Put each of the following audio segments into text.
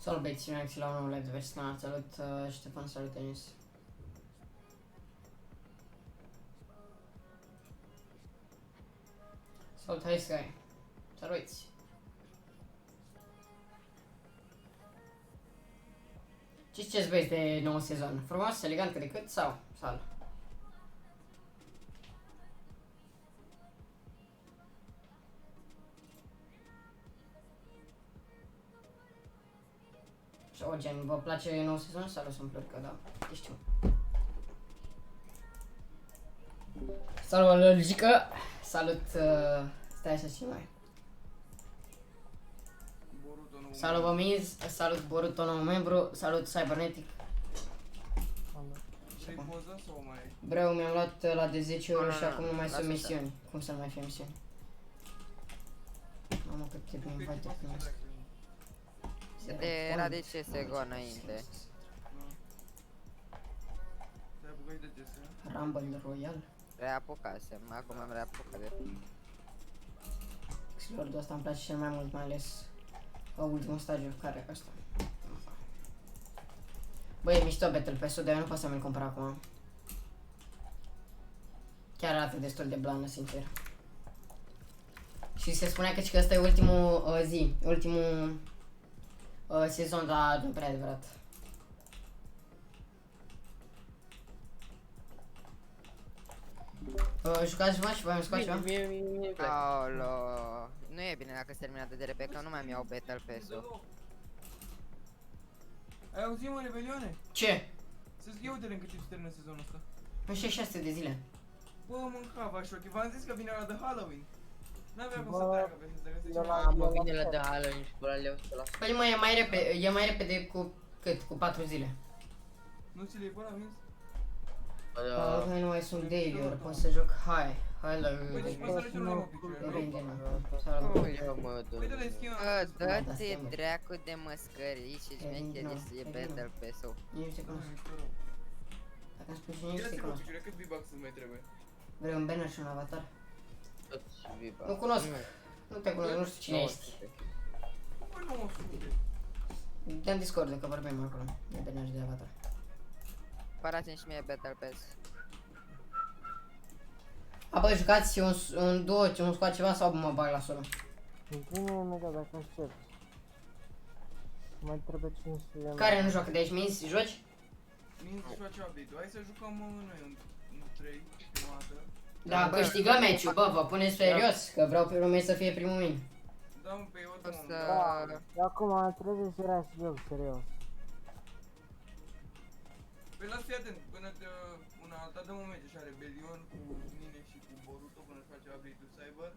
Salut băieți, bine ați la un nou live de pe canal. Salut Ștefan, salut Denis. Salut High Sky. Saluți. Ce ziceți băieți de nou sezon? Frumos, elegant cât de cât sau? Sal? Sau gen, vă place nou sezon sau sunt plăcut că da? Ce știu. Salut Logică. Salut, stai așa și mai. Salut Bomiz, salut Boruto nou membru, salut Cybernetic. Breu, mi-am luat la de 10 euro și acum nu mai sunt misiuni. Cum să nu mai fie misiuni? Mamă, cât timp mi-am vai de primesc. Era de CSGO înainte. Rumble Royale. Reapucasem, acum am reapucat de... Xlordul ăsta îmi place cel mai mult, mai ales ultimul stagiu, care e ăsta. Băi, e mișto Battle Pass-ul, dar eu nu pot să mi-l cumpăr acum. Chiar arată destul de blană, sincer. Și se spunea că ăsta e ultimul ultimul sezon, dar nu prea adevărat. Jucați-vă și voi îmi scoați ceva? Aolo, nu e bine dacă se termină de repede, că nu mai mi-au Battle Pass-ul. Ai auzit, mă, Rebelione? Ce? Să-ți iau de încă ce se termină sezonul ăsta. Păi și 6 de zile. Bă, mâncava șochi, v-am zis că vine la de Halloween. N-avea cum să treacă pe să găsești ceva. Mă vine la de Halloween și pe la leu să las. Păi mă, e mai repede cu cât? Cu 4 zile. Nu ți le-ai până, vins? Hai, nu mai sunt daily-uri, pot să joc hai la Păi deci poți să le cel mai picture, Rengena. Păi dă-le skin Bă, Da, dă-te stai, mă. dracu de măscării și șmecherii să e Battle Pass-ul. Nici nu te cunosc. Dacă îmi spui și nici nu Ia te zi, cunosc. picture, cât V-Bucks mai trebuie? Vrei un banner și un avatar? Toți viva. Nu cunosc. Nu te cunosc, nu știu cine ești. Bă, 900. Dă-mi Discord că vorbim acolo. De banner și de avatar. Parați-mi și mie Battle Pass. Apoi jucați un duo, un squad ceva sau mă bag la solo? Bine, mega, dacă aștept. Mai trebuie 500 de Care nu joacă de aici? Minți, joci? Minți și face update-ul. Hai să jucăm noi un 3 prima dată. Da, câștigăm meciul, bă, vă puneți serios, că vreau primul meci să fie primul win. Da, mă, pe eu O dăm să... Da, acum trebuie să era și eu, serios. Păi las, fii atent, până de una alta dăm un meci așa, Rebelion cu mine și cu Boruto până își face update-ul Cyber.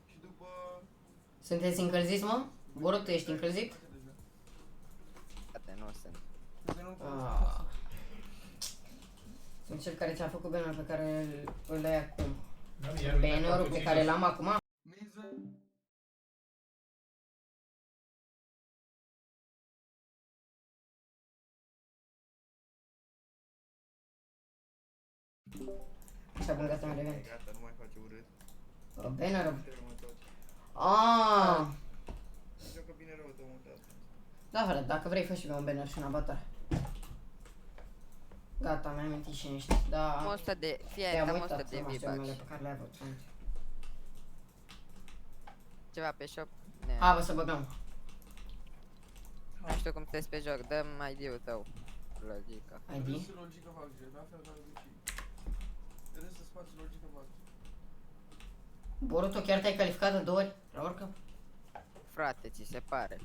Și după... Sunteți încălziți, mă? Boruto, ești încălzit? Frate, nu sunt. Poate nu-l cunosc. Ah. Sunt cel care ți-a făcut bannerul pe care îl dai acum. Bannerul pe care l-am acum? Miză. Așa, bun, gata, mi revin. Gata, nu mai face urât. Bannerul. Termotot. Aaa. Joacă bine rău de mutat. Da, frate, dacă vrei, fă și pe un banner și un avatar. Gata, mi-am amintit și ești. Da. Am 100 de... Fie Te-am am uitat 100 de să mă știu numele V-Bucks. pe care le-ai avut. Ceva pe shop? Ne. Hai, bă, să băgăm. Nu știu cum te pe joc, dă-mi ID-ul tău. Logica. ID? Să logică fac jet, la fel ca obicei. Trebuie să spați logică fac jet. Boruto, chiar te-ai calificat de 2 ori la World Cup? Frate, ți se pare?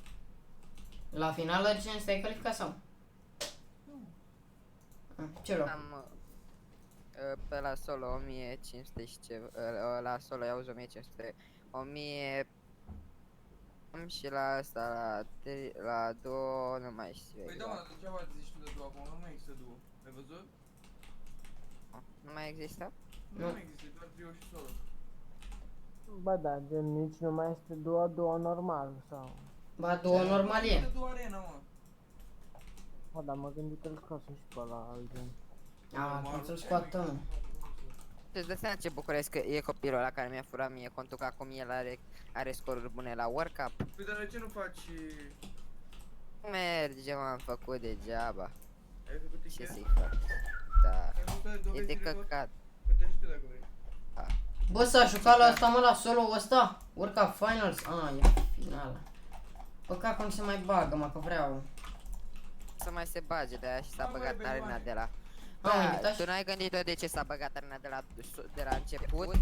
La finală, gen, te-ai calificat sau? Ce loc? Am pe la solo 1500 și ceva, la solo iau 1500, 1000 am și la asta, la 2 nu mai știu Păi da, mă, exact. dar degeaba zici tu de duo acum, nu mai există duo. Ai văzut? Nu mai există? Nu mai există, doar trio și solo. Bă, da, gen nici nu mai este duo normal, sau... Ba, 2 normal e. Există duo arena, mă. Bă, dar mă gândit că îl scoasem și pe ăla alt gen. Cum să-l scoată, mă? Tu îți dai seama ce bucuros că e copilul ăla care mi-a furat mie contul, că acum el are scoruri bune la World Cup. Păi dar de ce nu faci Merge, m-am făcut degeaba. Ai făcut Ce ticket? să-i fac? Da. Ai făcut E de dovezile, bă? căcat. Uite și tu dacă vrei. Bă, s-a jucat la asta, mă, la solo ăsta? World Cup Finals? E finala. Păcat că nu se mai bagă, mă, că vreau. Să mai se bage de aia și s-a Mă, băgat băi, arena bani. de la... Am Da, invitat tu n-ai gândit-o de ce s-a băgat arena de la început?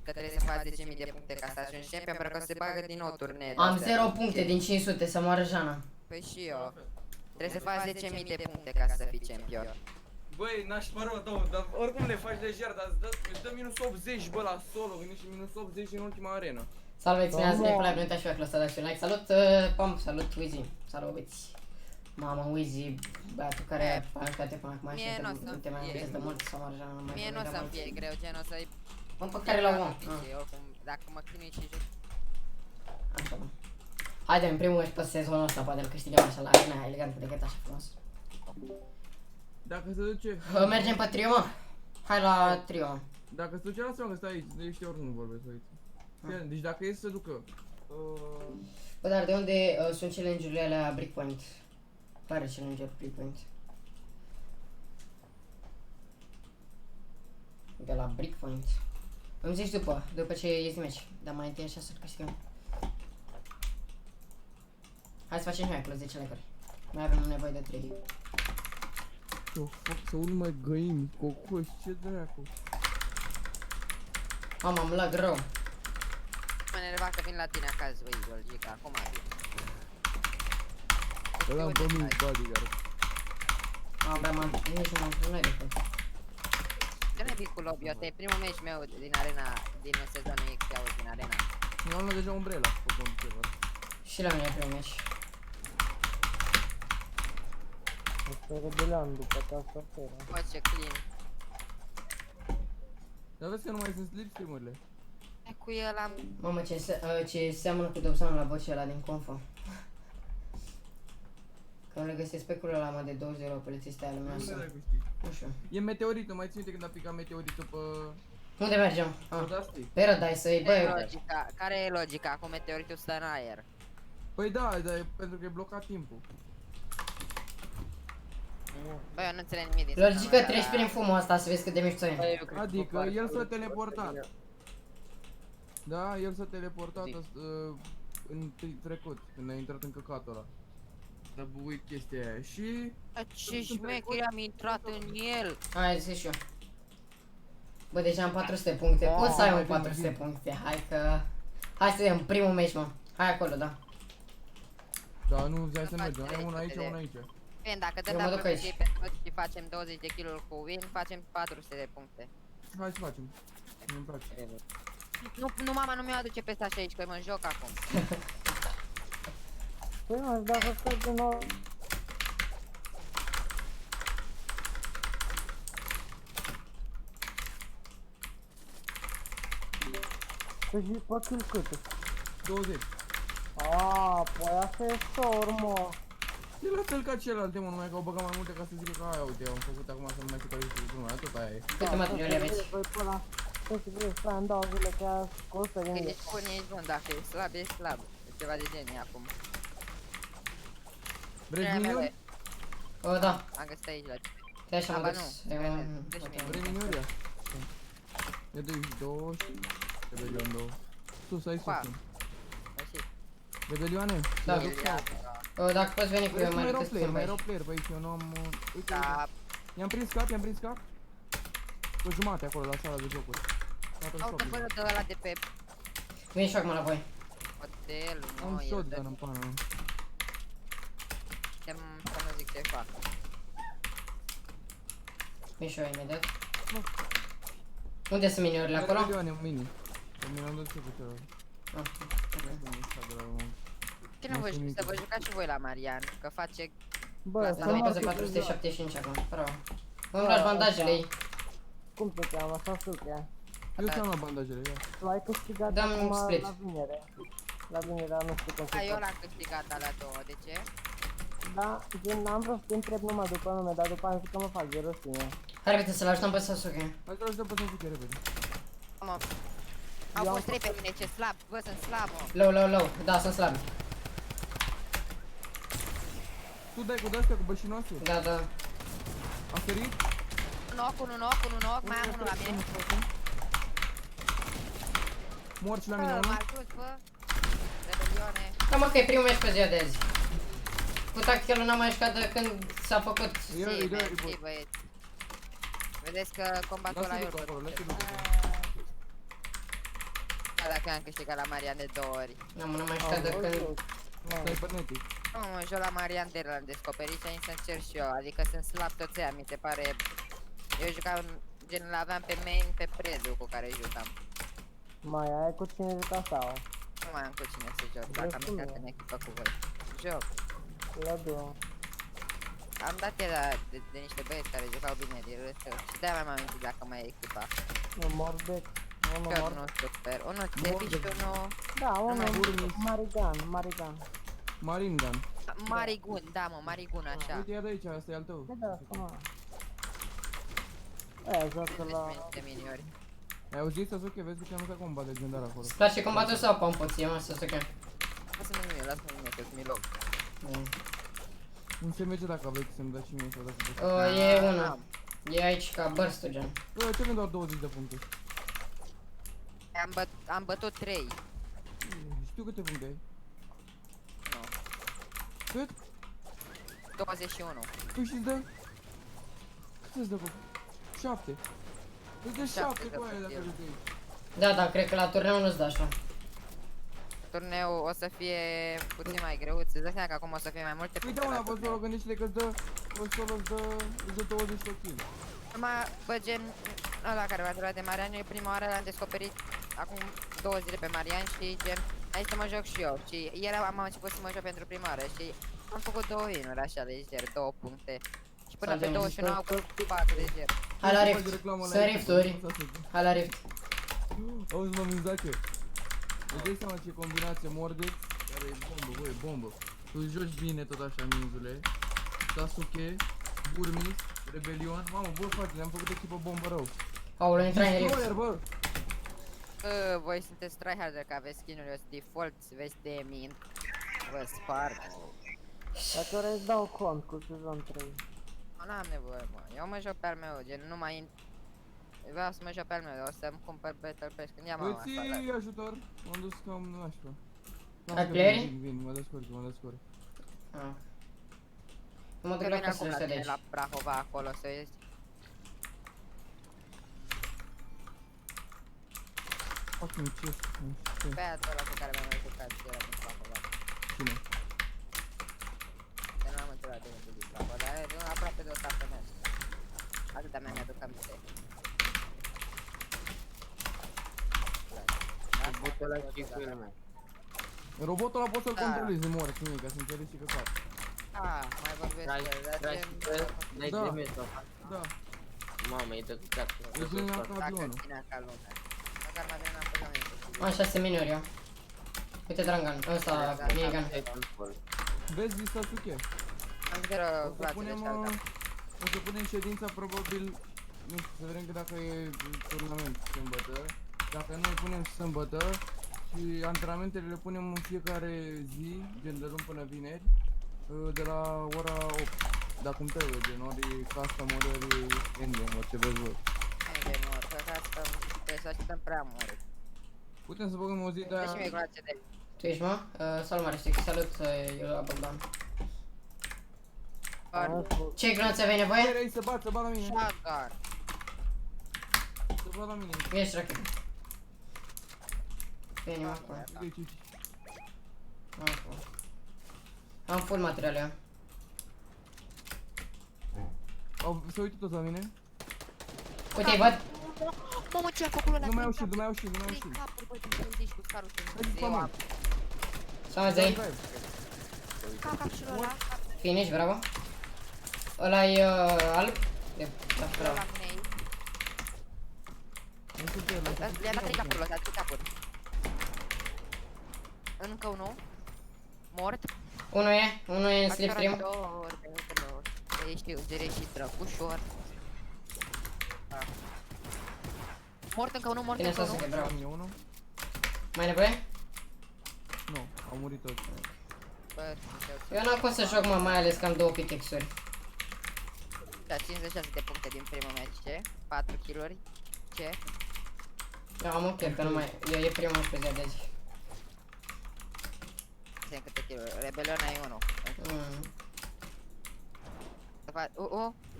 Că trebuie să faci 10.000 de puncte ca să ajungi champion, pentru că se bagă din nou turnee. Am de-astea. 0 puncte din 500, să moară Jana. Păi și eu. Trebuie să faci 10.000 de puncte ca să fii champion. Băi, n-aș mă rog, două, dar oricum le faci lejer, dar îți dă minus 80, bă, la solo, vine și minus 80 în ultima arenă. Salut, țineați de live, nu uitați și voi să dați un like. Salut, Pump, salut, Wizzy. Salut, băieți. Mamă, Wizzy, băiatul care a jucat până acum și Mie n-o să nu te mai fie. amintesc de mult, să moară Jana, nu mai Mie nu o vorbim de să-mi mult. fie greu, gen o să-i... Mă, pe care l-au om. Oricum, dacă mă chinui și joc... Așa, bă. Haide, în primul meci pe sezonul ăsta, poate îl câștigăm așa la arena, elegant, decât așa frumos. Dacă se duce... Mergem pe trio, mă. Hai la trio. Dacă se duce, lasă-mă că stai aici, deci eu oricum nu vorbesc aici. Fii, deci dacă e să se ducă... Bă, dar de unde sunt challenge-urile alea Breakpoint? Care challenge-uri Breakpoint? De la Breakpoint. Îmi zici după ce ies din meci. Dar mai întâi așa să-l câștigăm. Hai să facem și mai acolo 10 like-uri. Mai avem nevoie de 3. Ce fac să urmă mai găini, cocoși, ce dracu? Mamă, am lag rău. Mă enerva că vin la tine acasă, băi, Georgica, acum vin. Ăla-mi pe mine, bodyguard. Abia nici nu m-am prunat de fapt. Ce n-ai cu lobby? Ăsta e primul meci meu din arena, din sezonul X, iau din arena. Eu am luat deja umbrela, făcut ceva. Și la mine e primul meci. Este rebelion după ta sortera. Bă, ce clean. Dar vezi că nu mai sunt slipstream-urile. E cu el am... Mamă, ce seamănă cu Dobsonul la vocea ăla din Confo. Că nu le găsesc pe culul ăla, mă, de 20 de euro polițistea aia Unde luminoasă. dracu știi? Nu știu. E meteoritul, mai ții minte când a picat meteoritul pe... Unde mergem? Podasti? Paradise, Care e băi. logica? Care e logica? Cu meteoritul stă în aer. Păi da, dar e pentru că e blocat timpul. Băi, eu nu înțeleg nimic din Logică, sezonul ăsta, treci dar- prin fumul ăsta să vezi cât de mișto e. Băi, eu cred că Adică foarte el s-a mult. teleportat. Da, el s-a teleportat în trecut, când a intrat în căcatul ăla. S-a buguit chestia aia și... Ce șmecheri am intrat în el. Hai, zic și eu. Bă, deja am 400 puncte. Oh, Poți să ai mai un bine, 400 mai puncte. Hai că... Hai să vedem, primul meci, mă. Hai acolo, da. Da, nu, hai să Nu mergem, faci ai unul aici, repede. unul aici. Bine, dacă Eu dăm mă la duc aici. profesie pe toți și facem 20 de kill-uri cu win, facem 400 de puncte. Hai să facem. Mi-mi place. Nu, mama nu mi-o aduce pe asta și aici, că mă joc acum. Păi mă, dacă stai din nou... Păi și pe kill câte? 20. Aaa, păi asta e sor, mă. E la fel ca celelalte, mă, numai că au băgat mai multe ca să zică că aia, uite, am făcut acum să nu mai se care și cu numai, tot aia e. Câte materiale aveți? Păi până la... Păi să vrei, stai în 2 zile că aia costă Că gândit. ești bun, ești bun, dacă e slab, e slab. E ceva de genii acum. Vrei Vrei minion? mele? Da. Am găsit aici la tine. Te așa mă Aba duc. nu, E vrei un- mele, deci mie. Vrei minion, ia? E de aici 2 și... Rebelion 2. Sus, ai sus. Qua. sunt. Așa. Rebelioane? Da. Le aduc sau? Dacă poți veni cu Vrei eu, să mai mai decât erau player, să mai faci. erau player pe aici, eu nu am... Uite, Da, uite. I-am prins cap, i-am prins cap. Pe jumate acolo, la sala de jocuri. Gata, au stop. tăpără de ăla de pe Vin și acum la voi. hotel, Am mă, el shotgun în pană. să nu zic ce fac. Vin și eu imediat. Unde sunt miniurile acolo? Rebelioane, mini. Că mi l-am dat și pe celălalt. Ah, Ce nu vă Mulțumim. să vă jucați și voi la Marian, că face... Bă, Asta Am să mai mă de zic, 475 acum, bravo. Îmi lași bandajele ei. cum se cheamă, sau Sucrea? Eu ți-am luat bandajele, ia. Tu ai câștigat Dăm acum split. la vinere. La vinerea nu știu cum A, se eu cheamă. l-am câștigat alea două, de ce? Da, gen, am vrut să te întreb numai după nume, dar după am zis că mă fac de rostine. Hai repede să-l ajutăm pe Sasuke. Hai să-l ajutăm pe Sasuke repede. Mă. Au Eu am fost 3 pe mine, ce slab, bă, sunt slab, mă. Low, low, low. Da, sunt slabi. Tu dai cu de-astea, cu bășinoase? Da, da. A sărit? Un knock, mai am unul la mine. Morci la mine Bă, unul. m-a ajuns, bă. Rebelione. Da, mă, că e primul meci pe ziua de azi. Cu tactica lui n-am mai jucat de când s-a făcut. Ia, îi dă, îi Mersi, pot. băieți. Vedeți că combatul la Lasă-l Iorba. acolo, lasă-l acolo. Dacă am câștigat la Marian de 2 ori. N-am mai jucat de când... Stai pernetic. Nu, mă joc la Marian de l-am descoperit și aici să încerc și eu. Adică sunt slab toți aia, mi se pare. Eu jucam, gen l-aveam pe main pe Predu cu care jucam. Mai ai cu cine juca sau? Nu mai am cu cine să joc, dacă am Destul, intrat mă. în echipă cu voi. Joc. La două. Am dat de niște băieți care jucau bine din râsă și de-aia m-am amintit dacă mai e echipa. Un Morbeck. Unul Chiar mort. nu super. Unul Tepi și unul Da, unul Burmis. Marigan. Marin gun. Marigun, da mă, Marigun așa. Uite, ia de aici, asta e al tău. Da, acum. Aia joacă la... De miniori. Ai auzit, Sasuke? Vezi că am dat combat legendar acolo. Îți place combatul sau pompoție, mă, Sasuke? Lasă-mă mie, lasă-mă mie, că-ți mi-l loc. Un SMG dacă aveți să-mi dați și mie sau dacă vreți. E unul. E aici ca burst-ul, gen. Bă, ce mi doar 20 de puncte? Am bătut 3. Știu câte puncte ai. Nu. Cât? 21. Păi și-ți dă? Cât îți dă, bă? 7. Îți dă 7 dă cu aia dacă el. jucai. Da, da, cred că la turneu nu-ți dă așa. Turneul o să fie puțin mai greu, îți dai seama că acum o să fie mai multe Păi puncte da, mă, la la Băsolo, turneu. gândește-te că Băsolo îți dă 20 de kill. Numai, bă, gen, ăla care m-a durat de Marian, eu prima oară l-am descoperit acum 2 zile pe Marian și gen, hai să mă joc și eu. Și ieri am început să mă joc pentru prima oară și am făcut 2 win-uri așa, leger, 2 puncte. Și până pe Salve, 21 am făcut 4 leger. Hai la Faci rift. reclamă la Sunt echipă, rifturi. Sasuke. Hai la rift. Auzi, mă, Minzache. Îți dai seama ce combinație Mordex, care e bombă, bă, e bombă. Tu joci bine tot așa, Minzule. Sasuke, Burmis, Rebelion. Mamă, bă, frate, le-am făcut echipă bombă rău. Aoleu, intra în Destroyer, rift. bă! Voi sunteți tryharder că aveți skin-uri, eu sunt default, vezi de mint. Vă sparg. Dacă ori îți dau cont cu sezon 3. Nu am nevoie, mă. Eu mă joc pe al meu, gen, nu mai... Vreau să mă joc pe al meu, o să-mi cumpăr Battle Pass când ia mama Băi, asta. ții ajutor. M-am dus cam nașpa. Ai playerii? Vin, mă descurc, mă descurc. Ah. Nu mă duc Că la vin casă acum la ăștia de tine, aici. la Prahova, acolo, să vezi. Fucking chest, nu știu ce. Băiatul ăla cu care mi-am mai jucat și era din Prahova. Cine? Eu nu am întrebat de unde din Prahova, dar e aproape de o săptămână. Atâta mi-aduc aminte. Butul ăla și filme. Robotul ăla poți să-l Da. controlezi, nu moare nimic, ca să înțelegi și că fac. Mai vorbesc Dai, cu el, dar dai gen... și pe dai Da. trimis-o. Da, Mamă, e de cat. deci nu ne-am ca Dacă avionul. ținea ca lumea. Măcar mai bine n-am pus la mine. Am 6 miniuri eu. Uite Drangan, ăsta, minigun. Vezi, Sasuke? Am zero O să vlațele punem, și alta. o să punem ședința probabil, nu știu, să vedem că dacă e turnament sâmbătă. Dacă nu îl punem sâmbătă și antrenamentele le punem în fiecare zi, gen de luni până vineri, de la ora 8. Dar cum trebuie, gen ori custom, ori endgame, orice vreți voi. Nu e de mor, că asta trebuie să așteptăm prea mult. Putem să băgăm o zi de Dă și aia. mie gloațe de... Tu ești, mă? Salut, Maristic, salut, Iula Bogdan. Ce gloanțe aveai Hai, nevoie? Ray, să bat la mine, Shotgun. să bat la mine. Ești rachetă. Vine acolo. Uite aici, aici. Acolo. Am full material eu. Se uită toți la mine. Uite-i văd. Mamă, ce a făcut ăla? Nu mai au shield, nu mai au shield, nu mai au shield. Capuri, bă, din fundiș cu scarul și Hai să spamăm. Sau zei. Cap și ăla. Finish, bravo. Ăla-i alb. E, da, bravo. La mine aici. Nu știu ce ăla. Le-a dat 3 capuri, le-a dat 3 capuri. Încă unul. Mort. Unul e în slipstream. Știu, gere și drăgușor. Mort încă unul, mort Bine, încă unul. Sasuke, bravo. Mine unul? Mai nevoie? Nu, au murit toți. Bă, Eu n-am cum să joc, mă, mai ales că am 2 pickaxe-uri. da, 56 de puncte din primul match, ce? 4 kill-uri, ce? Eu am un kill, că nu mai... E primul pe zi de zi. Știi câte kill-uri, Rebelion ai 1.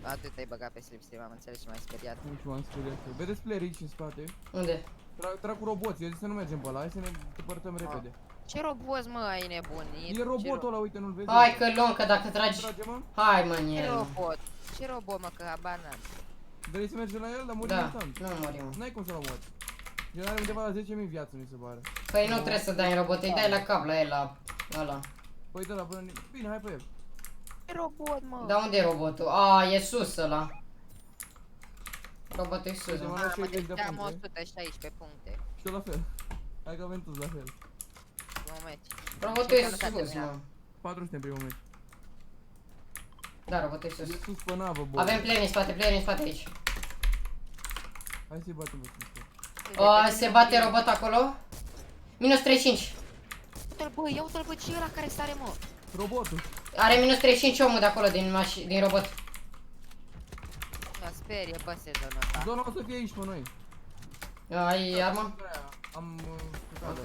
A, tu te-ai băgat pe slipstream, am înțeles și m-ai speriat. Nu știu, m-am speriat. Vedeți player aici în spate? Unde? Trag cu roboți, eu zic să nu mergem pe ăla, hai să ne depărtăm repede. Ce robot, mă, ai nebunit? E robotul ăla, uite, nu-l vezi? Hai că luăm, că dacă tragi... Trage, mă? Hai, mă, în Ce el. robot? Ce robot, mă, că habar n-am. Vrei să mergem la el, dar murim Da, instant. nu murim. N-ai cum să-l omoari. El are undeva la 10.000 viață, mi se pare. Păi nu trebuie să dai în robot, îi dai la cap la el, la ăla. Păi de la până... Bine, hai pe el. Ce robot, mă? Dar unde e robotul? A, e sus ăla. Robotul e sus, Uite, mă. mă, Mă, 60 de deci am puncte. 116 puncte. Și eu la fel. Hai că avem toți la fel. Primul match. Robotul e Nu s-a sus, terminat. mă. 400 în primul meci. Da, robotul e sus. E sus pe navă, bă. Avem player în spate, player în spate aici. Hai să-i batem pe sus. Se bate robot acolo. Minus 35. Uite-l, bă, ia uite-l, bă, ce e ăla care sare, mă? Robotul. Are minus 35 omul de acolo, din robot. Mă sperie, bă, sezonul ăsta. Zona o să fie aici pe noi. Ai armă? Am... Ok.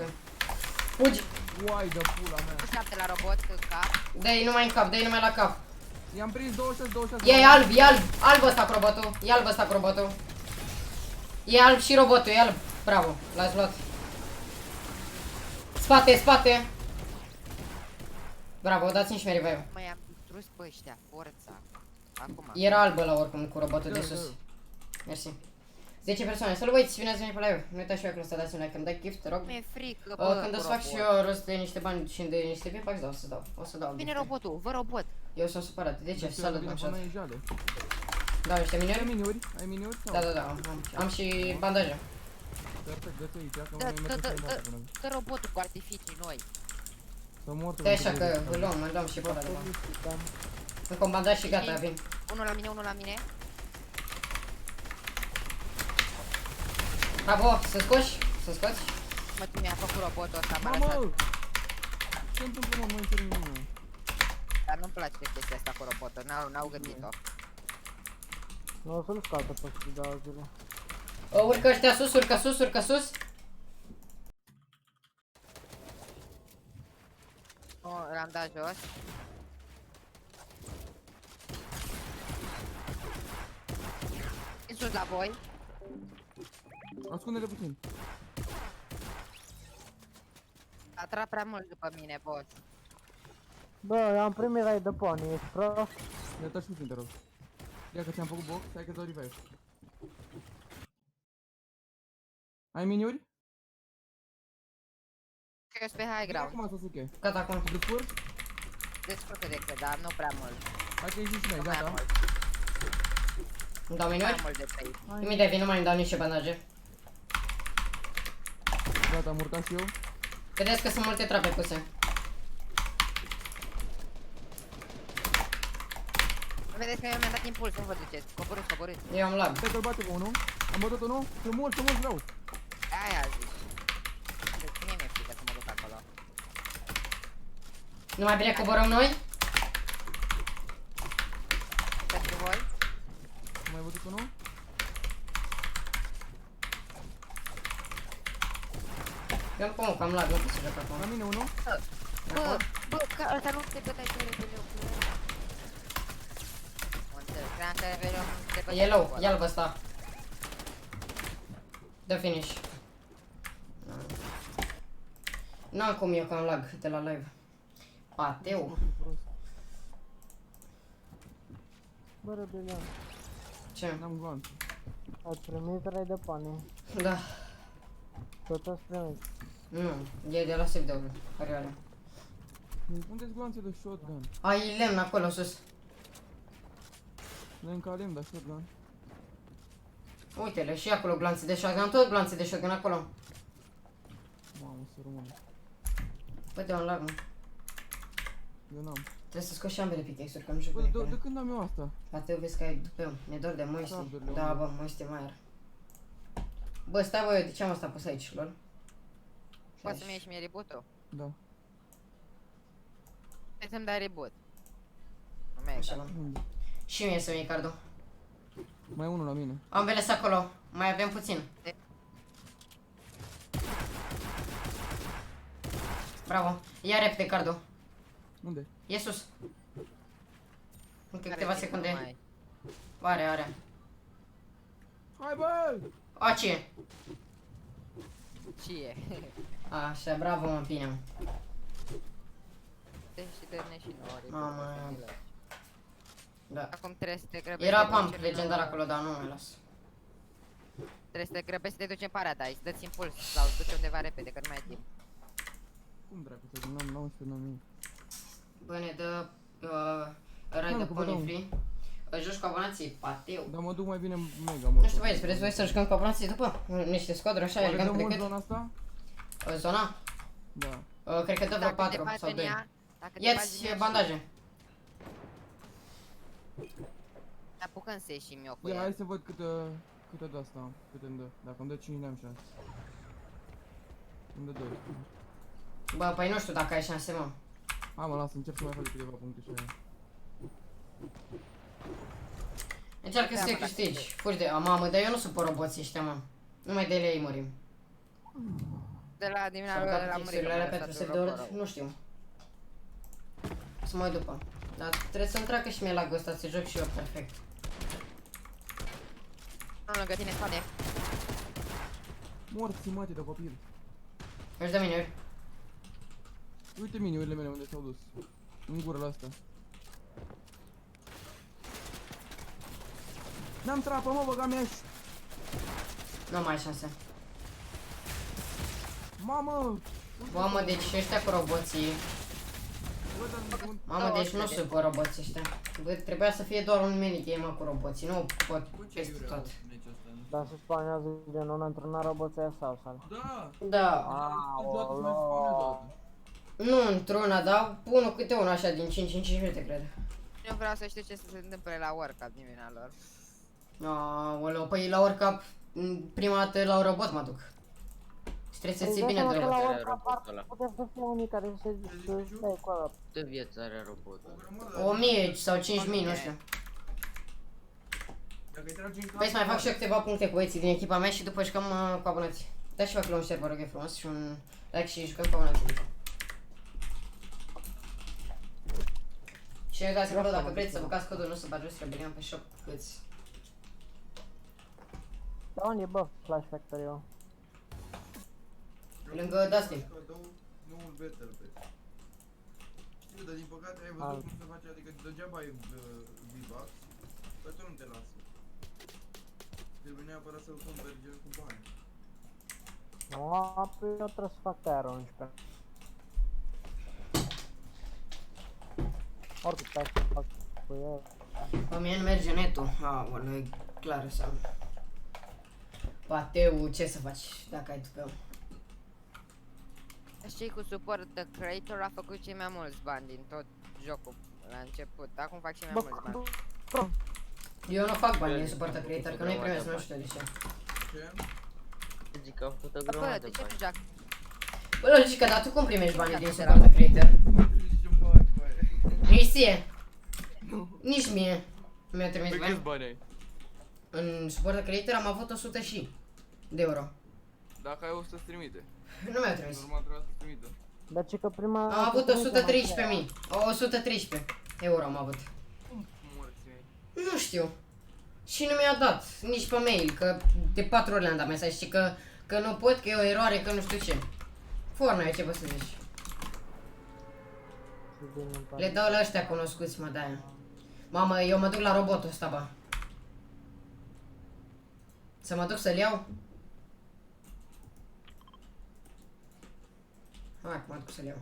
Fugi. Uai de pula mea. 7 la robot, în cap. Dă-i numai în cap, dă-i numai la cap. I-am prins 26. E alb, e alb. Alb ăsta cu robotul. E alb ăsta cu robotul. E alb și robotul, e alb. Bravo, l-ați luat. Spate, spate. Bravo, dați-mi și mie revive. Mă, i-am distrus pe ăștia, forța. Acum. Era alb ăla oricum cu robotul de Da, sus. da. Mersi. 10 persoane. Să-l uiți, bine ați venit pe live. Nu uitați și eu că să dați un like, îmi dai gift, te rog. Mi-e frică, bă, Când cu îți fac și robot. eu rost de niște bani și de niște V-Bucks, da, o să dau. O să dau. Vine gift. robotul, vă robot. Eu sunt supărat. De ce? Deci, Salut, vine am pe shot. noi e jale. Da, niște Ai miniuri? miniuri? Ai miniuri? Sau? Da, da, da. Am și bandaje. Perfect, dă-ți aici, că Dă, mai dă, mergem dă, să-i dă, dăm până. dă robotul cu artificii noi. Să mor tu. Stai așa că îl luăm și pe ăla de la. Încă un bandaj și gata, vin. Unul la mine, unul la mine. Bravo, să scoți? Să scoți? Mă, ce mi-a făcut robotul ăsta, m-a lăsat. Mamă! Ce întâmplă, mă? Nu înțeleg nimic. Dar nu-mi place chestia asta cu robotul, n-au gândit-o. Nu o să-l scoată pe da zile. Urcă ăștia sus, urcă sus, urcă sus. L-am dat jos. E sus la voi. Ascunde-le puțin. A tras prea mult după mine, boss. Bă, eu am primit rai de pony, ești prost? Ia taci puțin, te rog. Ia că ți-am făcut box, hai că dau revive. Ai miniuri? Că eu sunt pe high ground. Acum Sasuke. Gata, acum. Descurc? Descurcă de cred, dar nu prea mult. Hai că ieși și noi, Nu prea gata. mult. Îmi dau Nu prea miniuri? mult de trei. Îmi de vin, nu mai îmi dau nici bandaje. Gata, am urcat și eu. Vedeți că sunt multe trape puse. Vedeți că eu mi-am dat impuls, nu vă duceți. Coborâți, coborâți. Eu am lag. Stai că-l bate pe unul. Am bătut unul. Sunt mulți vreau. Aia a zis. Deci mie mi-e frică să mă duc acolo. Nu mai bine coborăm noi? Pentru voi? Am mai bătut unul. Eu am cam lag, nu pot să joc acum. La mine unul. Bă, bă, că ăsta nu te bătai pe rebelion. Mă înțeleg, cream că rebelion te bătai. E low, e alb ăsta. Dă finish. N-am cum eu că am lag de la live. Pateu. Bă, rebelion, Ce? N-am glonț. ai primit rai de pony. Da. Tot ați primit. Nu, e de la save de Orioale. Unde-s gloanțe de shotgun? Ai lemn acolo sus. Noi încalem, dar shotgun. Uite-le, și acolo glanțe de shotgun, tot glanțe de shotgun acolo. Mamă, să rămână. Bă, de un lag, mă. Eu n-am. Trebuie să scot și ambele pickaxe-uri, că nu joc Bă, bine. de când am eu asta? Pateu, vezi că ai după eu. Mi-e dor de moiste. Sardurile, Da, unde? bă, moiste mai are. Bă, stai bă, eu de ce am asta pus aici, lol? Poți să-mi iei și mie reboot-ul? Da. Hai să-mi dai reboot. Nu mai e Așa, ca. mă. Și mie să-mi iei cardul. Mai e unul la mine. Ambele sunt acolo. Mai avem puțin. Bravo. Ia repede cardul. Unde? E sus. Încă Care câteva timp nu secunde. mai ai? Are. Hai bă! A, ce e? Ce e? Așa, bravo, mă, bine. Deci dă-ne și nouă reboot. Mamă. să ne lași. Da. Acum trebuie să te grăbești. Era să te pump duci legendar în- acolo, dar nu mai las. Trebuie să te grăbești să te duci în Paradise. Dă-ți impuls sau duci undeva repede, că nu mai ai timp. Cum dracu să n-am 11, n-am nimic. Bă, ne dă Ride Mă, the că vă dau. Pony Free. Joci cu abonații, pateu. Dar mă duc mai bine mega mult. Nu știu, băieți, vreți voi să jucăm cu abonații după? Niște squaduri așa, Oare elegant dă mult decât? zona asta? Zona? Da. Cred că dă vreo Dacă te 4 bagi sau în 2. ea, dacă te bagi Ia-ți în ea și bandaje. te apucăm să ieșim eu cu Ia, hai el. să văd câtă de asta am, câte îmi dă. Dacă îmi dă 5 n-am șans. Îmi dă 2. Bă, păi nu știu dacă ai șanse, mă. Hai mă, lasă, încerc să mai fac câteva puncte și aia. Încearcă să te Da, mă, câștigi. Furi de... Mamă, dar eu nu suport roboții ăștia, mă. Numai de ele ei murim. De la S-au dimineața dat la murit. fixurile alea pentru save de ori? Nu știu. Să mă uit după. Dar trebuie să-mi treacă și mie la ăsta să joc și eu perfect. Nu lângă tine, spate. Morți, mătii de copil. Mergi de mine, Uite miniurile mele unde s-au dus. În gură la asta. N-am trapă, mă, băga mea și... nu mai ai șanse. Mamă! Mamă, deci ăștia cu roboții. Bă, dar nu... Mamă, deci nu sunt cu roboții ăștia. Bă, trebuia să fie doar un minigame, mă, cu roboții, nu pot peste tot. Dar se spawnează genul într-un roboț aia sau sal. Da! Da, Aoleu. nu într-una, dar unul câte unul așa din 5 în 5 minute, cred. Eu vreau să știu ce se întâmplă la World Cup dimineața. Aoleu, păi la World Cup, prima dată la un robot mă duc. Și trebuie să ții bine de Păi, robot. la Are orice robotul parte ăla. putea să fie unii care se dai cu ăla. Câtă viață are robotul? 1000 sau 5000, nu știu. Dacă-i tragi în cap... Păi să mai fac și eu câteva puncte cu băieții din echipa mea și după jucăm cu abonații. Dați și vă un share, vă rog, e frumos, și un like și jucăm cu abonații. Și uitați acolo, dacă vreți să băgați codul nostru Badrus Rebelion pe shop, câți. Da, unde e, bă, Flash Factory-ul? Lângă Dustin. Noul Battle Pass. Știu, dar din păcate ai văzut cum se face, adică degeaba ai V-Bucks, că tu nu te lasă. Trebuie neapărat să-l cumperi gen cu bani. Nu, apoi eu trebuie să fac aia 11. Oricum, stai să fac cu el. Pe mie nu merge netul. Aoleu, e clar așa. Pateu, ce să faci dacă ai tupeu? Știi, cu support, The Creator a făcut cei mai mulți bani din tot jocul la început. Acum fac cei mai mulți bani. Eu nu fac bani din supportă creator, că nu-i primesc, nu știu de ce. Ce? Zic că au făcut o Bă, grămadă de de ce nu bani. joacă? Bă, logică, dar tu cum primești banii din supportă creator? Nici ție. Nici mie. Mi-a trimis Pe bani. câți bani ai? În supportă creator am avut 100 și de euro. Dacă ai 100 trimite. Nu mi-au trimis. Normal trebuia să trimită. Dar ce că prima... Am avut 113.000. 113 euro am avut. Morți mei. Nu știu. Și nu mi-a dat, nici pe mail, că de 4 ori le-am dat mesaj și că nu pot, că e o eroare, că nu știu ce. Fortnite, ce vă să zici. Le dau la ăștia cunoscuți, mă, de-aia. Mamă, eu mă duc la robotul ăsta, ba. Să mă duc să-l iau? Hai, mă duc să-l iau.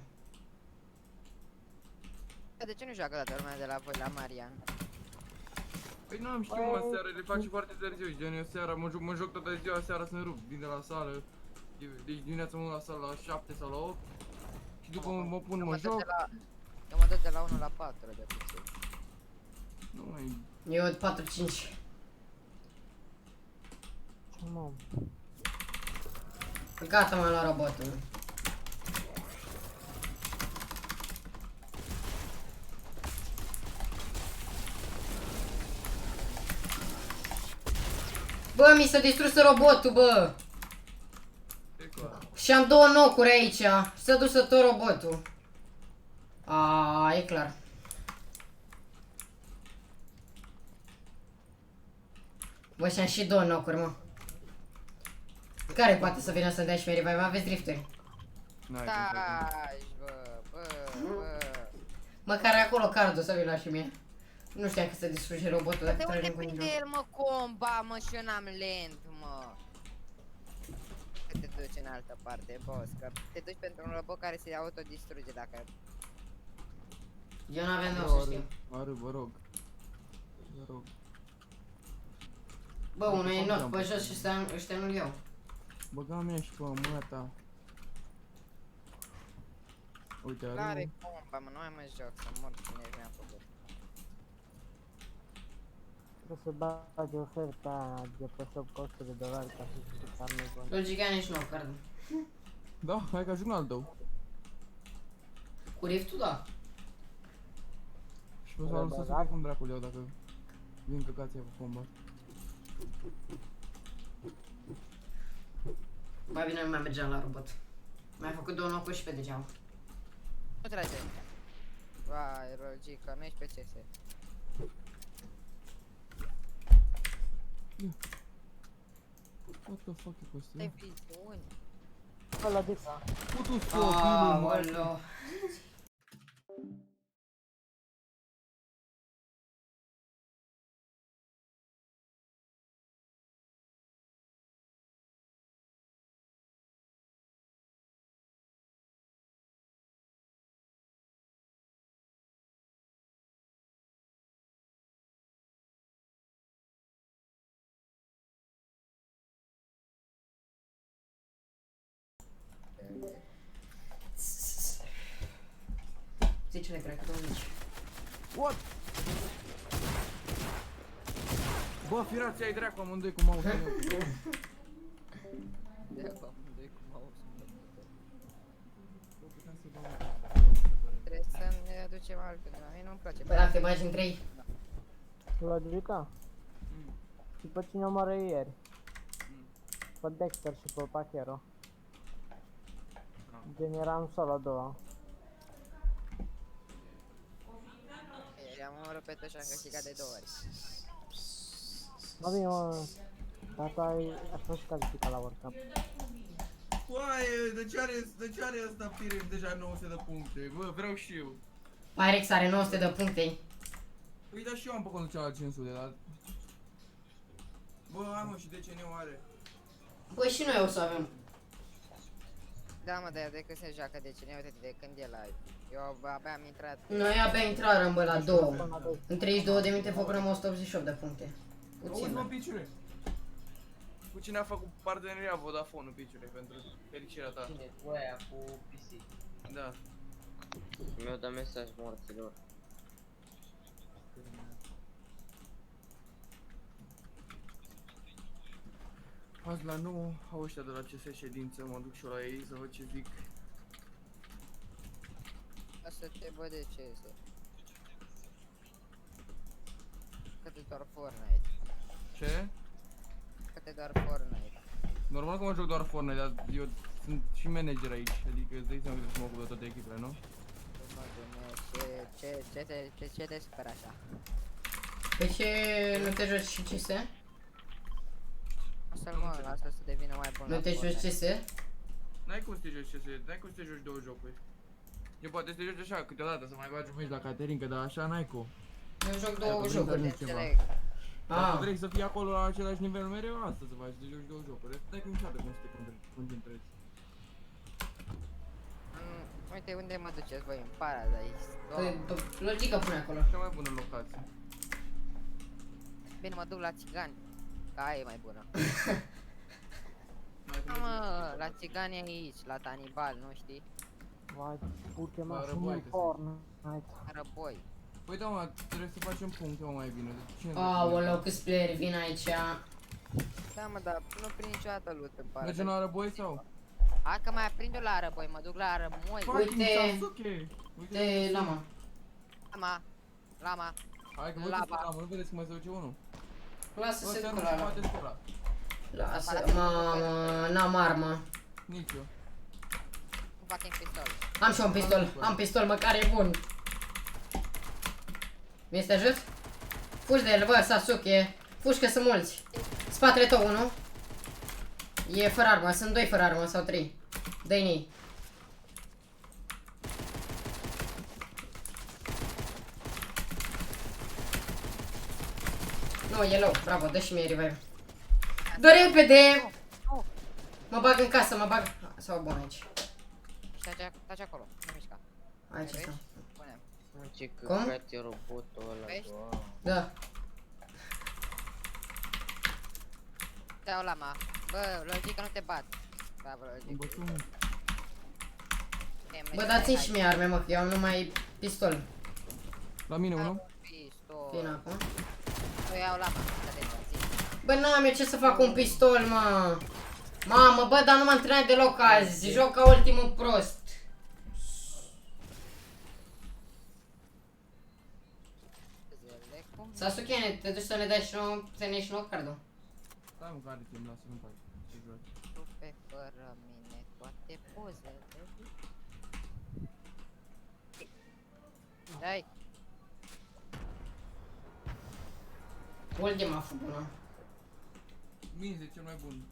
De ce nu joacă toată lumea de la voi la Marian? Păi nu am știut, mă, seara le face foarte târziu, gen eu seara mă joc toată ziua, seara să-mi rup, vin de la sală. Deci dimineața mă duc la sală la 7 sau la 8. Și după mă pun, mă joc. Eu mă duc de la 1 la 4 de puțin. Nu mai... Eu 4-5. Ce mă? Gata, m-am luat robotul. Bă, mi s-a distrus robotul, bă. E clar. Și am 2 nocuri aici. S-a dus tot robotul. A, e clar. Bă, și am și 2 nocuri, mă. Care poate să vină să dea și mie revive? Aveți drifturi. N-ai cum să- Stai, bă. Măcar acolo cardul să vină și mie. Nu știam că se distruge robotul dacă De unde trăgem cu prinde niciun. el, mă, comba, mă, și eu n-am lent, mă. Că te duci în altă parte, boss, că te duci pentru un robot care se autodistruge dacă... Eu n-aveam de o să știu. Are, vă rog. Vă rog. Bă, unul e knock pe jos și ăștia nu-l iau. Băga mea și pe mâna ta. Uite, are Care comba, mă, nu mai mă joc, să mor cine mi-a făcut. Trebuie să bagi oferta aia de pe shop cu $100 ca să știi că arme bune. Logica nici nu, card. Da, hai că ajung la al tău. Cu riftul, da. Și pe să să băgat? cum dracul iau dacă vin căcația cu combat. Mai bine nu mai mergeam la robot. Mi-a făcut 2 nocuri și pe degeaba. Nu trage. Vai, Rogica, nu ești pe CS. What the fuck e cu Ai ăsta? viziuni. Ăla de sa. Putu copilul, mă. Aoleu. Zice-le, cred că 2000. What? Bă, firați ai dracu amândoi cu mouse-ul meu. De acum, doi cu mouse. Bă, puteam să dau... Trebuie să ne aducem altfel, dar mie nu-mi place. Bă, dacă te bagi în 3. Logica? Și pe cine omoară ieri? Pe Dexter și pe Pachero. Gen eram solo 2. I-am omorât pe toți și am câștigat de 2 ori. Mă bine, mă. Tata a fost calificat la World Cup. Uaie, de ce are ăsta Pirex deja 900 de puncte? Bă, vreau și eu. Pyrex are 900 de puncte. Păi da, și eu am pe contul cealaltă 500, dar... Bă, hai mă, și de ce ne are? Băi, și noi o să avem. Da, mă, dar de când se joacă de cine, uite de când e live. Eu abia am intrat. Noi abia intrarăm, bă, la 2. Până la 2. În 32 de minute făcurăm 188 de puncte. Auzi, Puțin, mă, da. piciure! Cu cine a făcut parteneria Vodafone-ul, piciure, pentru fericirea ta? Cine? Cu aia, cu PC. Da. Mi-au dat mesaj morților. Azi la 9 au ăștia de la CS ședință, mă duc și eu la ei să văd ce zic. O să te văd de ce este. Că te doar Fortnite. Ce? Că te doar Fortnite. Normal că mă joc doar Fortnite, dar eu sunt și manager aici, adică îți dai seama că să mă ocup de toate echipele, nu? Mă gândesc, ce te superi așa? Pe ce nu te joci și CS? Lasă-l, mă, lasă să devină mai bun Nu la te joci Fortnite. CS? N-ai cum să te joci CS, n-ai cum să te joci două jocuri. Eu poate să te joci așa, câteodată, să mai bagi un meci la Caterinca, dar așa n-ai cum. Eu joc Dacă 2 vrei jocuri. să ceva. Înțeleg. Dacă Ah, vrei să fii acolo la același nivel mereu, asta să faci, să te joci două jocuri. N-ai cum niciodată cum să te concentrezi. Uite unde mă duceți voi, în Paradise. păi, logică pune acolo. Cea mai bună locație. Bine, mă duc la țigani. Că aia e mai bună. N-ai cum Da, mă, la țigani aici, la Tanibal, nu știi? Vai, pute Bă, mă, și răboi, nu că Fortnite. Răboi. Păi da, mă, trebuie să facem puncte mă, mai bine. Cine Aoleu, câți playeri vin aici. Da, mă, dar nu prind niciodată loot în Paradise. Mergem la răboi sau? Hai că mai aprind-o la răboi, mă duc la rămoi. Fucking Uite. Sasuke! Te lama. Lama. Hai că vă Lava. duceți la mă, nu vedeți cum mai se duce unul? Lasă Bă, să chiar ducă nu la se lama. poate scura. Lasă, mamă, n-am armă. Nici eu. Un fucking pistol. Am și eu un pistol, am pistol, măcar e bun. Mi este ajut? Fugi de el, bă, Sasuke. Fugi că sunt mulți. Spatele tău, unul. E fără armă, sunt 2 fără armă sau 3. Dă-i nii. Nu, e low, bravo, dă și mie revive. Dă repede! Nu, Mă bag în casă, mă bag... Sau bun aici. taci acolo, nu mișca. Aici Vezi? stau. Punem. Mă, ce Cum? căcat e robotul ăla. Vezi? Wow. Da. Te-au lama. Bă, logic că nu te bat. Da, bă, logic. Bă, tu, Bă, dați-mi și mie arme, mă, că eu am numai pistol. la mine unul. Pistol. Bine acum. Eu iau lama. Zi. Bă, n-am eu ce să fac cu un pistol, mă. Mamă, bă, dar nu m-am antrenat deloc azi. Joc ca ultimul prost. Zele, cum? Sasuke, te duci să ne dai și nouă, să ne iei și nouă cardul. Stai mă, care timp, lasă, nu-mi place. Ce joci? Rupe fără mine toate pozele. Dai. Ultima fugă. Minzi e cel mai bun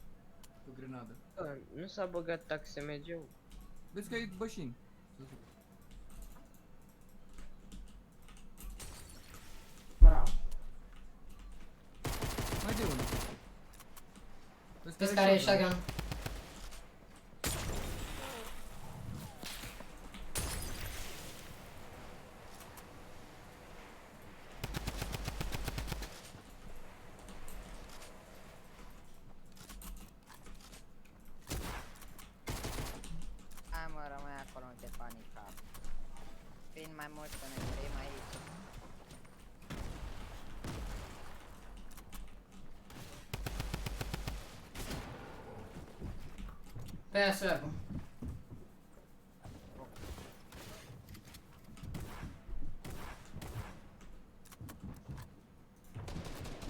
cu grenadă. Bă, nu s-a băgat taxe MG-ul? Vezi că e bășin. Bravo. Mai de unul. Vezi care e shotgun? Hai mă, rămâi acolo, nu te panica. Vin mai mult că ne trăim aici. Pe aia slabă.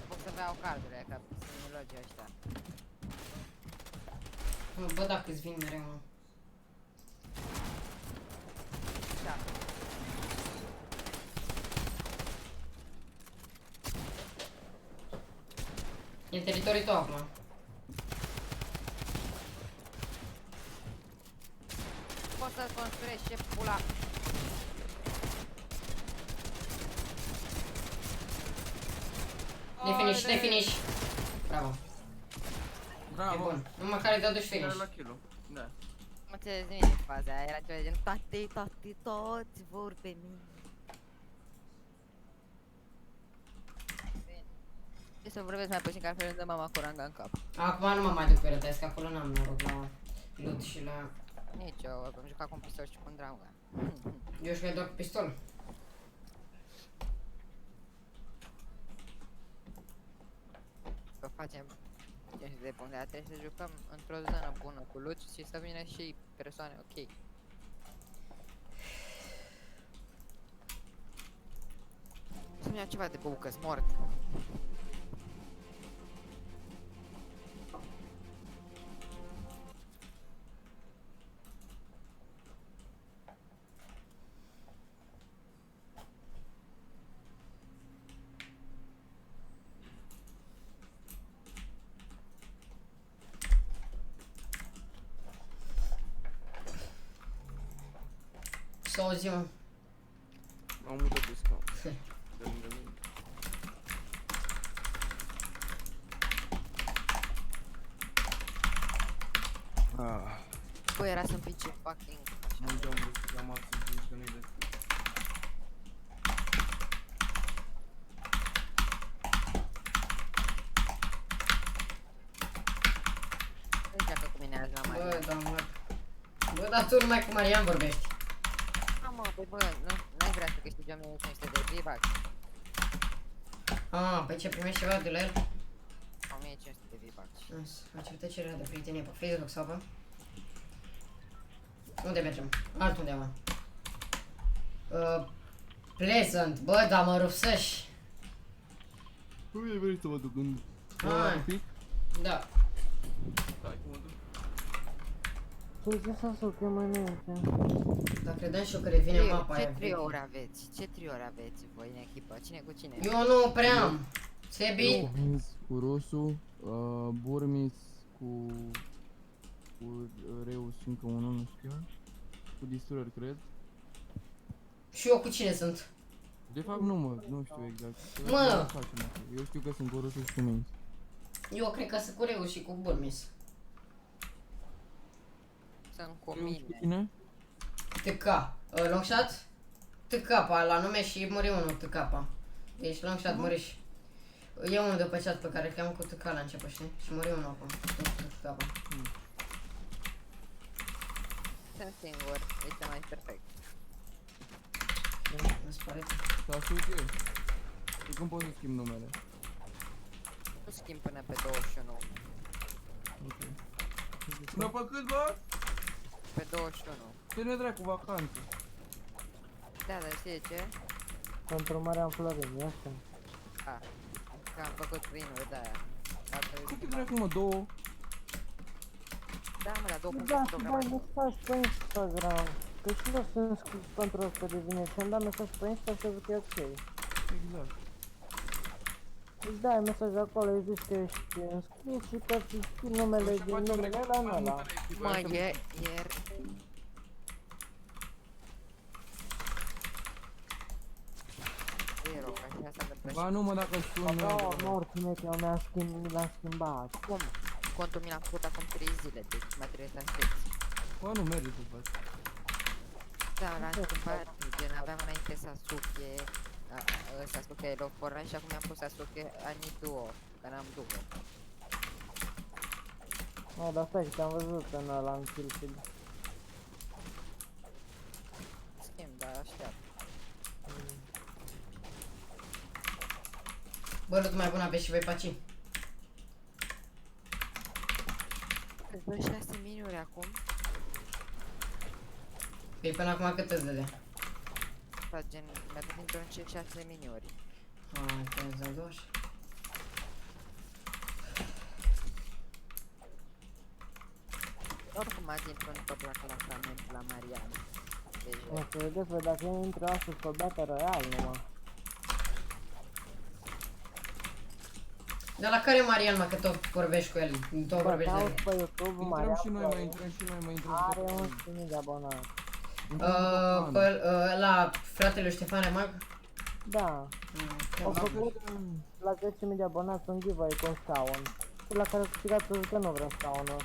Pot să beau cardurile, că sunt milogii ăștia. Bă, dacă îți vin mereu, mă. Da. E în teritoriul tău acum. Pot să construiești ce pula. De finish, de finish. Bravo. E Bravo. bun. Numai care dă duci Care finish. la kill-ul. Da. Nu înțelegi nimic din faza aia, era ceva de gen toți vor pe mine. Ce să vorbesc mai puțin, că altfel îmi dă mama cu ranga în cap. Acum nu mă mai duc pe rătesc, acolo n-am noroc la loot și la... Nici eu, am jucat cu un pistol și cu un draga. Eu știu doar cu pistol. Că facem 5 de punct, dar trebuie să jucăm într-o zonă bună cu loot și să vină și persoane ok. Să-mi iau ceva de băut, că-s mort. Să o zi, mă. M-am mutat pe scaun. De lângă mine. Bă, era să-mi pice fucking Nu așa. uite unde la masă, zici că nu-i de... Nu știu dacă cu mine azi la Bă, Maria. da, mă. Bă, dar tu numai cu Marian vorbești. Mă, păi bă, nu-i vrea să câștigăm 1500 de V-Bucks. Ah, păi ce primești ceva de la el? 1500 de V-Bucks. Nice. Acceptă cererea de prietenie pe Facebook sau pe? Unde mergem? Altundeva. Pleasant, bă, dar mă rupsăși. Unde vrei să mă duc? În... Hai. Un pic? Da. Stai cum mă duc. Ce zi Sasuke, mănâncă? Dar credeam și eu că revine mapa aia Ce veche. triori aveți? Ce triori aveți voi în echipă? Cine cu cine? Eu nu prea am. Sebi, Burmis cu Rusu, Burmis cu Reus și încă unul, nu știu. Cu Destroyer, cred. și eu cu cine sunt? De fapt nu știu exact. Mă! Eu știu că sunt cu Rusu și cu Minți. Eu cred că sunt cu Reu și cu Burmis. Sunt cu Eu știu mine. cine? TK. Longshot? TK la nume și muri unul TK. Deci Longshot Muriș. E unul de pe chat pe care îl cheamă cu TK la început, știi? Și muri unul acum. Cu TK. Sunt singur, este mai perfect. Îți pare? Sasuke? Și cum poți să schimbi numele? Nu schimb până pe 21. Ok. Până pe cât, bă? Pe 21. Ține dracu vacanță. Da, dar știi de ce? Pentru Marian Florin, ia asta. A, că am făcut vinuri de aia. Ar trebui Câte să- dracu, mă? Două? Da, mă, la 2 puncte Da, sunt și programat. dai mesaj pe Instagram. Că și eu sunt înscris pentru asta de vineri și am dat mesaj pe Insta și a zis că e ok. Exact. Îți dai mesaj acolo, îi zici că ești înscris și că ți știi numele Și din facem numele ăla în reclamă ăla. multă echipă, Mă, asta- ieri... Zero, că așa s-a întâmplat Ba nu, mă, dacă sun... Da, oricine că mi l-am schimbat. Cum? Contul mi l-am făcut acum 3 zile, deci mai trebuie să aștepți. Bă, nu merită să faci. Da, l-am schimbat, gen aveam înainte Sasuke, Sasuke Love for Run și acum mi-am pus Sasuke Ani Duo, că n-am duo. Nu, dar stai că te-am văzut în ăla în Killfield. Schimb, dar aștept. Bă, nu mai bun aveți și voi paci. Îți dă 6 miniuri acum, Păi până acum cât îți dădea? sau gen, mi-a dat dintr-un ce 6 miniuri. Hai, te-ai 20. Oricum azi intru în top la clasament la Marian. Deci, O să vedeți, bă, dacă eu intru astăzi pe Battle Royale numai. Dar la care Marian, mă, că tot vorbești cu el? Tot Bă, vorbești de cauți el. pe YouTube, Intrăm Marian și noi, mai Florin. intrăm și noi, mai intrăm. Are 11.000 de abonați. La fratele Ștefan Remag? Da, au făcut la 10.000 de abonați un giveaway cu un scaun. Și la care a câștigat să zic că nu vrea scaunul.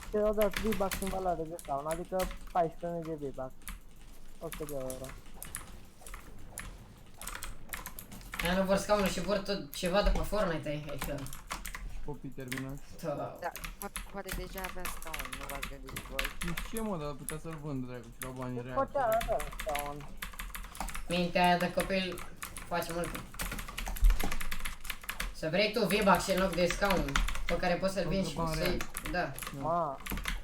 Și au dat V-Bucks în valoare de scaun, adică 14.000 de V-Bucks. 100 de euro. Aia nu vor scaunul și vor tot ceva de pe Fortnite aici. Copii terminați. Da. da, poate deja avea scaun, nu v-ați gândit voi. Și ce, mă, dar putea să-l vând, dracu, și la banii reali. Făcea da, scaun. Mintea aia de copil face multe. Să vrei tu V-Bucks în loc de scaun pe care poți să-l vinzi și Bani să-i... Da. Ma,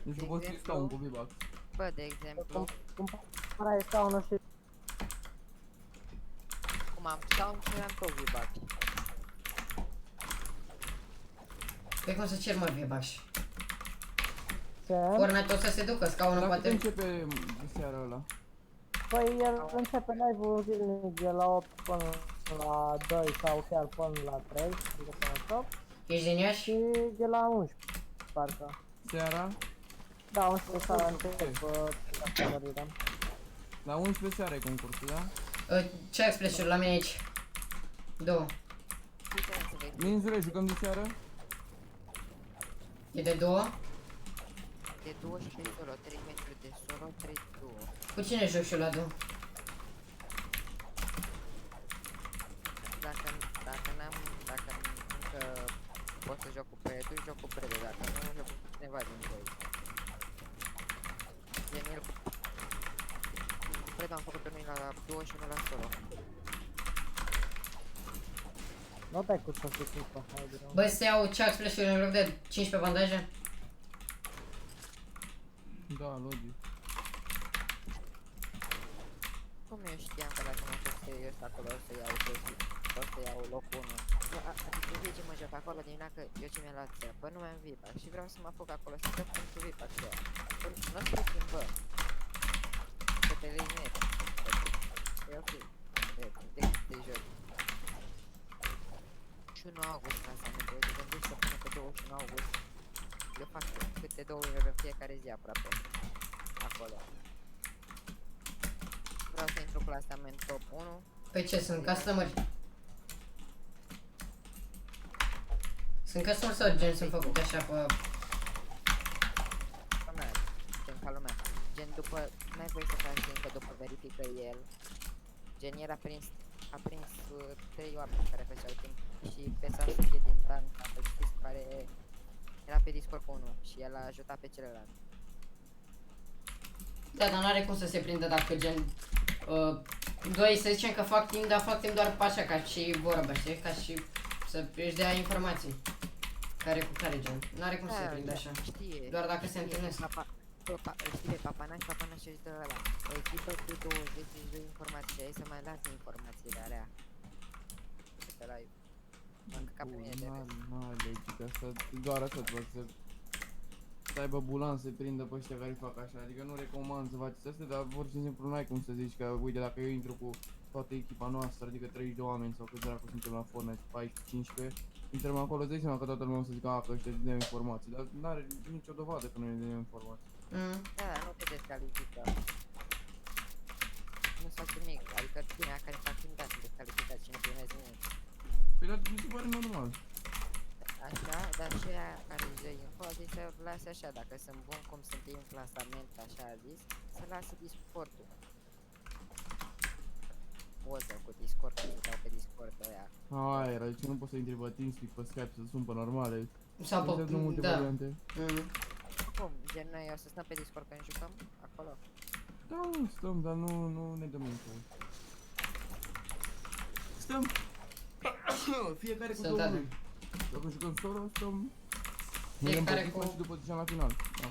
Deci nu poți să stau un cu V-Bucks. Bă, de exemplu, cumpărai scaunul și cum am scaun și am tot V-Bucks. Păi cum să cer mă V-Bucks? ce? Fortnite o să se ducă, scaunul Dar cât poate... începe seara ăla? Păi el începe live-ul zilnic de la 8 până la 2 sau chiar până la 3, adică până la 8. Ești din Iași? Și de la 11, parcă. Seara? Da, 11 seara încep favorită. La 11 seara e concursul, da? Ce expresiuri la mine aici? Două. Putem să vezi. Minzule, jucăm de seară? E de două? De 12 solo, 3 metri de solo, 3 duo. Cu cine joc și eu la două? Dacă încă pot să joc cu Predu, joc cu Predu, dacă nu, joc cu cineva din voi. Gen el cu Predu am făcut unul la duo și unul la solo. Nu te-ai cu să fii clipa, hai de rău. Băi, să iau ce expresiuri în loc de 15 bandaje? Da, logic. Cum eu știam că dacă nu fost serios acolo o să iau să zic. Pot să iau locul 1. Adică vii ce mă joc acolo din că eu ce mi-a luat bă, nu mai am VPAC și vreau să mă apuc acolo să dă pentru VPAC și aia. Nu o să le schimb, bă. Că te lei nu e. E ok. Te joc. 21 august clasamentul, eu te gândesc să până pe 21 august. Eu fac câte 2 ore în fiecare zi aproape. Acolo. Vreau să intru clasament top 1. Pe ce, sunt customeri? Sunt customeri sau gen sunt făcute așa pe... Lumea, gen ca lumea. Gen după, n-ai voie să faci încă după verifică el. Gen el a prins 3 oameni care făceau timp și pe Sasuke din Tan, dacă știți, care era pe Discord cu unul și el a ajutat pe celălalt. Da, dar n-are cum să se prindă dacă gen... Doi să zicem că fac timp, dar fac timp doar pe așa, ca și vorbă, știi? Ca și să își dea informații. Care cu care gen. N-are cum să se prindă așa. Știe. Doar dacă se întâlnesc. Știi pe Papanaș își dă ăla. O echipă cu 20 își dă informații și ai să mai lasă informațiile alea. Pe live. M-am căcat pe mine de râs. N-ai logică asta, doar așa trebuie să aibă bulan să prindă pe ăștia care fac așa, adică nu recomand să faceți astea, dar pur și simplu n-ai cum să zici că, uite, dacă eu intru cu toată echipa noastră, adică 30 de oameni sau cât dracu suntem la Fortnite, 14-15, intrăm acolo, îți dai seama că toată lumea o să zică, că ăștia dăm informații, dar n-are nicio dovadă că noi dăm informații. Da, nu te descalifică. Nu-ți faci nimic, adică tine care fac timp da, sunt descalificați și nu primești nimic. Păi dar mi se pare normal. Așa, dar și aia care își dă info, a zis să lase așa, dacă sunt bun cum sunt ei în clasament, așa a zis, să lasă Discord-ul. Poză cu Discord-ul, să dau pe Discord-ul ăia. Aia era, deci nu poți să intri pe TeamSpeak, pe Skype, să sun pe normale. Sau Există pe... multe Da. variante. Cum? Gen noi o să stăm pe Discord când jucăm? Acolo? Da, stăm, dar nu ne dăm info. Stăm fiecare cu Sunt două tare. lui. Dacă jucăm solo, stăm Fiecare ne cu... și după zicem la final. Da.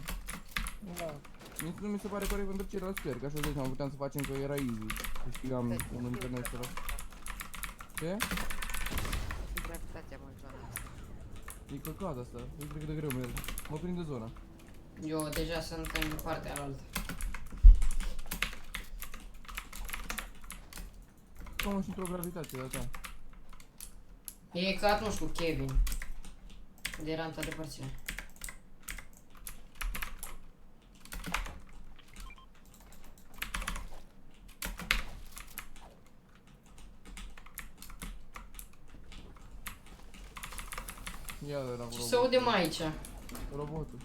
Da. Nu mi se pare corect pentru ceilalți player, că așa de puteam să facem că era easy. Câștigam unul dintre noi solo. Ce? Și gravitația mult zona asta. E căcat asta, eu cred că de greu merg. Mă prinde zona. Eu deja sunt în partea alaltă. Cam și într-o gravitație de ta. E ca atunci cu Kevin. De eram toate părțile. Ia de la Ce se aude mai aici? robotul.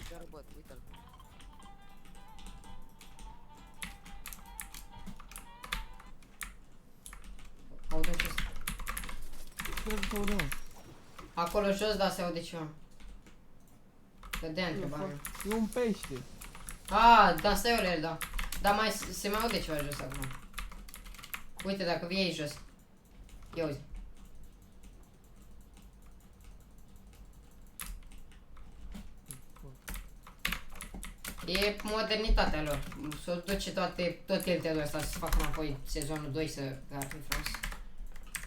Ce robot, uite-l. Aude ce Trebuie să aude, mă. acolo jos, da, se aude ceva. Dădea întrebarea. E un pește. Da, stai Aurel, da. Dar mai se mai aude ceva jos acum. Uite, dacă vii aici jos. Ia uzi. E modernitatea lor. S-o duce tot tilted-ul ăsta să facă înapoi sezonul 2 să ar fi frumos.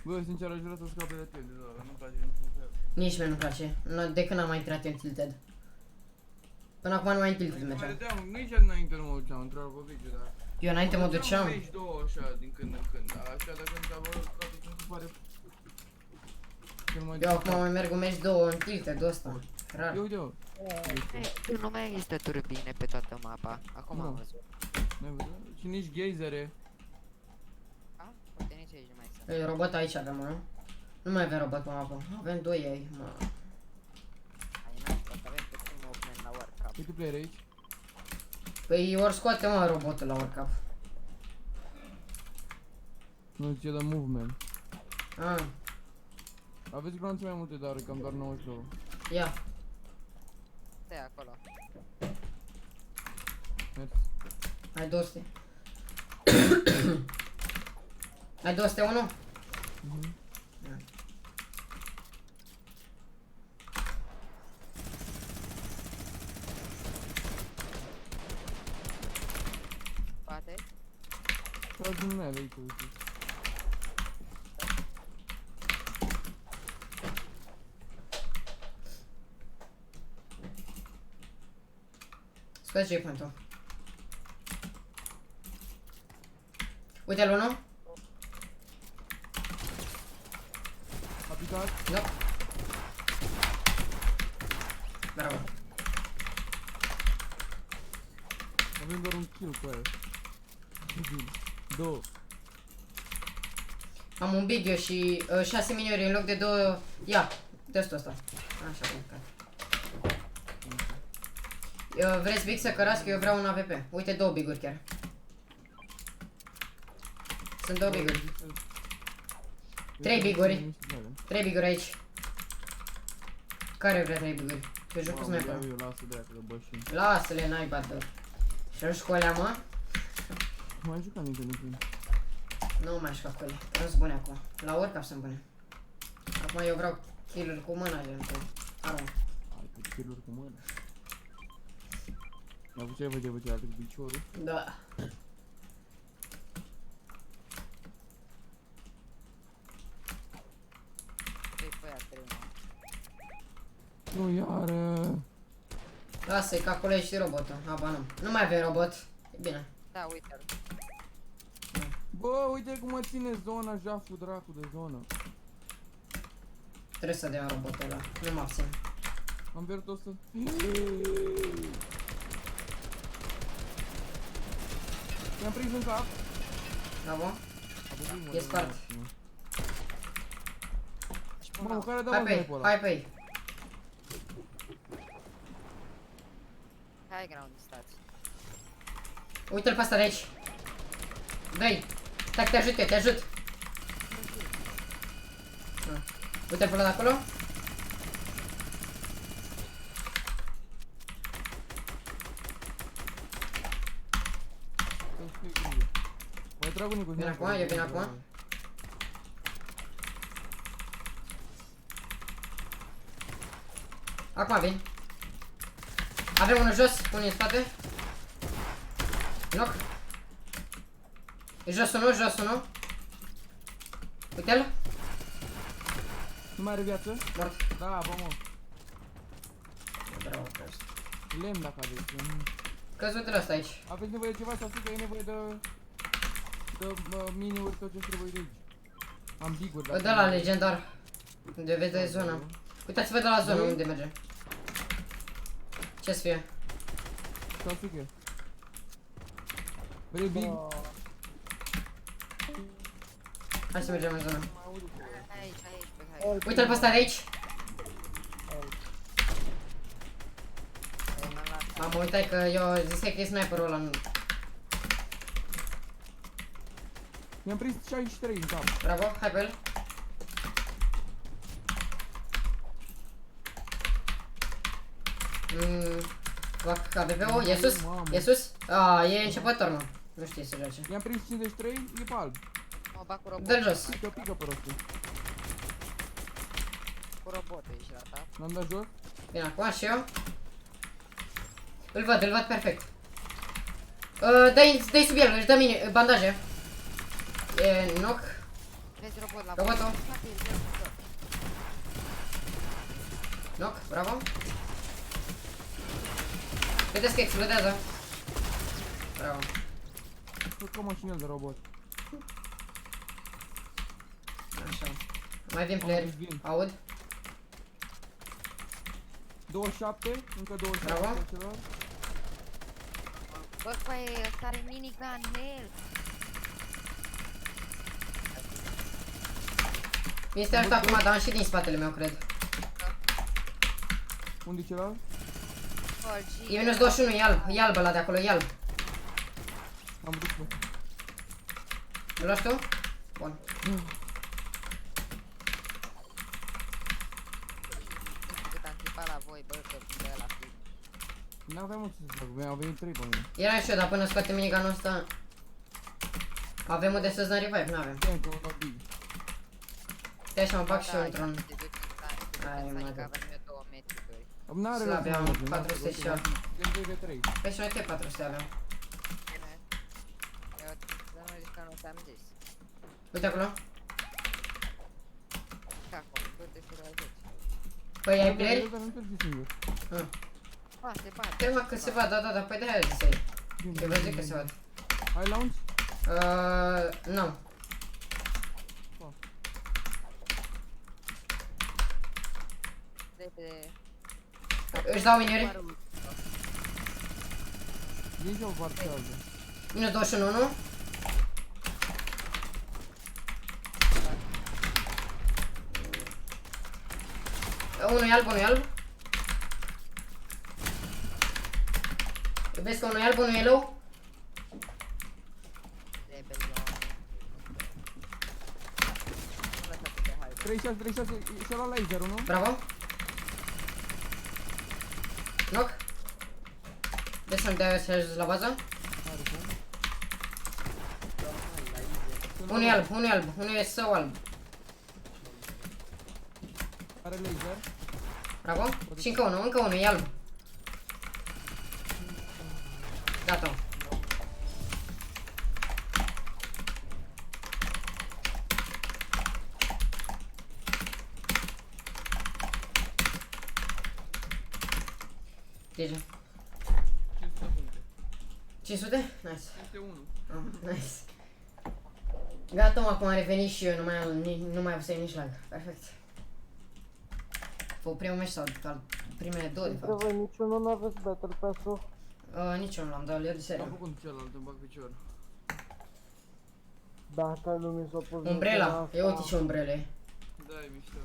Bă, sincer, aș vrea să scape de tine, dar nu-mi place niciun fel. Nici mie nu-mi place. De când am mai intrat în tilted. Până acum nu mai în tilted Mai mergeam. dădeam, nici înainte nu mă duceam, într-o pe video, dar... Eu înainte mă duceam. Meci două așa, din când în când, dar așa de când am văzut toate ce mi se pare... Cel mai Eu acum mai merg un meci 2 în tilted-ul ăsta. Rar. Ia uite-o. Nu mai există turbine pe toată mapa. Acum am Nu. văzut. N-ai văzut? Și nici geizere. A? Uite, nici aici nu mai sunt. E, robot aici avem, mă. Nu mai avem robot pe mapă. Avem 2 ei, mă. Ai nașpa, că avem puțin movement la workup. Câte player aici? Păi ori scoate, mă, robotul la workup. Nu zice de movement. Ah, Aveți glanțe mai multe, dar cam doar 92. ia. Stai acolo. Mersi. Ai 200. Ai 201? Tragi în ele aici, uite. Scoate checkpoint-ul. Uite-l unul. A picat. Da. Bravo. Avem doar un kill cu aia. Bine. 2. Am un big eu și 6 miniori în loc de 2. Ia, testul ăsta. Așa, bine. Vreți big să cărați că eu vreau un AVP. Uite, 2 biguri chiar. Sunt 2 biguri. 3 biguri. 3 biguri aici. Care vrea 3 biguri? Eu joc cu sniper. Eu lasă de aia că bășini. Lasă-le, n-ai bată. Și-o școlea, mă? Mai jucat nici. Nu mai știu acolo. Eu sunt bune acum. La oricap sunt bune. Acum eu vreau kill-uri cu mâna, gen cu armă. Ai cât kill-uri cu mână. Dar cu ce vede pe celălalt cu piciorul? Da. Păi pe aia 3, mă. Nu, iară. Lasă-i că acolo ești robotul. Aba nu. Nu mai avem robot. E bine. Da, uite-l. Bă, uite cum mă ține zona, jaful dracu de zonă. Trebuie să dea robotul ăla. Nu mă abțin. Am pierdut 100. I-am prins în cap. Bravo. A băgut, mă, E spart. Mă, care dă Hai mă pe ei, pe ăla? hai pe ei. Hai ground, stați. Uite-l pe ăsta de aici. Dă-i. Stai că te ajut eu, te ajut. Uite-l pe ăla de acolo. Să-ți fie grijă. Mai trag unii cu Vin sniper. acum, eu vin acum. Acum vin. Avem unul jos, unul în spate. Knock. E jos unul, jos unul. Uite-l. Nu mai are viață? Mort. Da, bă, mă. Bravo, prost. Lemn dacă aveți. Căzut-l ăsta aici. Aveți nevoie de ceva sau că e nevoie de mini-uri, tot ce trebuie de aici. Am big-uri. De la legendar. Unde vezi de zona. Uitați-vă de la zonă unde merge. Ce să fie? Sau fică. Vrei big? Hai să mergem în zonă. Aici, pe hai. Uite-l pe ăsta de aici. M-am luat. Mamă, uitai că eu zisei că e sniperul ăla. Mi-am prins 63 în cap. Bravo, hai pe el. Fac AVP-ul, e sus? E sus? E începător, mă. Nu știe să joace. Mi-am prins 53, e pe alb. Mă bag cu robot. Dă-l jos. Uite o pică pe rostul. Cu robotul ești ratat. L-am dat jos. Bine, acum și eu. Îl văd perfect. Dă-i sub el, își dă mine, bandaje. E knock. Vezi robot la Robotul. Spate, îl vezi, tot. Knock, bravo. Vedeți că explodează. Bravo. Tot ca mașinel de robot. Așa. Mai vin player. Aud. 27, încă 27 Bravo. pe celălalt. Bă, păi, ăsta are minigun, help! Mi este ajutat acum, dar am și din spatele meu, cred. Unde-i celălalt? Fulgi. E minus 21, e alb ăla de acolo, e alb. Am dus pe. Îl lași tu? Bun. Cât am clipat la voi, bă, că de ăla fi. N-aveam mă ce să fac, au venit 3 pe mine. Era și eu, dar până scoate minigunul ăsta... Avem unde să-ți dăm revive? Nu avem. Încă un big. Stai așa, mă bag și eu într-un... Te duci în Hai, Sonic, mă, avem da. eu 2 metri, doi. N-are Slabe, rost să am mergem, 407. Gen 2 de 3. Pe și noi T400 avem. Bine. Eu, dar nu zic că nu ți-am zis. Uite acolo. Ca acum, du-te și la 10. Păi ai player? Dar nu te singur. Ah. A, se bate. Te mă că se vadă, da, păi de-aia zis ai. Bine, Eu bine, văd că bine. se vadă. Ai launch? Nu. Repede. Își dau miniuri. Vin și o parte altă. Minus 21, nu? Unul e alb, unul e alb. Vezi că unul e alb, unul e yellow? Repede. Nu lăsa să te haide. 36, și ăla laser, nu? Bravo. Knock. Deci să-mi dea să ajungi la bază. Are cum? Unul e alb, unul e alb, unul e său alb. Are laser. Bravo. Și încă unul, e alb. Gata. Gigi. 500 puncte. 500? Nice. Este 1. Ah, nice. Gata, mă, acum am revenit și eu, nu mai văzut nici lag. Perfect. Fă primul meci sau primele două, de Dintre fapt. voi niciunul nu aveți Battle Pass-ul? Nici eu nu l-am, dar eu de Am serio. făcut celălalt, îmi bag picior. Dacă nu mi s-a pus Umbrela, asta. ia uite ce umbrele. Da, e mișto.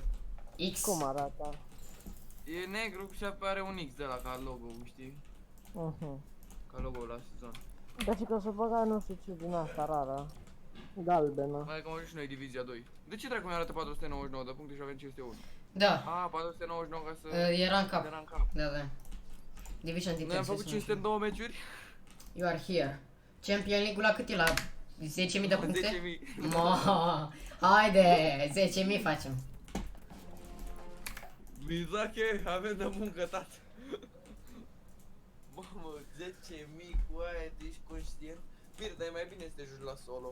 X. Cum arată? E negru și apare un X de la ca logo, știi? Ca logo la sezon. Dar și că s-o băga nu știu ce din asta rară. Galbenă. Mai că am ajuns și noi divizia 2. De ce dracu mi-arată 499 de puncte și avem 501? Da, A, 499 ca să... era în cap. Era în cap. Da, da. Division Noi am Details. făcut 500 în 2 meciuri? You are here. Champion League-ul la cât e? La 10.000 de puncte? 10.000. Mo, haide, 10.000 facem. Bizache, avem de muncă, tată. Mamă, 10.000 cu aia, ești conștient? Bine, dar e mai bine să te joci la solo.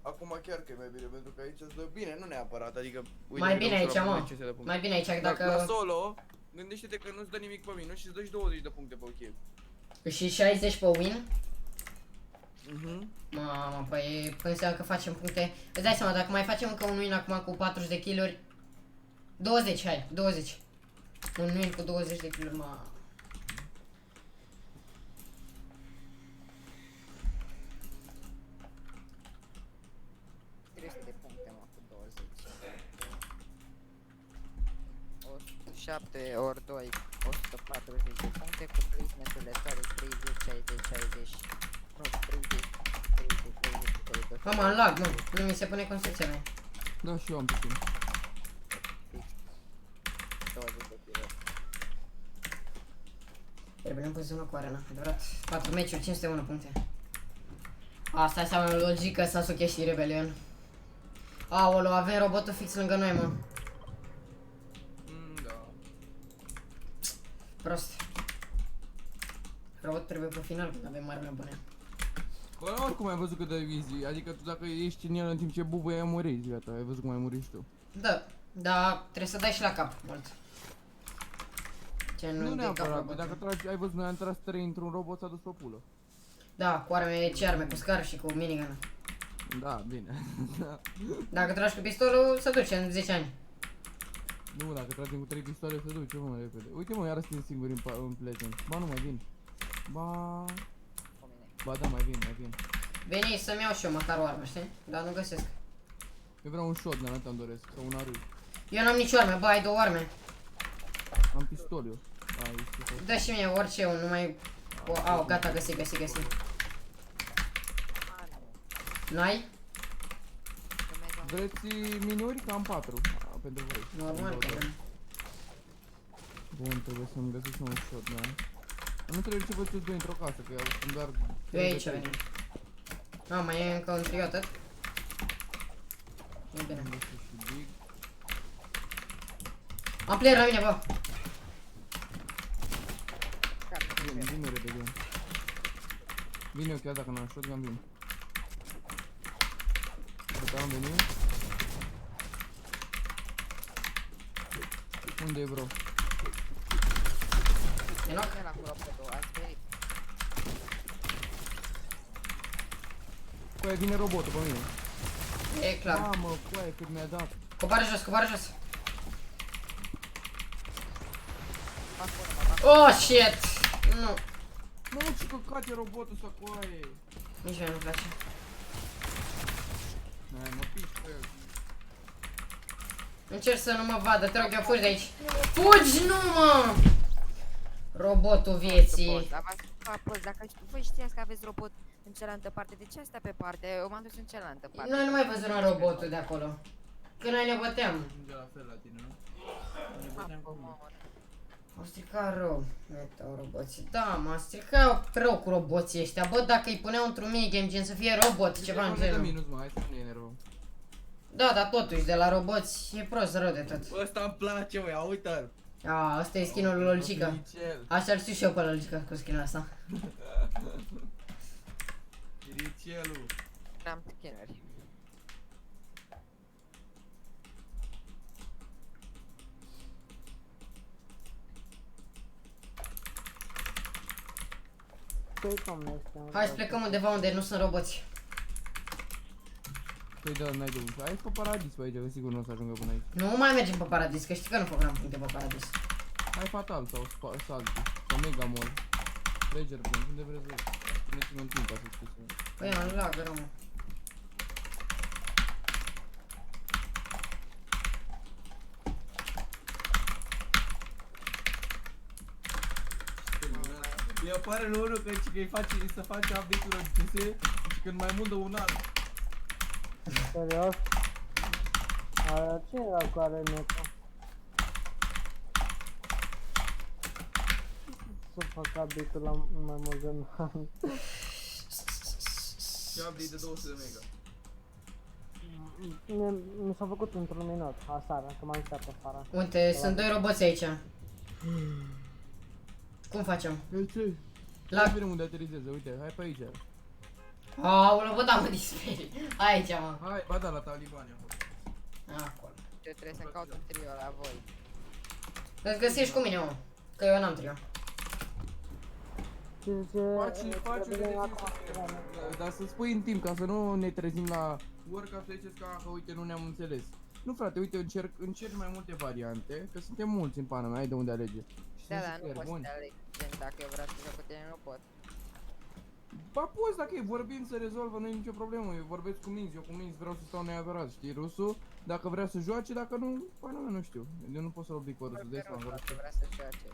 Acum chiar că e mai bine, pentru că aici îți dă bine, nu neapărat, adică... Uite, Mai că bine am aici, solo mă. la 500 de puncte. Mai bine aici, La dacă... solo, gândește-te că nu-ți dă nimic pe minus și îți dă și 20 de puncte pe kill. Și 60 pe win. Mhm. Mamă, păi înseamnă că facem puncte. Îți dai seama, dacă mai facem încă un win acum cu 40 de kill-uri. 20, hai, 20. Un win cu 20 de kill-uri, mă. 300 de puncte, mă, cu 20. 107 ori 2, 140 de puncte cu 3 mesurile soare, 30, 60, 60. Nu, 30, 30, 30, 30. Mamă, am lag, mă. Nu mi se pune construcția mea. Da, și eu am puțin. 20 de kg. Trebuie pus una cu arena, adevărat. 4 meciuri, 501 puncte. Asta înseamnă logică, Sasuke și Rebelion. Aolo, avem robotul fix lângă noi, mă. Da. Prost. Robot trebuie pe final când avem arme bune. Bă, oricum ai văzut cât de easy, adică tu dacă ești în el în timp ce bubuie, muriți, gata, ai văzut cum ai murit și tu. Da, dar trebuie să dai și la cap mult. Ce Nu de cap neapărat, robotul. dacă tragi, ai văzut, noi am tras 3 într-un robot, s-a dus pe pulă. Da, cu arme, ce arme, cu scar și cu minigun. Da, bine. Da. Dacă tragi cu pistolul, se duce în 10 ani. Nu, dacă tragem cu 3 pistoale se duce mult mai repede. Uite mă, iară suntem singuri în Pleasant. Ba nu mai vin. Ba... Cu mine. Ba da, mai vin, mai vin. Veni să-mi iau și eu măcar o armă, știi? Dar nu găsesc. Eu vreau un shotgun, atâta îmi doresc, sau un arât. Eu n-am nicio arme, bă, ai 2 arme. Am pistol eu. A, ești pistol. Dă și mie orice, un numai... Au, gata, găsi. Ah, nu. N-ai? Că mi-ai dat Vreți minuri? Cam 4. Pentru voi. Normal că da. Bun, trebuie să-mi găsesc un shotgun. Nu trebuie să vă știți doi într-o casă, că sunt doar... Eu aici venim. A, mai e încă un trio atât? E bine. Am găsit și big. Am player la mine, bă! Vin repede. Vin eu chiar dacă n-am shotgun, vin. Gata, am venit. Unde e, bro? E knock? El acolo pe două, ați venit. Coaie, vine robotul pe mine. E clar. Mamă, coaie, cât mi-a dat. Coboară jos, coboară jos. Fac urmă, Oh, shit! Nu. Nu, ce căcat e robotul ăsta, coaie. Nici mie nu-mi place. Hai, mă piși pe el. Încerc să nu mă vadă, te rog eu, fugi de aici. Fugi, nu mă! Robotul vieții. Dar v-ați prost, dacă voi știați că aveți robot în cealaltă parte, de ce asta pe parte? Eu m-am dus în cealaltă parte. Noi nu mai văzut robotul de acolo. Că noi ne băteam. Ajunge la fel la tine, nu? Ne băteam cu mine. Au stricat rău. Metau roboții. Da, m-a stricat rău cu roboții ăștia. Bă, dacă îi puneau într-un minigame gen să fie robot, ceva în De genul. minus, mă, hai să nu ne enervăm. Da, dar totuși, de la roboți e prost rău de tot. Bă, ăsta îmi place, mă, ia uite-l. A, ăsta e skin-ul lui Lolcica. Miricel. Așa-l știu și eu pe Lolcica cu skin-ul ăsta. Miricelul. N-am skinări. Ce-i cum nu este? Hai să plecăm undeva unde nu sunt roboți. Păi da, n-ai de unde. Hai pe paradis pe aici, că sigur nu o să ajungă până aici. Nu mai mergem pe paradis, că știi că nu făceam puncte pe paradis. Hai fatal sau salty, sau mega mall. Pleasure point, unde vreți voi. Puneți-mă în timp ca să știți. Păi, mă, lagă rău, mă. Îi apare lui unul că îi face, să face update-uri în CS și când mai mult de un an. Serios? Cine era cu are netă? Să fac update-ul la mai mult de un an. Și update de 200 de mega. Mi s-a făcut într-un minut, aseară, că m-am uitat afară. Uite, sunt doi roboți aici. Cum facem? Ei, ce? La- Hai vedem unde aterizeze, uite, hai pe aici. Aoleu, bă, da, mă disperi. Aici, mă. Hai, ba da, la talibani acolo. Acolo. Eu trebuie să-mi caut un trio la voi. Îți găsești cu mine, mă. Că eu n-am trio. Ce zice? Faci, trebuie acum. dar să spui în timp, ca să nu ne trezim la work, ca să ziceți că uite, nu ne-am înțeles. Nu frate, uite, încerc mai multe variante, că suntem mulți în pana mea, ai de unde alege. Și Da, sunt dar nu super poți să buni. te aleg. Gen, dacă eu vreau să joc cu tine, nu pot. Ba poți, dacă e vorbim, să rezolvă, nu e nicio problemă, eu vorbesc cu Minz, eu cu Minz vreau să stau neapărat, știi, rusul, dacă vrea să joace, dacă nu, pana mea, nu știu, eu nu pot să-l oblig pe rusul, dai seama, Vreau vorbesc. vrea să joace.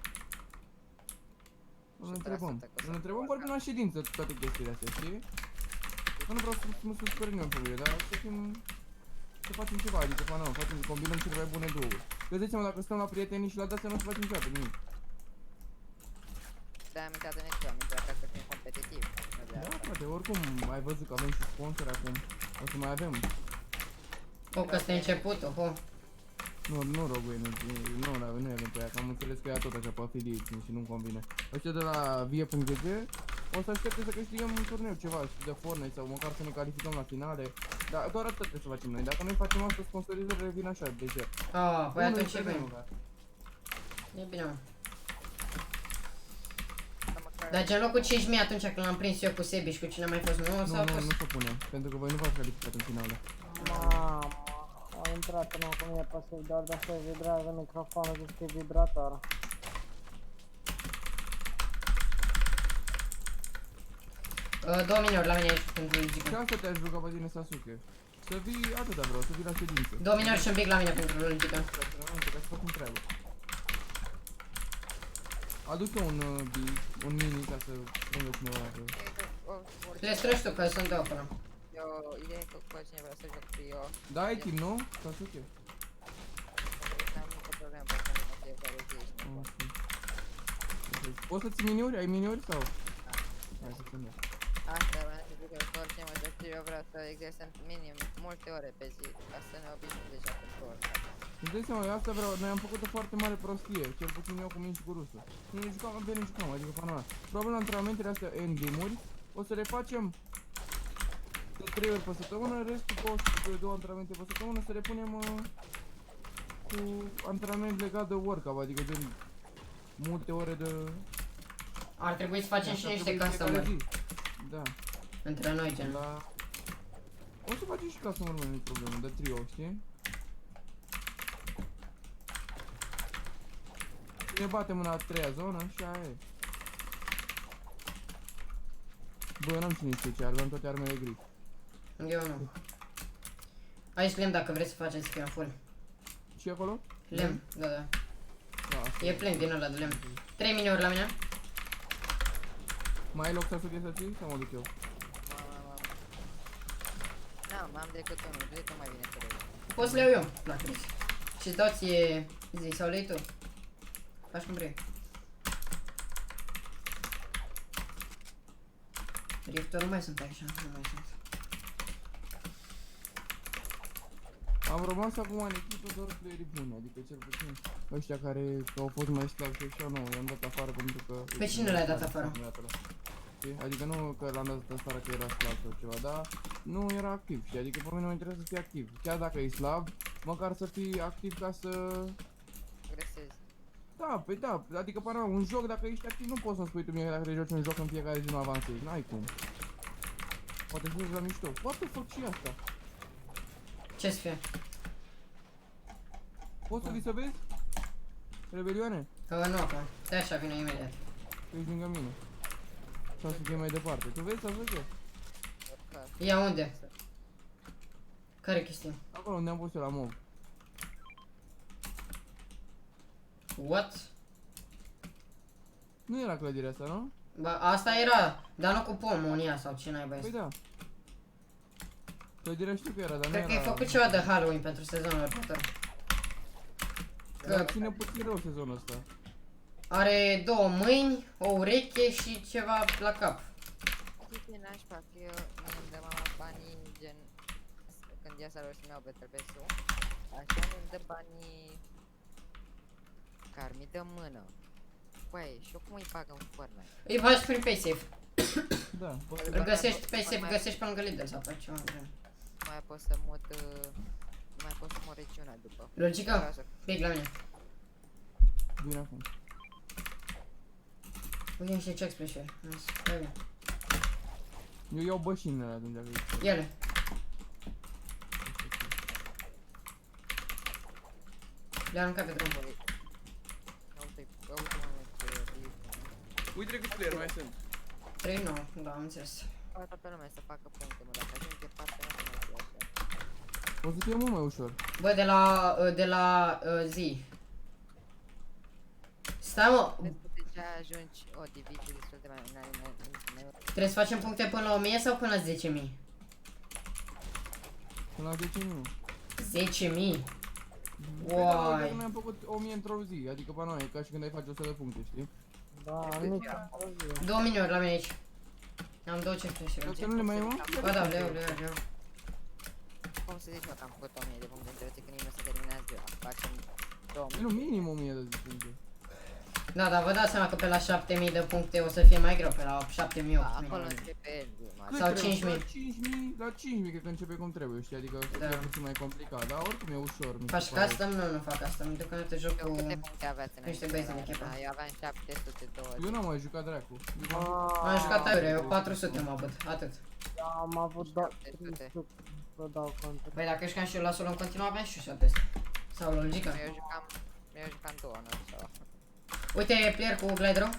Îl întrebăm, 100% că îl să întrebăm, facă. vorbim la ședință toate chestiile astea, știi? Că nu vreau să mă supărim eu pe lui, dar să fim, să facem ceva, adică, pana mea, facem, combinăm cele mai bune două. Că ziceți mă, dacă stăm la prietenii și la dasea nu o să facem niciodată nimic. Da, am intrat în echipa, am intrat ca să fim competitivi. Nu de Da, asta. frate, oricum, ai văzut că avem și sponsori acum, o să mai avem. O, că este începutul, ho. Nu rogui, nu e pentru aia, că am înțeles că ea tot așa pe affiliate și nu-mi convine. Ăștia de la vie.gg o să aștepte să câștigăm un turneu ceva, știi, de Fortnite sau măcar să ne calificăm la finale. Dar doar atât trebuie să facem noi, dacă noi facem asta, sponsorizările vin așa, deja. Ah, păi Unul atunci e dintre bine. noi, frate. E bine, mă. Că măcar- Dar gen locul 5.000 atunci când l-am prins eu cu Sebi și cu cine a mai fost, nu? Nu, Sau a nu, fost? nu se pune, pentru că voi nu v-ați calificat în finale. Mamă, au intrat în cu mine pasiv, doar de asta vibrează microfonul, zici că e vibrator. Două minori la mine aici pentru Și Logica. asta te-aș ruga pe tine, Sasuke. Să vii, atâta vreau, să vii la ședință. Două minori și un pic la mine pentru Logica. Ca să facem treabă. Aduc eu un mini ca să strângă cineva. Le străgi tu că sunt două acolo. Eu, ideea e că cu cine vrea să joc trio. Da, ai timp, nu? Sasuke? N-am nicio problemă, pot să joc fiecare zi. Ok. Poți să ții miniuri? Ai miniuri sau? Hai să ținem. Asta vreau să zic că cu orice mă joc trio vreau să exersăm minim multe ore pe zi, ca să ne obișnuim deja cu sport. Îți dai seama, eu asta vreau, noi am făcut o foarte mare prostie, cel puțin eu cu mine și cu rusul. Nu ne jucam, abia ne jucam, adică pana mea. Probabil la antrenamentele astea endgame-uri, o să le facem de 3 ori pe săptămână, restul 2 antrenamente pe săptămână să le punem cu antrenament legat de workout, adică gen multe ore de... Ar trebui să facem și Asta niște trebuie fiecare customări zi. Da, între noi, gen. la... O să facem și customări, nu e problemă, de trio, știi? Ne batem în a treia zonă și aia e. Bă, eu n-am cine special, aveam toate armele gri. Eu nu. Aici lemn dacă vreți să faceți să fie full. Și acolo? Lemn, da, da. Da, asta. E plin din ăla de lemn. 3 miniuri la mine. Mai ai loc să sughezi să ții? Sau mă duc eu? N-am decât unul, zic că mai bine să le iau. Poți să le iau eu, dacă vrei. Și îți dau ție zi sau le iei tu. Faci cum vrei. Riftor nu mai sunt aici, nu mai sunt. Am rămas acum în echipă doar playerii buni, adică cel puțin ăștia care au fost mai slabi și ăștia nu, i-am dat afară pentru că... Pe cine l-ai dat afară? Știi? Adică nu că l-am dat afară că era slab sau ceva, dar nu era activ, știi? Adică pe mine mă interesează să fii activ. Chiar dacă e slab, măcar să fii activ ca să... Gresezi. Da, păi da, adică până la urmă, un joc dacă ești activ nu poți să-mi spui tu mie că dacă te joci un joc în fiecare zi nu avansezi, n-ai cum. Poate să joci la mișto. Poate fac și asta. Ce să fie? Poți să vii să vezi? Rebelioane? Nu acum. Stai așa, vine imediat. Tu ești lângă mine. Sau să fie mai departe. Tu vezi sau vezi? Oricare. Ia unde? Care chestie? Acolo unde am pus eu la mob. What? Nu era clădirea asta, nu? Ba, asta era, dar nu cu pomul în ea sau ce naiba Păi este. da. Clădirea știu că era, dar nu Cred era... că ai făcut ceva de Halloween pentru sezonul următor. Dar ține puțin rău sezonul ăsta. Are 2 mâini, o ureche și ceva la cap. Știi ce nașpa, că eu mi-am dă mama banii gen... Când ea s-a rușit mi-au Betelbesul, așa mi-mi dă banii... Care mi dă mână. Băi, și eu cum îi bag în Fortnite? Îi faci prin PaySafe. Da, poți Îl găsești PaySafe, găsești pe lângă Lidl sau pe ceva de genul. Nu mai pot să mut... Nu mai pot să mut regiunea după. Logica, pic la mine. vin acum. Uite niște check splash-uri. Nice. Eu iau bășinile atunci dacă e. Ele. Le-am aruncat pe drum. Uite câți player mai sunt. 3, 9, da, am înțeles. Toată lumea să facă puncte, mă, dacă ajunge partea nu se mai fie așa. O să fie mult mai ușor. Bă, de la zi. Stai mă, Vezi că deja ajungi o divizie destul de mai... trebuie să facem puncte până la 1000 sau până la 10.000? Până la 10 minute. 10.000? Păi Uai. da, noi am făcut 1000 într-o zi, adică pe noi, e ca și când ai face 100 de puncte, știi? Da, nici am zi. 2 miniuri la mine aici. Am 2 check splash-uri. Dacă nu le mai iau, Ba da, le iau. Cum să zici, mă, că am făcut 1000 de puncte între zi când nimeni să terminează ziua. Facem 2000. nu, minim 1000 de puncte. Da, dar vă dați seama că pe la 7000 de puncte o să fie mai greu, pe la 7000, Da, 8000. acolo începe zima. Cât Sau trebuie? 5000. La 5000 cred că începe cum trebuie, știi? Adică Da. e puțin mai complicat, dar oricum e ușor. mi se Faci pare. custom? Nu, nu fac custom. Deocamdată joc Eu cu... câte puncte aveați niște înainte? băieți în echipă. Da, eu aveam 720. Eu n-am mai jucat dracu. Am jucat aiure, eu 400 mă băt, atât. Am avut 700. 300, vă dau cont. Păi dacă jucam și eu la solo în continuu aveam și eu 700. Sau logica. Eu jucam 2 ori sau... Uite player cu glider-ul.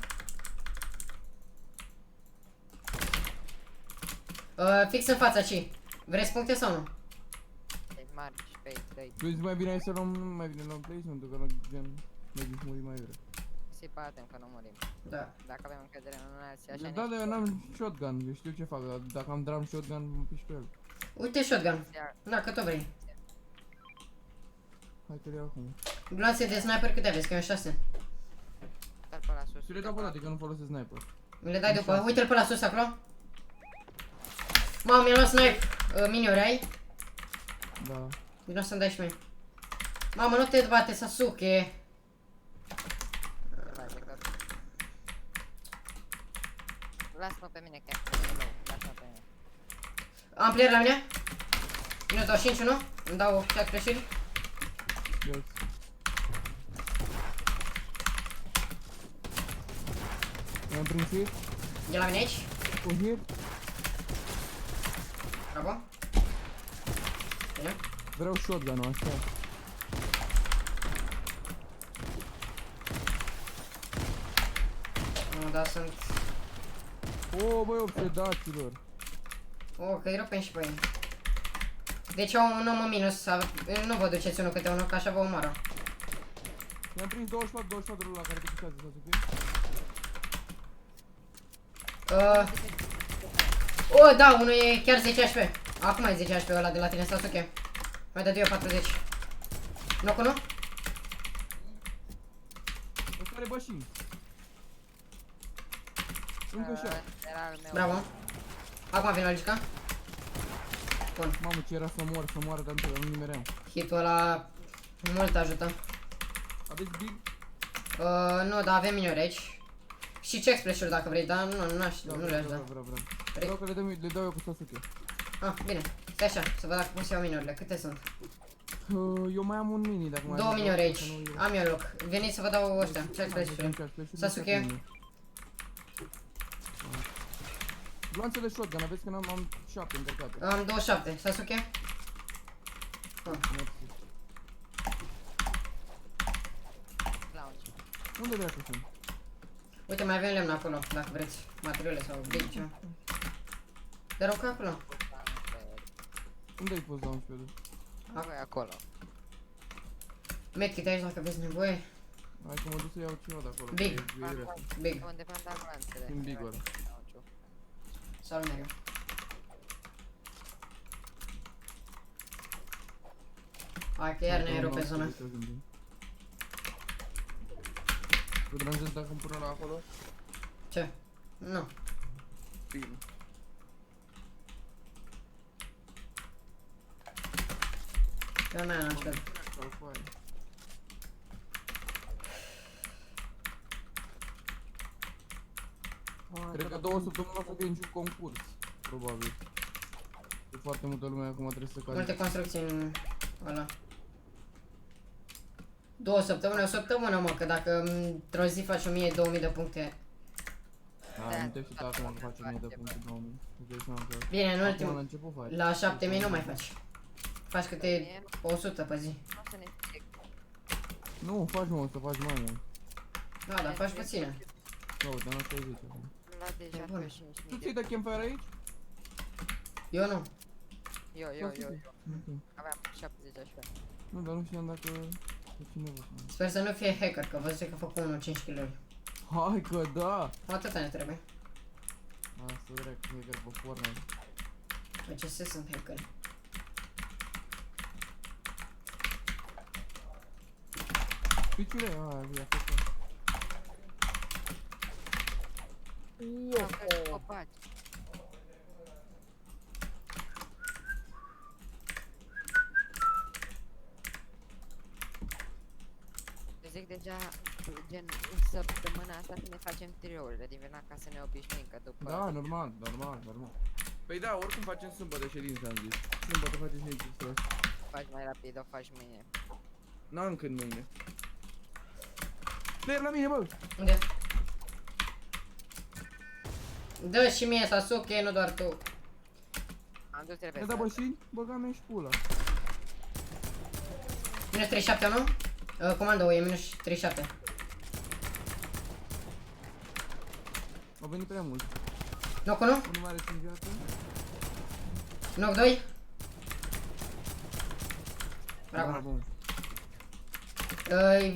Fix în fața, ci. Vreți puncte sau nu? Deci marci pe ei, dă-i. Tu zici mai bine hai să luăm, mai bine luăm placement-ul, că gen, ne duci muri mai greu. Să-i batem că nu murim. Da. Dacă avem încredere în alții, așa Da, dar eu n-am shotgun, eu știu ce fac, dar dacă am drum shotgun, mă piși pe el. Uite shotgun. Ia, Da, cât o vrei. Hai că le iau acum. Gloanțe de sniper câte aveți? Că eu 6. stai pe la sus. Și le dau pe toate, că nu folosesc sniper. Mi le dai după. Uite-l pe la sus acolo. Mamă, mi-a luat snipe. Miniori ai? Da. Vino să-mi dai și mie. Mamă, nu te bate, Sasuke. Lasă-mă pe mine, chiar. Lasă-mă pe mine. Am player la mine. Minus 25, 1. Îmi dau check flash-uri. Yes. I-am prins hit. E la mine aici. Un hit. Bravo. Bine. Vreau shotgun-ul, așa. Nu, dar sunt... O, băi, obsedaților. O, că îi rupem și pe ei. Deci au un om în minus, nu vă duceți unul câte unul, că așa vă omoară. I-am prins 24 la care te pișează, Sasuke. O, da, unul e chiar 10 HP. Acum e 10 HP ăla de la tine, Sasuke. Mai dă eu 40. Nu cu nu? Ăsta are bășini. Încă și Era al meu. Bravo. Acum vine logica. Bun. Mamă, ce era să moară, dar nu nimeream. Hitul ăla mult ajută. Aveți big? Nu, dar avem miniori aici. Și check splash-uri dacă vrei, dar nu le-aș da. Vreau. Vreau că le dau eu cu Sasuke. Ah, bine. Stai așa, să văd dacă pot să iau miniorile. Câte sunt? Eu mai am un mini dacă mai 2 miniori aici. Am eu loc. Veniți să vă dau ăștia. Check splash-uri. Sasuke. Gloanțele shotgun, aveți că am 7 încărcate. Am 27. Sasuke. Mersi. Launch. Unde vrea să sunt? Uite, mai avem lemn acolo, dacă vreți. Materiale sau big ceva. Te rog acolo. Unde ai pus launchpad-ul? Avea acolo. Medkit aici dacă aveți nevoie. Hai că mă duc să iau ceva de acolo. Big. că e restul. Big. Unde v-am dat glanțele. În big ăla. Launch-ul. Salut, Mega. Hai că iar ne rupe zona. Cu deranjez dacă îmi pune la acolo? Ce? Nu. Bine. Eu n-am launchpad. Sau foaie. Cred că 2 săptămâni o să fie niciun concurs. Probabil. E foarte multă lume acum, trebuie să Multe cade. construcții în ăla. 2 săptămâni, o săptămână, mă, că dacă într-o zi faci 1000-2000 de puncte. Da, nu te aștepta acum că faci 1000 de puncte, 2000. Îți dai seama că... Bine, în Acum la ultimul, început faci. la 7000 nu mai faci. Faci câte 100 pe zi. Nu să ne fie. Nu, faci mult, să faci mai mult. Da, dar faci puține. Da, uite, am 60 acum. Am luat deja Bun. 35.000 Tu ții de campfire aici? Eu nu. Eu. Ok. Aveam 70 așa. Nu, dar nu știam dacă... e cineva. Sper să nu fie hacker, că văzut că fac unul 5 kg. Hai că da! Atâta ne trebuie. Asta direct, hacker pe Fortnite. Păi ce se sunt hacker? Piciule, ia făcut. Am căzut copaci. Zic deja, gen, în săptămâna asta să ne facem triourile din vina ca să ne obișnuim, că după... Da, normal. Păi da, oricum facem sâmbătă ședință, am zis. Sâmbătă facem ședință. Faci mai rapid, o faci mâine. N-am când mâine. Player la mine, bă! Unde? Dă și mie, Sasuke, nu doar tu. Am dus Ne repede. da bășini? Băga-mi și pula. Minus 37, nu? Comando, e minus 37. Au venit prea mult. Knock 1, Unul mai are 5 viață. knock 2. Da, Bravo. bun.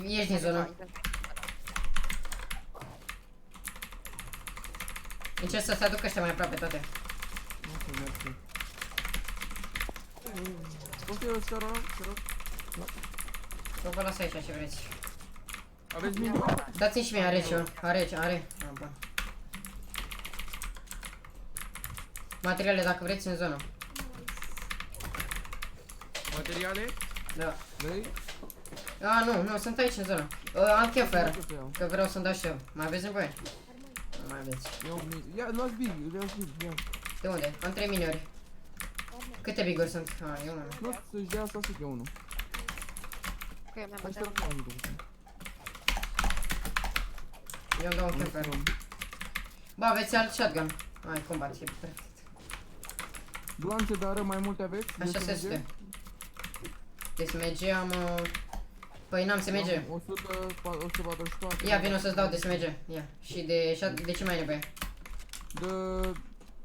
Ieși din zonă. Încerc să se aducă ăștia mai aproape toate. Ok, mersi. Poți să iau scarul ăla, te rog? Să vă las aici ce vreți. Aveți mine? Dați-mi și mie, are ce are. Ah, bun. Materiale dacă vreți în zonă. Materiale? Da. Vrei? Nu, sunt aici în zonă. Am campfire, Ce să iau? că vreau să-mi dau și eu. Mai aveți nevoie? Nu mai aveți. Iau mine. Ia, luați big, luați big, ia. De unde? Am 3 miniori. Câte biguri sunt? Ah, eu unul. Nu, să-și dea asta să unul. Că eu mi-am Hai bătut să-l unul. punem. Eu îmi dau un camper. Bă, aveți alt shotgun. Hai, combat, e perfect. Blanțe, dar mai multe aveți? Așa De se Deci SMG am... Păi n-am SMG. Am 144. Ia, vino să-ți dau de SMG. Ia. Și de ce mai ai nevoie? De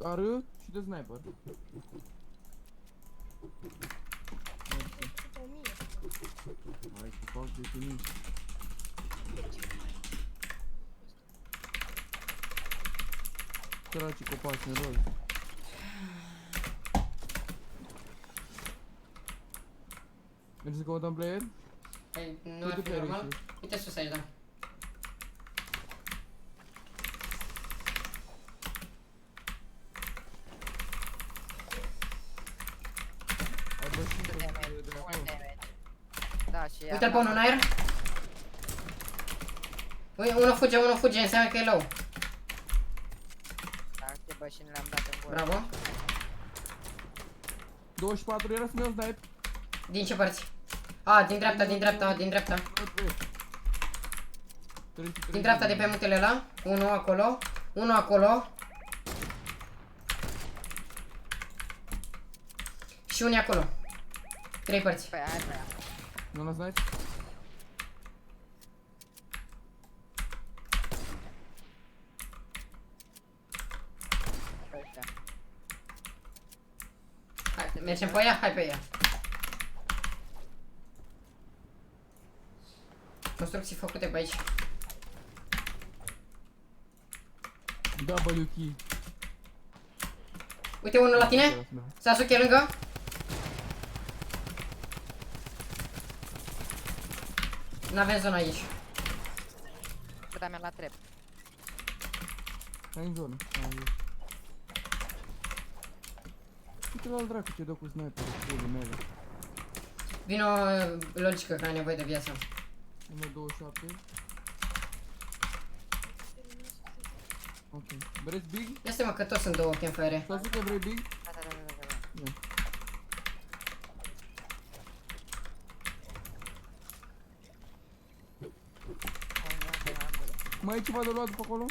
AR și de sniper. Hai să fac de tine. Săracii copaci în roz. Mergi să căutăm player? Păi, nu ar fi normal? Uite sus aici, da. Ai bășit Full de damage, acolo. full damage. Da, și ea... Uite-l pe unul în aer. Ui, unul fuge, înseamnă că e low. Da, ce bășini le-am dat în gură. Bravo. 24, era să-mi iau snipe. Din ce părți? A, din dreapta. Din dreapta de pe muntele ăla. Unul acolo. Și unii acolo. 3 părți. Păi, hai pe ea. Nu la snipe? Pe ăștia. Hai, mergem pe ea? Hai pe ea. Construcții făcute pe aici. W key. Uite unul la tine. Sasuke lângă. N-avem zona aici. Da, mi-am luat trep. Hai în zonă. Uite-l al dracu ce dă cu sniperul, pulii mele. Vino logică că ai nevoie de viață. 1.27. Ok. Vreți big? Ia stai mă că toți sunt două campfire. Sasuke, vrei big? Da. Ia. Mai e ceva de luat după acolo?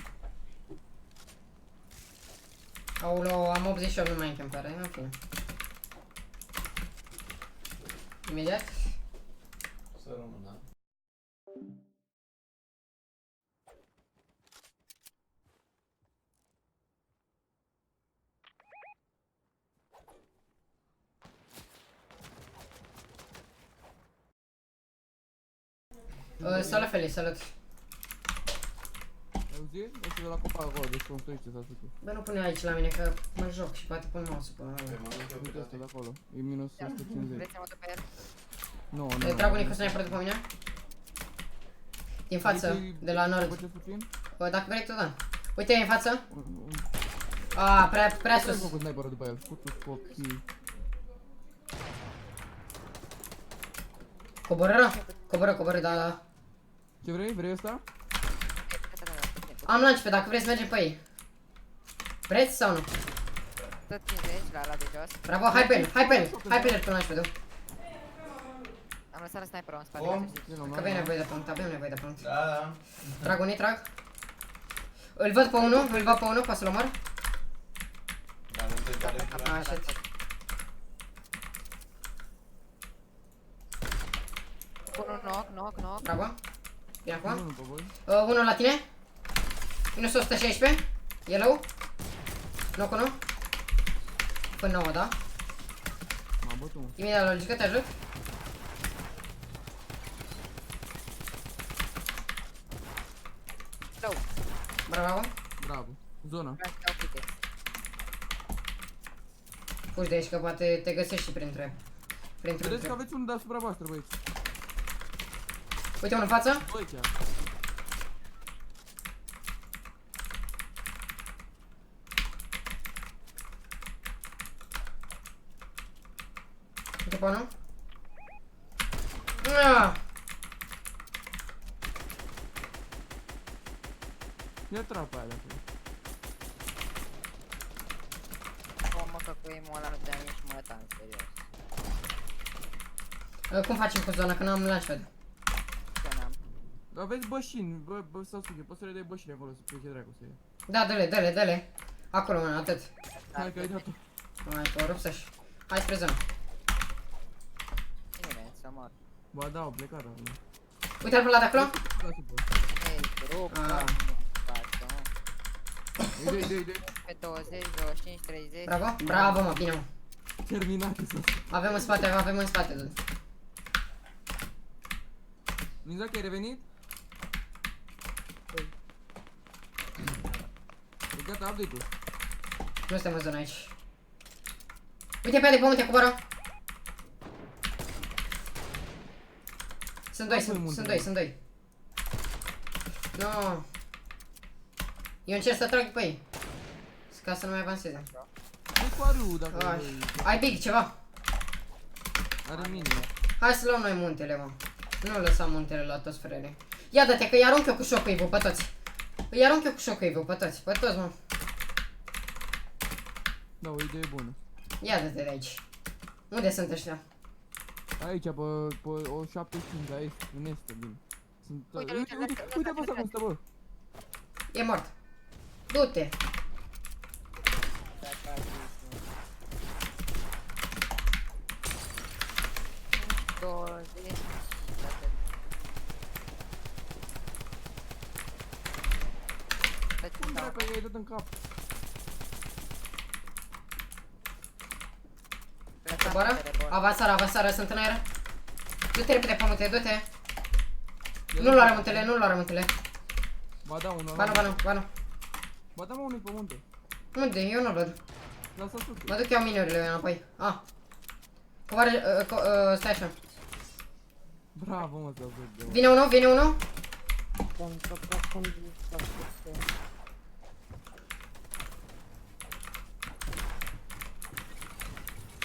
Aoleu, am 88, nu mai am campfire, în fine. Imediat. Să rămână. Salut Feli, salut. Auzi? Ăsta de la copac acolo, deci construiește Sasuke. Bă, nu pune aici la mine că mă joc și poate pun mouse-ul pe Pe ăla. moment eu Uite pe ăsta de acolo. E minus 150. Vreți să mă duc pe el? Nu, Trag unii cu sniper după mine. Din față, de la nord. Băceți puțin? Bă, dacă vrei tu, da. Uite, în față. A, prea Ce-ai sus. făcut sniperul după el? Putu copii. Coboră, da. Ce vrei? Vrei ăsta? Da. Am lunch pe dacă vreți să mergem pe ei. Vreți sau nu? Tot 50 la ăla de jos. Bravo, hai pe el pe lunch pe tu. Am lăsat sniperul în spate, Bun. ca să știi. Nu, nu, Că avem nevoie de punct, Da, da. Trag unii, trag. Îl văd pe unul, poți să-l omor? Dar nu te pare prea. Ah, shit. Unul knock. Bravo. Bine acum. Nu, pe voi. Unul la tine. Minus 116. Yellow. Knock 1. Până 9, da? M-a bătut, mă. Imediat la logică, te ajut. Low. Bravo. Bravo. Zona. Vreau să dau pite. Fugi de aici că poate te găsești și printre. Vedeți că aveți unul deasupra voastră, băieți. Uite unul în față. Băi, chiar. Uite pe unul. Ah! Ia trapa aia de acolo. O, mă, că Păi ăla nu te-am nici mătan, serios. Cum facem cu zona, că n-am launchpad? Că n-am. Aveți bășini, bă, Sasuke, poți să le dai bășini acolo, să plece dracu să ia. Da, dă-le. Acolo, mă, atât. Hai că ai dat-o. Hai, că o rup să-și. Hai spre zonă. Cine vine să mor? Ba da, au plecat acum. Uite-l pe ăla de acolo. Ei, rup, Ah. față, mă. Ide. Pe 20, 25, 30. Bravo, mă, bine, mă. Terminate, Sasuke. Avem în spate, dude. Mizaki, ai revenit? E gata update-ul. Nu suntem în zonă aici. Uite pe ea de pământ, coboră. Sunt doi. No. Eu încerc să trag pe ei. Ca să nu mai avanseze. Ce cu Ariu, dacă Hai. vrei? Ai big ceva? Are mine. Hai să luăm noi muntele, mă. Nu lăsa muntele la toți, frere. Ia dă-te, că îi arunc eu cu shockwave-ul pe toți. Îi arunc eu cu shockwave-ul pe toți, mă. Da, o idee bună. Ia dă-te de aici. Unde sunt ăștia? Aici, pe o 75, la est, în est, bine. Sunt... Uite, Uite uite, pe ăsta cum stă, bă. E mort. Du-te. 20. Cum dracu i-ai dat în cap? Coboară. Avansară, sunt în aer. Du-te repede pe muntele, du-te. Nu lua muntele. Ba da, unul. Ba nu. Ba da, mă, unul pe munte. Unde? Eu nu-l văd. La Sasuke. Mă duc eu miniurile înapoi. Coboară, stai așa. Bravo, mă, Sasuke. Vine unul. Pentru că sunt dispoziție.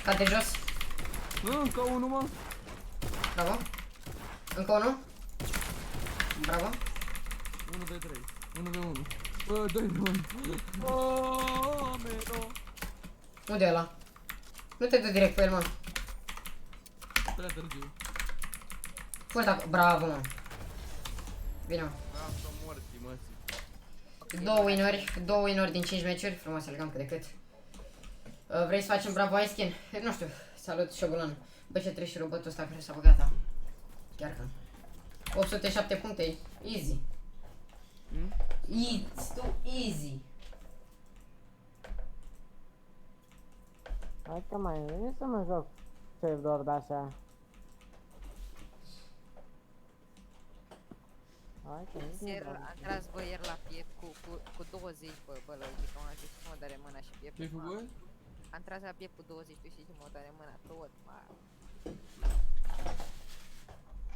Cade jos. Încă unul, mă. Bravo. Încă unul. Bravo. 1 de 3. 1 de 1. 2 de 1. Oooo, mero. Unde e ăla? Nu te dă direct pe el, mă. Prea târziu. Fost acolo. Bravo, mă. Bine, mă. Asta morți, mă. 2 winuri din 5 meciuri. Frumos, elegant cât de cât. Vrei să facem bravo ice skin? Nu știu. Salut, Shogulan. Bă, ce treci și robotul ăsta care s-a băgat, da. Chiar că. 807 puncte. Easy. It's too easy. Hai că mai vine să mă joc save doar de așa. Hai că nu e doar. Am tras bă ieri la piept cu 20 bă logic, am zis cum mă doare mâna și pieptul. Ce-ai făcut? Am tras la piept cu 20, tu știi cum mă doare mâna tot, mă.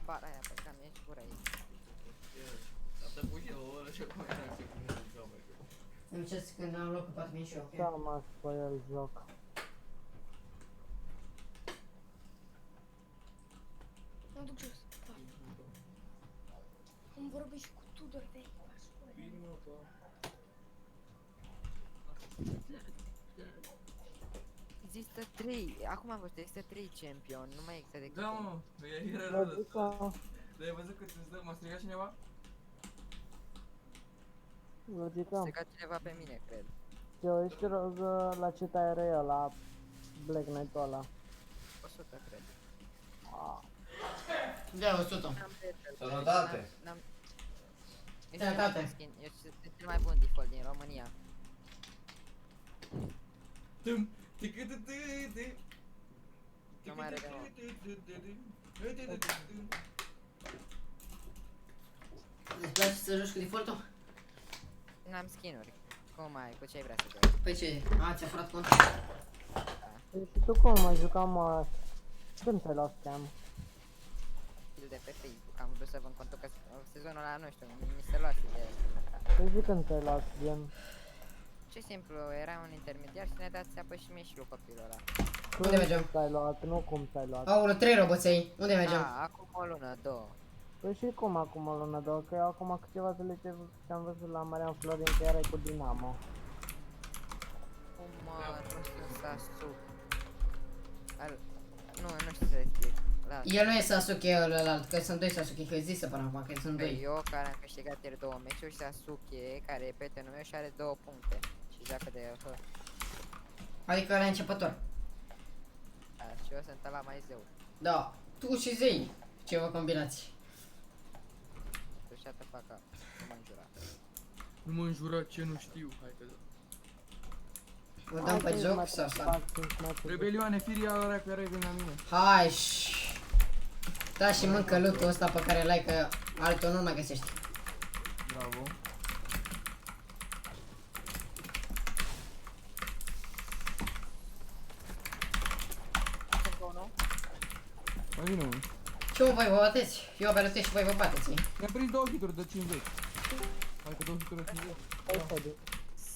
Bara aia pe cam ești gura ei. Îmi cer când am loc cu 4000 și eu, ok? Da, mă, pe el joc. Mă duc jos. Îmi vorbești cu Tudor de aici. Există 3, acum am văzut, există 3 champion, nu mai există decât Da, unul. mă, era rău de Logica, Dar ai văzut cât îți dă? M-a strigat cineva? logica. Se ca cineva pe mine, cred. Eu ești rog la ce tare e la Black Knight-ul ăla. 100, cred. Da, 100. N-am prieten. Sănătate. N-am... Sănătate. Eu sunt cel mai bun default din România. Nu mai râde, mă. Îți place să joci cu default-ul? N-am skin-uri. Cum ai? Cu ce ai vrea să joci? Păi ce? Ți-a furat contul? Păi și tu cum mă jucam, când te luat cam? De pe Facebook, am vrut să vând contul că sezonul ăla, nu știu, mi se luase de... Păi zi când te luat, gen. Ce simplu, era un intermediar și ne dați apă și mie și lui copilul ăla. Unde mergem? Ți-ai luat, nu cum ți-ai luat. Aoleu, 3 roboței. Unde mergem? Acum o lună, 2. Păi și cum acum o lună, două? Că eu acum câteva zile ce am văzut la Marian Florin că erai cu Dinamo. Cum nu știu Sasuke. Nu știu să explic. Lasă. El nu e Sasuke ălalt, că sunt doi Sasuke, că zis până acum că sunt Păi doi. eu care am câștigat ieri 2 meciuri și Sasuke, care e prietenul meu și are 2 puncte. Și joacă de Adică ăla e începător. și eu sunt la mai zeu. Da, tu și zei. Ce vă combinați? Tu și te facă. Nu mă înjura. Nu mă înjura ce nu știu, hai că da. Vă dăm pe joc sau asta? Rebelioane, firia ăla care vine la mine. Hai da și mâncă loot-ul ăsta pe care l-ai, că altul nu mai găsești. Bravo. Încă unul. Mai vine unul. Ce mă, voi vă bateți? Eu abia lutez și voi vă bateți. Mi-am prins 2 hituri de 50. Hai că 2 hituri de 50.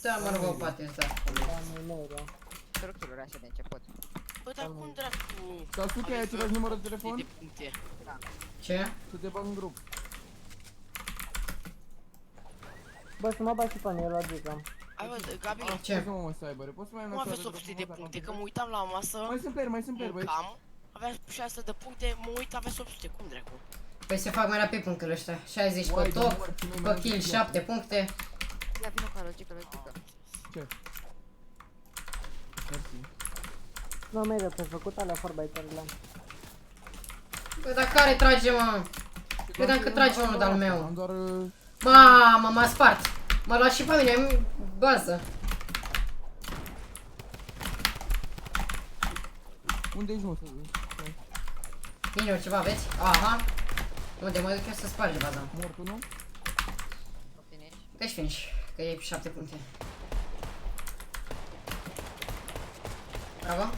Da, mă rog, vă bateți, da. Trucul așa de început. Bă, dar cum dracu? Sasuke, ai același număr de telefon? De puncte. Ce? Să te bag în grup. Bă, să mă bagi și pe mine, logică. Hai bă, Gabi, Ce? Poți să mă cyber, poți să mai cum aveți 800 de puncte? Că mă uitam la masă, Mai sunt peri, mai sunt peri, băieți. mâncam, aveați 600 de puncte, mă uit, aveți 800, cum dracu? Păi se fac mai rapid punctele ăștia. 60 pe Uai, de top, morți, noi pe mai kill am 7 puncte. Ia vină cu logică. Ce? Mersi. Nu merită, ți-ai făcut alea forbiterile. Bă, dar care trage, mă? Credeam că trage unul de-al meu. Am doar... Mamă, m-a spart. M-a luat și pe mine în bază. Unde ești, mă? Bine, ceva aveți? Aha. Unde mă duc eu să sparge baza? Mort unul? Finish. Deci finish, că e 7 puncte. Bravo.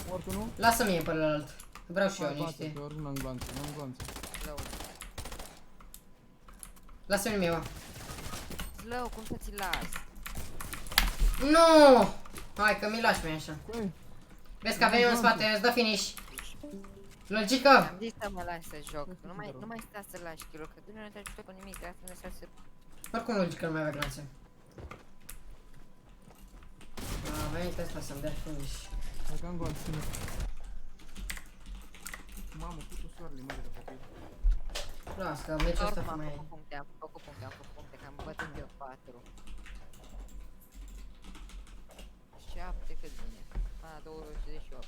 Mort unul? Lasă mie pe ălalt. Vreau și eu Hai, niște. Pe oricum n-am glanțe, n-am glanțe. Slow. Lasă-mi mie, mă. Slow, cum să ți las? Nu! Hai că mi lași mie așa. Băi, Vezi că avem eu în spate, îți dă finish. Logică! Am zis să mă lași să joc. Nu mai sta să lași kill-ul, că tu nu te ajută cu nimic, asta nu să... Oricum logică nu mai avea glanțe. A venit ăsta să-mi dea finish. hai că am glanțe. Mamă, putu soarele, mă, de la copil. Las că meciul ăsta Oricum am mai... făcut puncte, am făcut puncte, că am bătut eu 4. 7 cât vine? 28.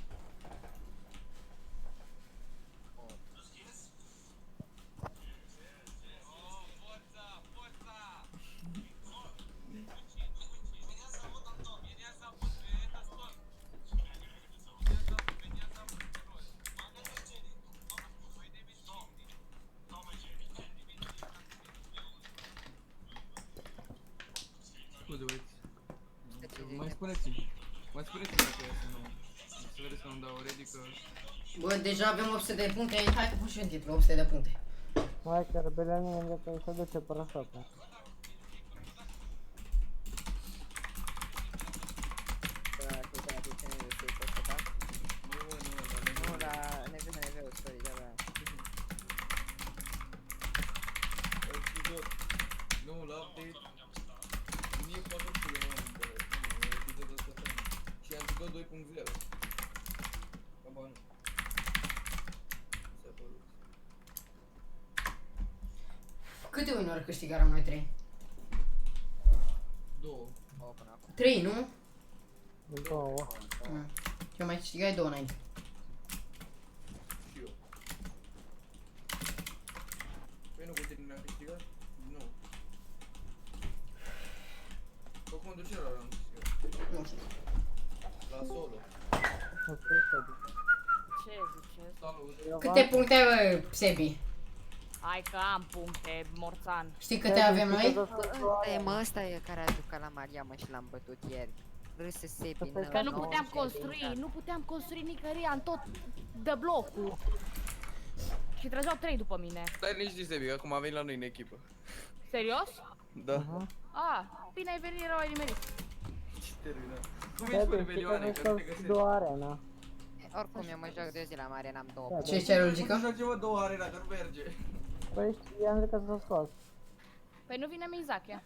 Scuze, băieți. Ce Mai spuneți-mi. Mai spuneți-mi dacă e să nu... Să vedeți că nu dau ready, că... Bă, deja avem 800 de puncte, hai că pun și în titlu, 800 de puncte. Hai că rebelionii în viața se duce pe răsopă. Nu, la neveu, sorry, da. Nu, la update... Mie îmi fac și eu am episodul ăsta fain. Și am jucat 2.0. Cam bani. S-a părut. Câte win-uri câștigarăm noi 3? 2. 3, nu? Două. Eu mai câștigai 2 înainte. Și eu. Păi nu cu tine ne-am câștigat? Nu. Acum de ce ăla l-am câștigat? Nu știu. La solo. Ce ziceți? Salut. Câte puncte ai, bă, Sebi? Hai că am puncte, morțan. Știi câte avem noi? Ăsta e care a jucat la Maria, mă, și l-am bătut ieri. Râse Sebi, Că nu puteam construi, nu puteam construi nicăieri, am tot de blocul. Și trăgeau 3 după mine. Stai liniștit, Sebi, că acum a venit la noi în echipă. Serios? Da. Bine ai venit, rău ai nimerit. Ce terminat. Cum ești cu rebelioane, că nu te găsesc? Două arena. Oricum eu mă joc de o zi la Maria, n-am 2 puncte. Ce ai, Nu logică? joace, mă, 2 arena, că nu merge. Păi știi, am zis că s-a scos. Păi nu vine Mizaki,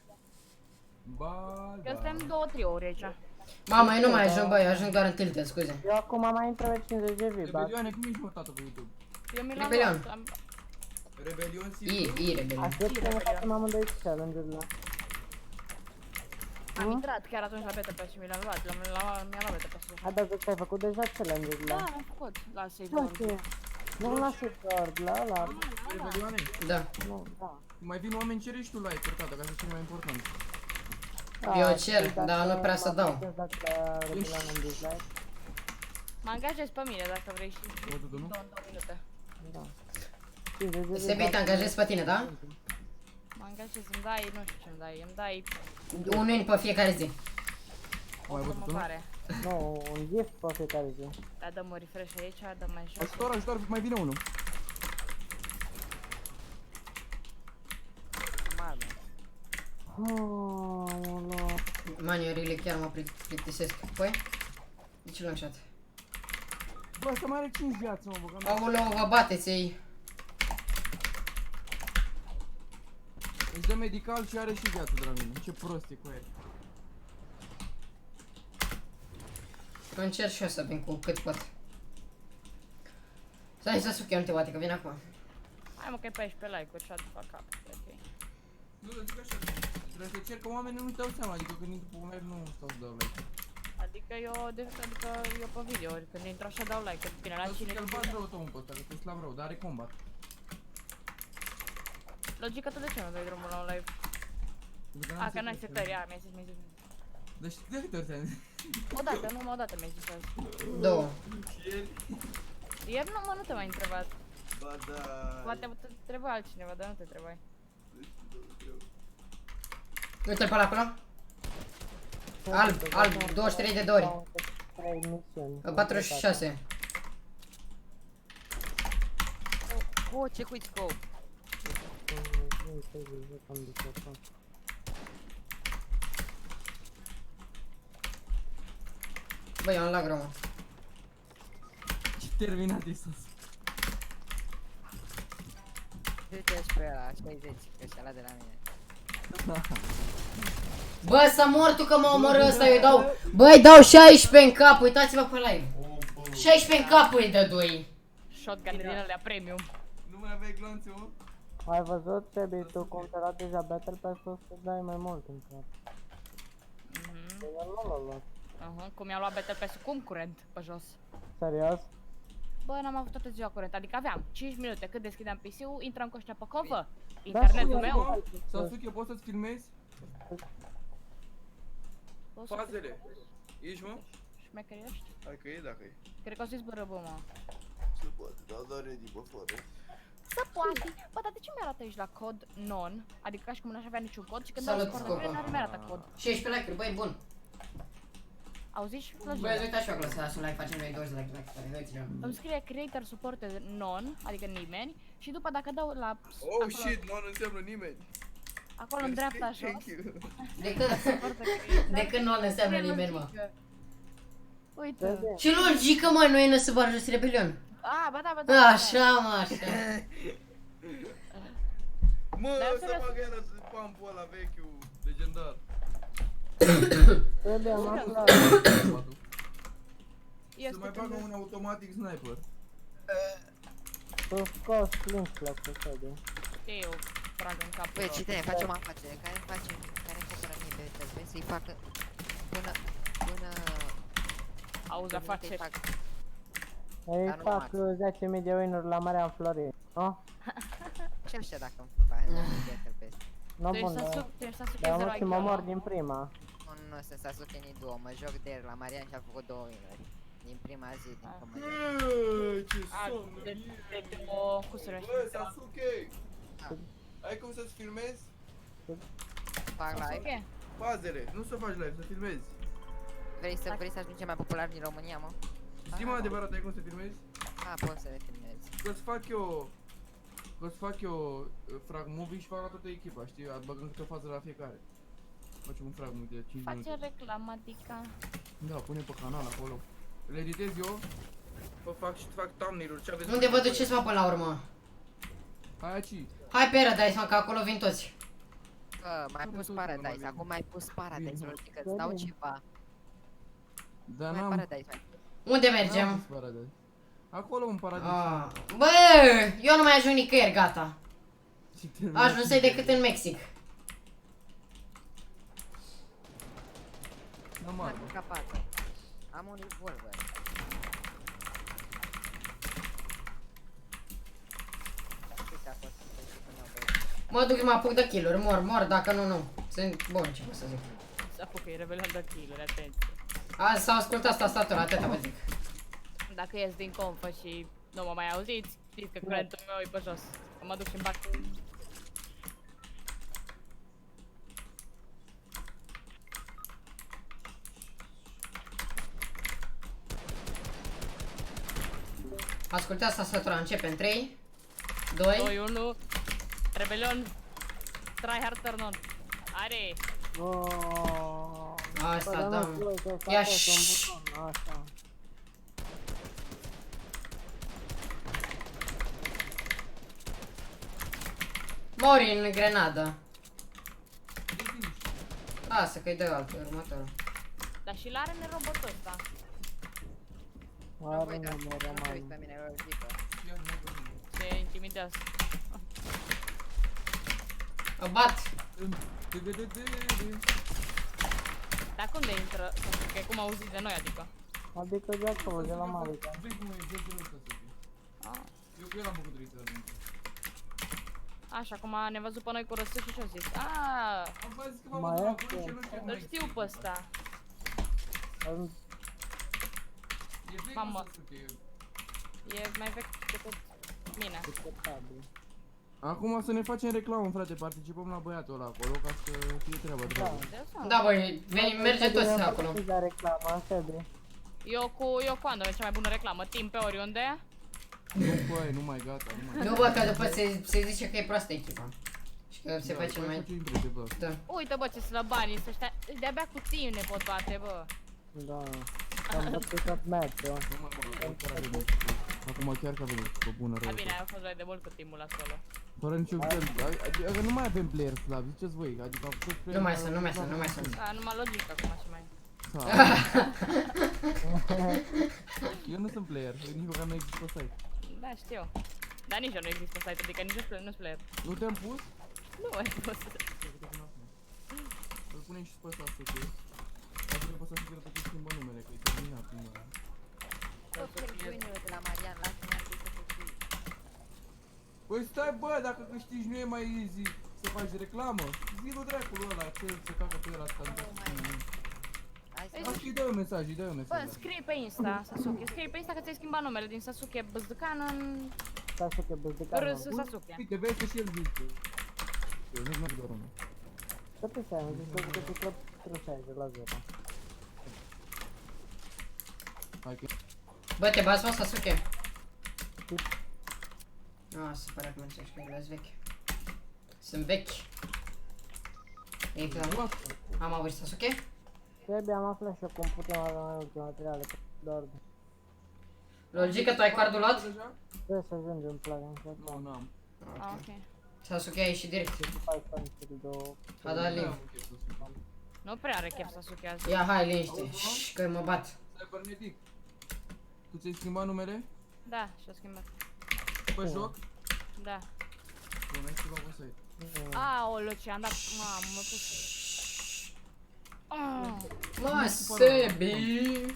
Ba, că da. suntem 2 triouri aici. Mamă, eu nu mai ajung, bă, eu ajung doar în tilted, scuze. Eu acum mai intră pe 50 de V-Bucks. Rebelioane, cum ești mutată pe YouTube? Eu mi l-am Rebelion. luat. Rebelion I rebelion. Aștept să ne facem amândoi challenge-urile. Am intrat chiar atunci la Battle Pass și mi l-am luat. Mi-am luat Battle Pass-ul. Hai, dar zic că ai făcut deja challenge-urile. Da, am făcut la Save Nu World. știu. Nu la Safeguard, la ăla. Rebelioane. Da. Nu, da. Mai vin oameni, cere și tu like-uri, tata, ca să fie mai important. Eu cer, dar nu prea să dau. Dacă Rebelion în dislike. Mă angajezi pe mine dacă vrei și O, tu, nu? 2 minute. Da. 50 de Sebi, te angajezi pe tine, da? Mă angajezi, îmi dai, nu știu ce îmi dai, îmi dai Un win pe fiecare zi. o Mai văzut tu, nu? promovare. Nu, un gift pe fiecare zi. Da, dăm un refresh aici, dăm mai jos. Ajutor, ajutor, mai vine unul. Mamă. Oh, no. Man, eu really chiar mă plictisesc. Păi? De ce long shot? Bă, ăsta mai are 5 viață, mă, băgam. Aoleu, vă bateți ei. Își dă medical și are și viață de la mine. Ce prost e cu el. Încerc și eu să vin cu cât pot. Stai să suc, eu nu te bate, că vin acum. Hai mă că e 14 like-uri, shut the fuck up. Ok. Nu, dar zic așa. Trebuie să cer că oamenii nu-și dau seama, adică când intru pe un live nu stau să dau like. Adică eu pe videouri, când intru așa dau like, bine la Dar cine. să-l bat rău tău pe ăsta, că te slab rău, dar are combat. Logica, tu de ce nu dai drumul la un live? A, că n-ai setări, mi-ai zis. Deci de câte ori ți-am zis? Odată, numai odată mi-ai zis azi. Două. Ieri nu te-am mai întrebat. Ba da. Poate te întreba altcineva, dar nu te întrebai. Uite-l pe ăla acolo. Alb, 23 de dori. 3 misiuni. 46. Oh, ce quick scope. Băi, eu am lag rău, mă. Ce terminat e sus. Du-te și pe ăla, 60, că și ăla de la mine. Bă, să mor tu că mă omoră ăsta, eu dau... Băi, dau 16 în cap, uitați-vă pe live. 16 în cap îi dă doi. Shotgun din alea premium. Nu mai aveai glonțe, mă? Ai văzut, Sebi, tu cum te-a luat deja Battle Pass-ul, să dai mai mult în cap. Eu nu l-am luat. Cum i-am luat Battle Pass-ul cum curent pe jos. Serios? Bă, n-am avut toată ziua curent, adică aveam 5 minute cât deschideam PC-ul, intram cu ăștia pe covă. Da, Internetul și meu. Sasuke, poți să-ți filmezi? Poți să Fazele. Ești, mă? șmecheri ești? Hai că e dacă e. Cred că o să-i zbără, bă, mă. Se poate, dar da ready, bă, fără. Să poate. Bă, dar de ce mi-arată aici la cod non? Adică ca și cum n-aș avea niciun cod și când Salut, dau scor Scopa. nu mi-arată cod. 16 like-uri, băi, bun. Auziți? Băi, uitați și eu acolo să dați un like, facem noi 20 de like, uite-le. Îmi scrie creator supported non, adică nimeni, și după dacă dau la... Oh acolo, shit, nu înseamnă nimeni. acolo în dreapta jos. Thank you. De când nu înseamnă nimeni, mă. Uite. Ce logică, mă, nu e nă să bagi jos rebelion. A, ba da, ba da. Așa, mă, așa. Mă, Dar să serios. bagă iară pampul ăla vechiul, legendar. Sebi, am aflat. Eu Să mai bagă un automatic sniper. Tu scoți flintlock-ul, Sebi. Eu trag în capul Băi, lor. cine, facem afacere, care cumpără mie pe tălpe, să-i facă până Auzi afaceri. Ei Dar nu fac 10.000 de win-uri la Marea Florin, nu? Și așa dacă îmi fac pe tălpe. Nu Tu bun, ești Sasuke dar 0 mă și mă mor din prima. Nu, sunt Sasuke ni 2, mă joc de la Marian și am făcut 2 win-uri. Din prima zi, din când mă joc. Ce A, somn, de două cusuri Bă, Sasuke! Da. Ai cum să-ți filmezi? Fac live. Sasuke? Fazele, nu să faci live, să filmezi. Vrei să ajungem mai popular din România, mă? Zi-mă adevărat, ai cum să filmezi? A, pot să le filmez. Că-ți fac eu frag movie și fac la toată echipa, știi? Băgăm câte o fază la fiecare. Facem un frag movie de 5 Face minute. reclamă, adică... Da, pune pe canal acolo. Le editez eu. Fac thumbnail-uri, ce aveți? Unde vă duceți, mă, până la urmă? Hai aici. Hai pe Paradise, mă, că acolo vin toți. Bă, mai pus Paradise, acum mai pus Paradise, că îți dau ceva. Dar Mai n-am... paradise, mai. Unde n-am mergem? zis paradise. Acolo un paradis. Ah. Bă, eu nu mai ajung nicăieri, gata. Și terminat Ajunsei decât în Mexic. N-am M-am armă. capat. Am un revolver. Uite, a fost până la băieți. Mă duc să mă apuc de kill-uri, mor, dacă nu. Sunt bun, ce pot să zic. Să apucă, e revelant de kill-uri, atenție. Azi s-a ascultat tastatura, atâta vă zic. Dacă ies din confă și nu mă mai auziți, știți că curentul meu e pe jos. Că mă duc și-mi bag. Ascultați tastatura, începe în 3, 2, 2, 1, rebelion, tryhard turn on. Are! Oh. Asta, Păi, da. nu știu, că Ia, apăs un șșș. buton, așa. Mori în grenadă. Lasă că-i dă altul, următorul. Dar și l-are în robotul ăsta. Are Voi, da, numere, nu te uiți mă. pe mine, vă zic că. Ce intimidează. O bat. Dar unde intră? Că cum auziți de noi, adică? Adică de acolo, de la Marica. Ah. Eu cu el am făcut research. Așa, acum ne-a văzut pe noi cu răsut și ce-a zis? Aaa, Am zis că v-am Mai văzut este? acolo și eu nu știu cum îl mai știu pe ăsta. E vechi, Mamă. nu știu că e- E mai vechi decât mine. Acum să ne facem reclamă, frate, participăm la băiatul ăla acolo ca să fie treaba treabă. De asta. Da, băi, merge toți acolo. La reclamă, Sebi. Eu cu Ando, cea mai bună reclamă. Timp pe oriunde. Nu, băi, nu mai gata, nu mai. Nu, bă, că după se zice că e proastă echipa. Și că se Da, face băi, mai... face impresie, bă. Da. Uite, bă, ce slăbanii ăștia. De-abia cu tine pot bate, bă. Da. Am bătut tot match-ul. Nu mai mă, chiar a venit. Acum chiar că a venit pe bună A rău. bine, a fost mai de mult cu timpul la solo. Fără niciun fel, adică nu mai avem player slav, ziceți voi, adică am fost player Nu mai care sunt, au nu mai fost sunt, nu mai sunt. A, numai logic acum și mai. Da. Eu nu sunt player, nici măcar nu există pe site. Da, știu. Dar nici eu nu există site, adică nici nu-s player. Nu te-am pus? Nu ai fost. Îl punem și pe ăsta să fie. Dacă pe ăsta să fie tot schimbă numele, că e terminat numele. Tot chestiunile de la Marian, lasă-mă să fii. Păi stai bă, dacă câștigi nu e mai easy să faci reclamă? Zi-l dracului ăla, ce se cacă pe el asta. Hai să Asta îi dă un mesaj, îi dă un Bă, mesaj. scrie pe Insta, Sasuke. Scrie pe Insta că ți-ai schimbat numele din Sasuke Băzducan în Sasuke Băzducan. RS Sasuke. Uite, vezi că și el zice. Eu nu merg doar unul. Să pe seama, zici că te club 360 la 0. Hai că... Bă, te bați, mă, Sasuke? Ah, se pare că mă înțelegi că ele-s vechi. Sunt vechi. Ei, clar. Am avut Sasuke? Sebi, am aflat și eu cum putem avea mai multe materiale pe Dord. Logică, tu ai cardul luat? Trebuie să ajungem plugin și Nu, asta. n-am. Ah, ok. Sasuke a ieșit direct. Hai să încerc două. A dat live. Nu prea are chef Sasuke azi. Ia, hai, liniște. Șș, că mă bat. Cybernetic. Tu ți-ai schimbat numele? Da, și-a schimbat. Pe joc? Da. Bun, hai să luăm pe site. Aoleu, ce am dat. Mamă, mă pus. Ah. Mă, Sebi!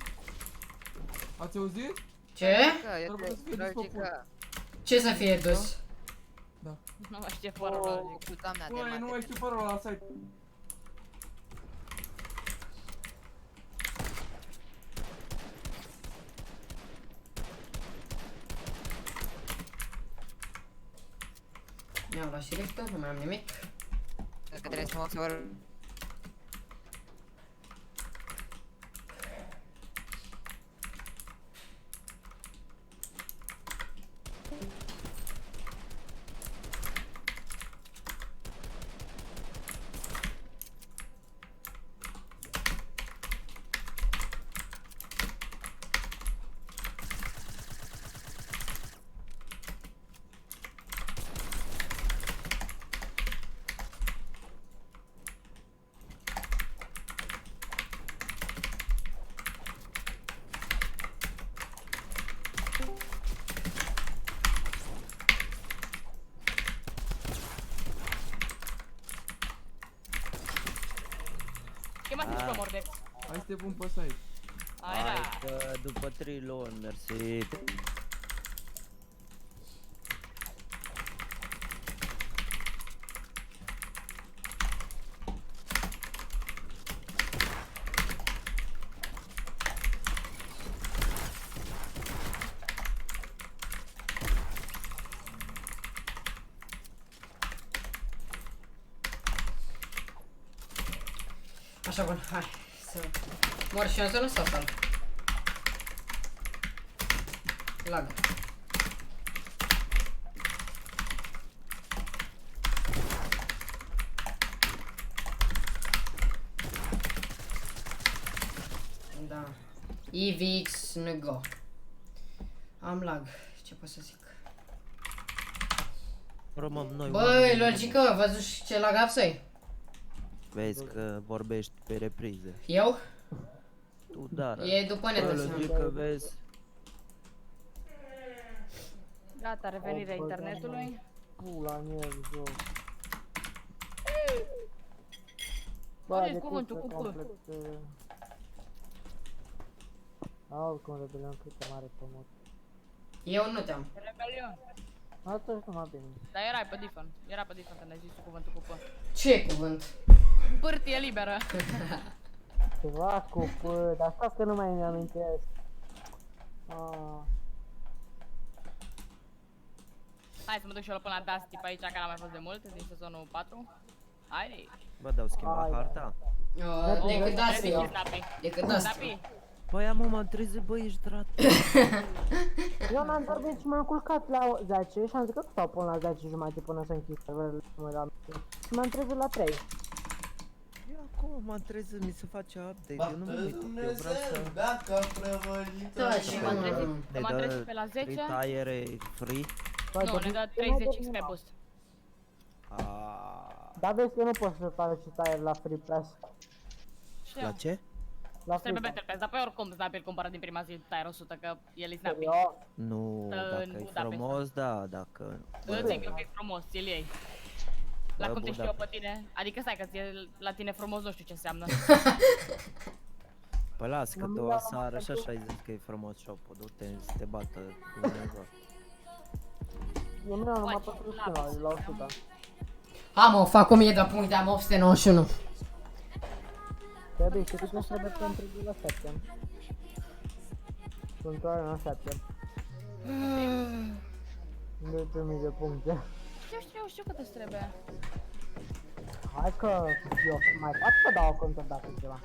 Ați auzit? Ce? Că, eu Trebuie să fie te desfăcut. logică. Ce să fie dus? Nu mai știe fără logic. Cu doamna de Băi, nu mai mate. știu parola la site. Mi-am luat și liftul, nu mai am nimic. Că trebuie să mă observ. mă simți pe mordeț. Hai să te pun pe site. Hai da. că după 3 luni, mersi. Așa, bun, hai să... Mor și în zonă sau salv? Lag. Da. EVX Nego. Am lag. Ce pot să zic? Rămăm noi. Băi, logică, văzut și ce lag apsai? Vezi că vorbești pe repriză. Eu? Tu, dar. E după net ăsta. Logică, vezi. Gata, revenirea internetului. Pula mea, joc. Auzi, de cuvântul cum cu să P. complet... Oricum, rebelion cât de mare pe mod. Eu nu te-am. Rebelion. Asta și numai bine. Dar erai pe different. Era pe different când ai zis tu cuvântul cu P. Ce cuvânt? Pârtie liberă. Ceva cu P, dar stați că nu mai îmi amintesc. Ah. Hai să mă duc și eu până la Dusty pe aici, că n-am mai fost de mult, din sezonul 4. Haide! Bă, dau schimba Hai, harta. Decât dați eu. Snappy. Decât dați. Snappy. Băi, m-am trezit, băi, ești drat. Eu m-am dormit și m-am culcat la 10 și am zis că stau până la 10 jumate până să închid serverele la și m-am trezit la 3. Eu acum m-am trezit, mi se face update, eu nu mă Bată uit, eu vreau Dumnezeu, să... dacă a prăvălit Da, și M-am mă- trezit, Ne m-am dă trezit pe la 10. retire free. Nu, ne dă 30 XP boost. Dar vezi că nu poți să faci și tire la free press. Știu. La ce? La free Trebuie press. Battle Pass, dar pe oricum Snappy îl cumpără din prima zi tire 100, că el e Snappy. Eu, Nu, dacă e Budapesta. frumos, da, dacă... Îți zic că e frumos, ți-l iei. La Bă, cum te știu eu pe Budapesta. tine, adică stai că ție la tine frumos nu știu ce înseamnă. Păi las, că tu aseară și așa ai zis că e frumos shop-ul, du-te să te bată Dumnezeu. eu nu am numai 400 la 100. Am, o fac 1000 de puncte, am 891. Trebuie, știi cât trebuie pentru la 7. Sunt doar la 7. 1000 de puncte. Știu cât îți trebuie. Hai că eu mai pot să dau contă dacă ceva.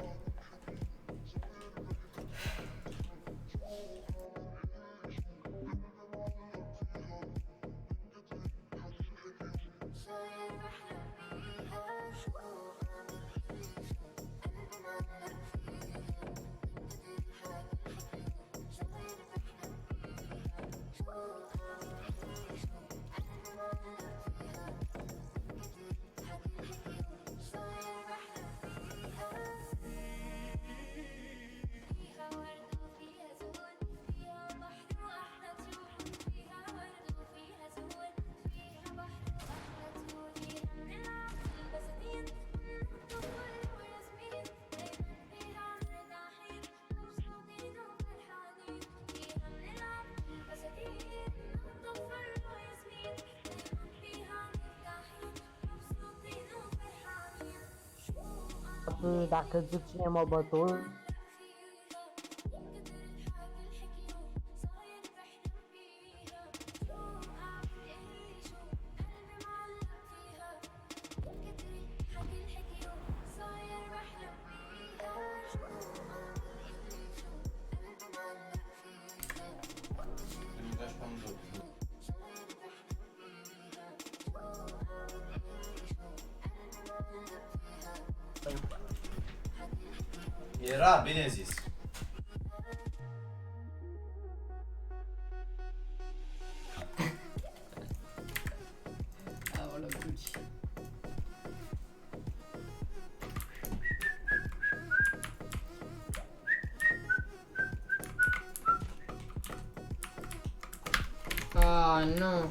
Dacă zic cine m-a bătut, Era bine zis. Aoleu, duci. Ah, nu.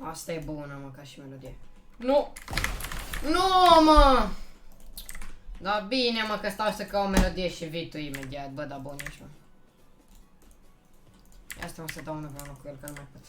Asta e bună, mă, ca și melodie. Nu! Nu, mă! Da bine, mă, că stau să caut o melodie și vii tu imediat, bă, da bun ești, mă. Asta mă să dau unul cu el, că nu mai pot.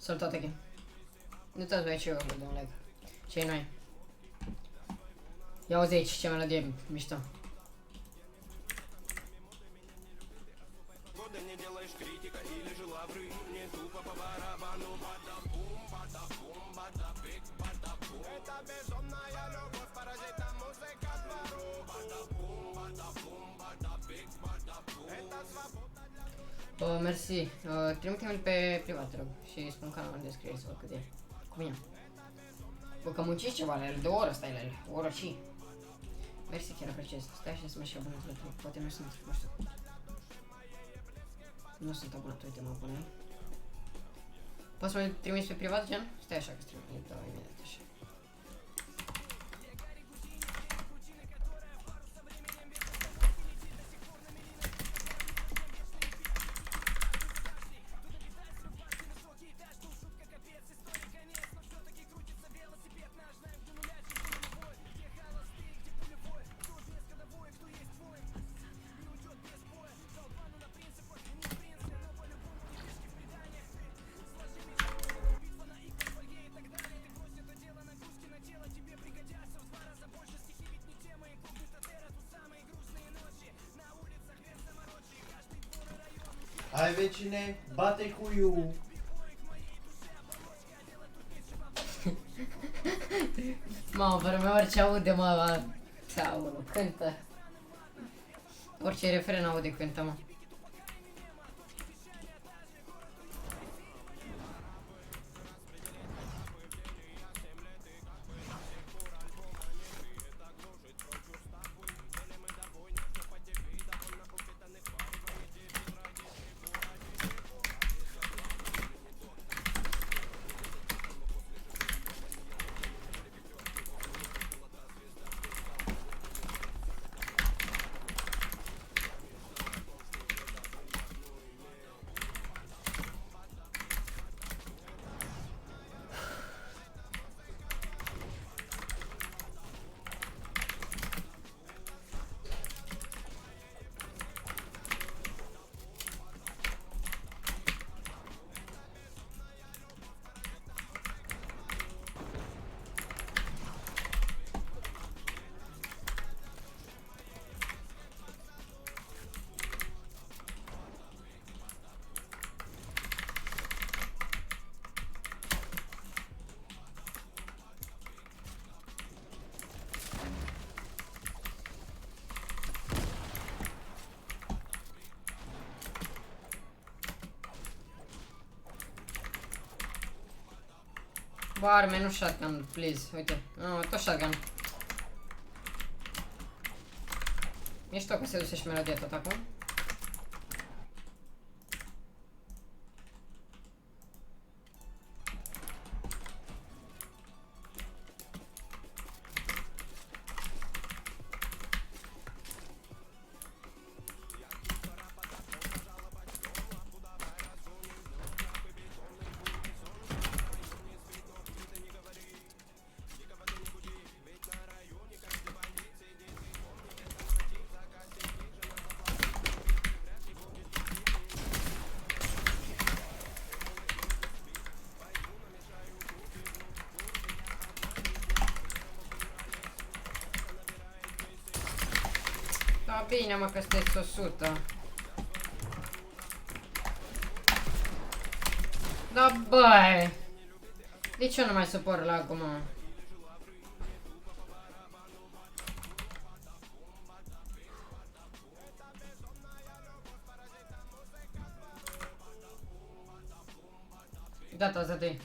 Salutate, Kim. Nu te-ați băiat și eu, de un like. Ce-i noi? Ia auzi aici, ce melodie mișto. Mersi. Trimite-mi pe privat, te rog. Și spun canalul în descriere să văd cât e. Cu mine. Bă, că muncești ceva la el, de o oră stai la el. O oră și. Mersi, chiar apreciez. Stai așa să mă și abonez la tine. Poate nu sunt, nu știu. Nu sunt abonat, uite, mă abonez. Poți să mă trimiți pe privat, gen? Stai așa că-ți trimit, dau imediat așa. Hai vecine, bate cu iu. Mamă, vremea orice aude, mă, aoleu, cântă. Orice refren aude cântă, mă. Bă, arme, nu shotgun, please, uite, nu, tot shotgun. Mișto că se duce și melodia tot acum. Da bine, mă, că sunteți 100. Da, băi. De ce nu mai suport lag-ul, mă? Gata, zădei.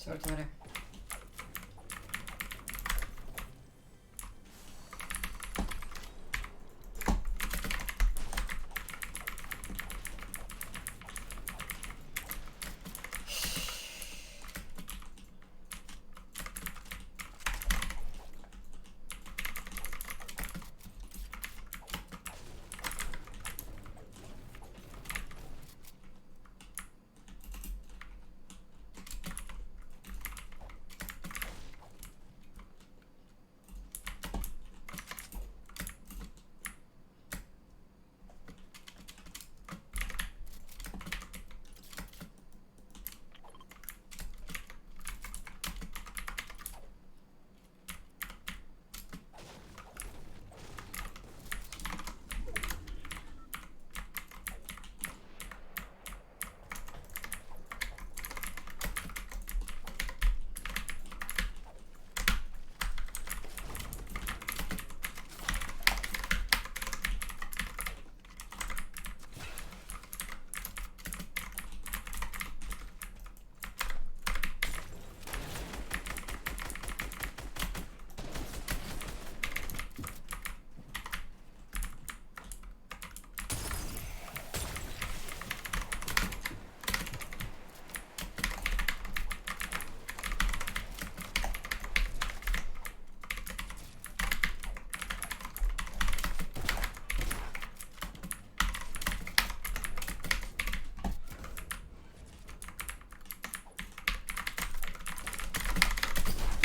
Salutare.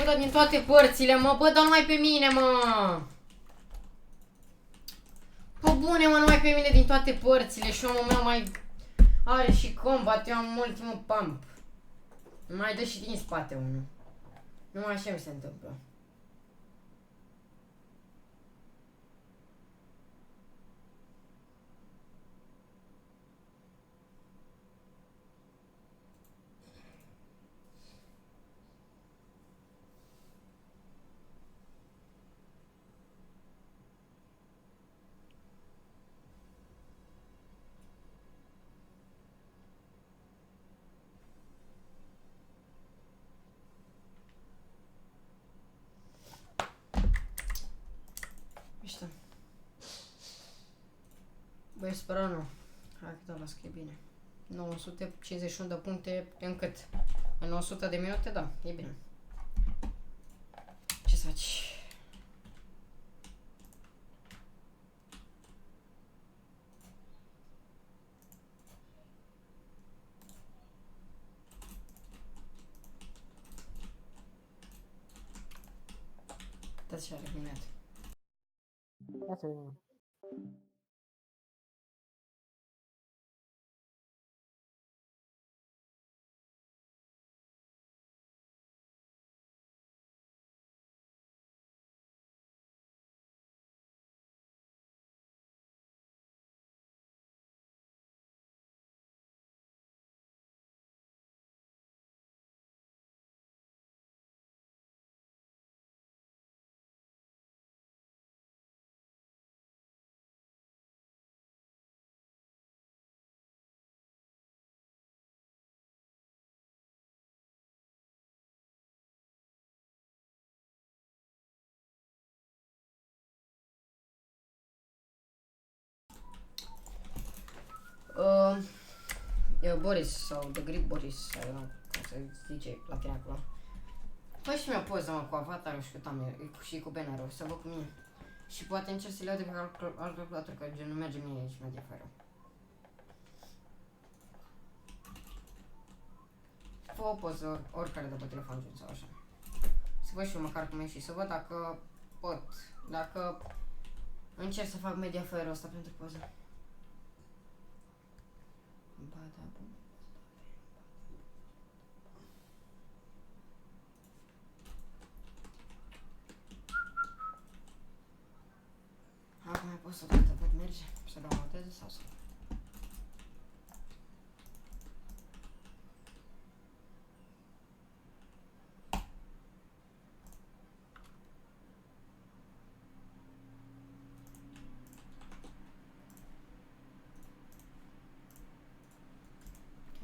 Bă, dar din toate părțile, mă, bă, dar numai pe mine, mă. Bă, bune, mă, numai pe mine din toate părțile și omul meu mai are și combat, eu am ultimul pump. Mai dă și din spate unul. Numai așa mi se întâmplă. Mișto. Băi, speră nu. Hai că las că e bine. 951 de puncte în cât? În 100 de minute? Da, e bine. Ce să faci? Dați și-a reminat. Ia să vedem. Boris sau The Great Boris, I don't know cum se zice la tine acolo. Păi și mi-o poză, mă, cu avatarul și cu Tamer, și cu bannerul, să văd cu mine. Și poate încerc să le iau de pe alt calculator, că gen nu merge mie aici media fără. Fă o poză oricare de pe telefon sau așa. Să văd și eu măcar cum e și să văd dacă pot, dacă încerc să fac media fără ăsta pentru poză. Ba da, bun. Acum mai pot să văd dacă merge, să downloadeze sau să...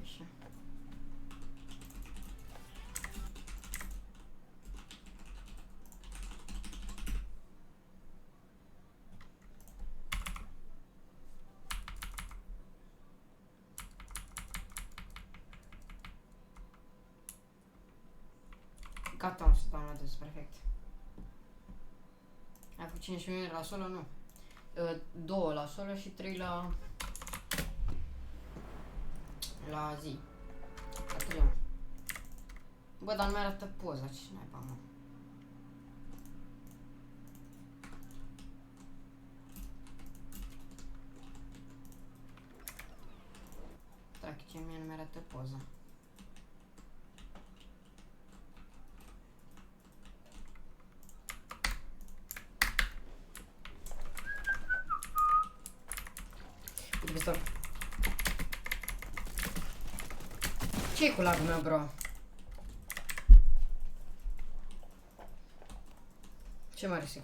Așa. Gata, am să downloadez, perfect. Ai făcut 5 minute la solo? Nu. 2 la solo și 3 la zi. La 3. Bă, dar nu mi arată poza, ce naiba, mă. Dracu, ce mie nu mi arată poza. Uite pistol. Ce-i cu lagul meu, bro? Ce mă risc?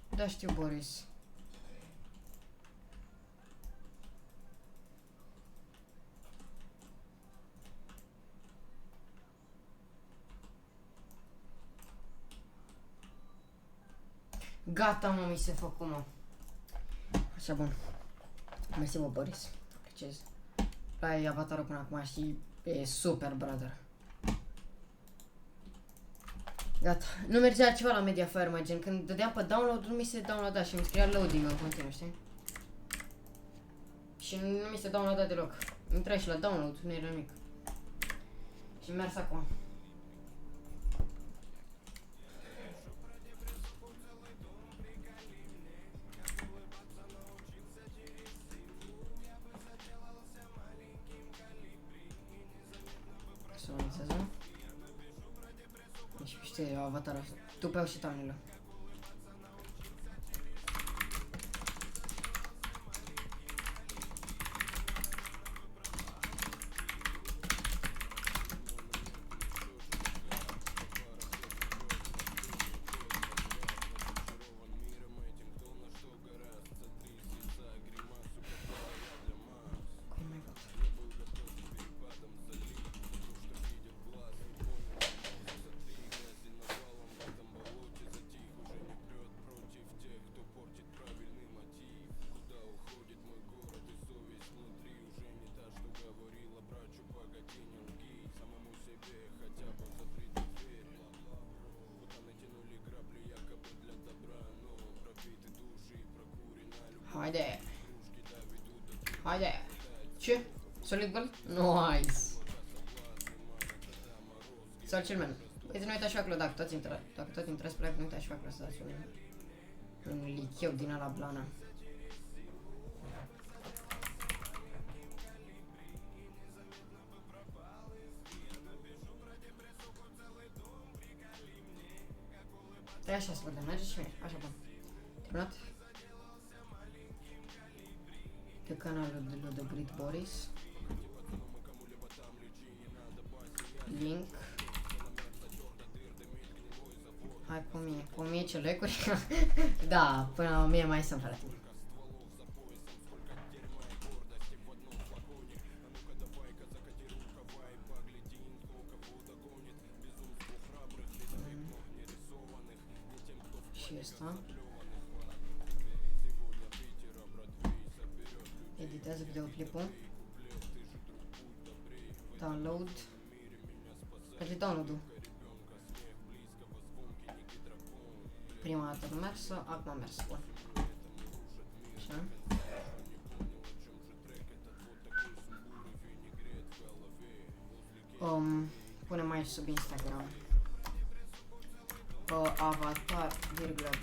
Da, știu, Boris. Gata, mă, mi se făcu, mă. Așa, bun. Mersi, mă, Boris. Apreciez. Ai avatarul până acum și e super, brother. Gata. Nu mergea ceva la Mediafire, mai gen. Când dădeam pe download, nu mi se downloada și mi scria loading în continuu, știi? Și nu mi se downloada deloc. Intrai și la download, nu era nimic. Și mers acum. Să o inițiază. Deci știi avatarul ăsta. Tupeau și taunile. Haide! Haide! Ce? Solid gold? Nice! Sau cel man. Păi să nu uitați și acolo, dacă tot intrați pe live, nu uitați și acolo să dați un licheu din ala blană. Stai așa să vedem, merge și mie, așa bun. Terminat? Pe canalul de lui The Great Boris. Link. Hai pe 1000 ce like-uri. Da, până la 1000 mai sunt, frate. Și ăsta. Editează videoclipul. Download. Către download-ul. Prima dată nu mers, acum a mers, bun. Așa. Punem aici sub Instagram. Avatar,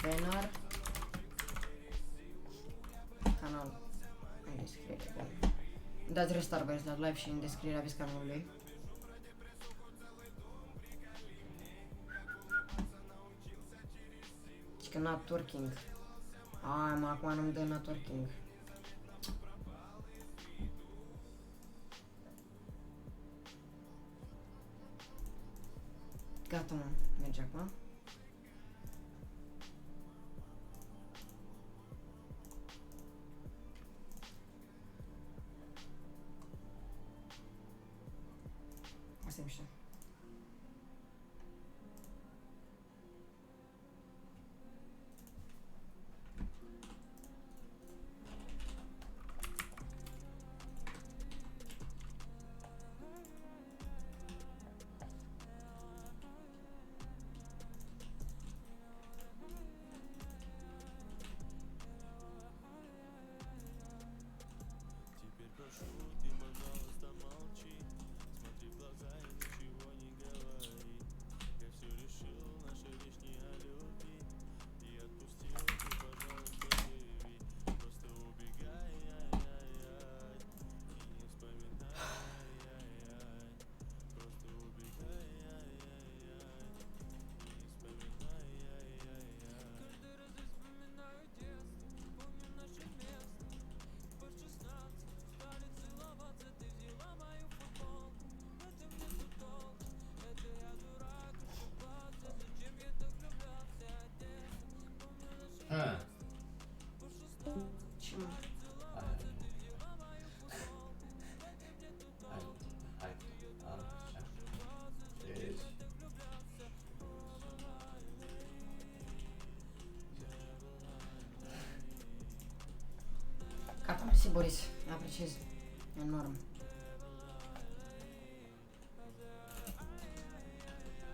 banner. Canal. În descriere, bun. Dați restart, băieți, la live și în descriere aveți canalul lui. Și că not working. Ai, mă, acum nu-mi dă not working. Gata, mă, merge acum. Asta e mișto. Ce mă? Hai, așa. Deci. Gata, mersi Boris, apreciez enorm.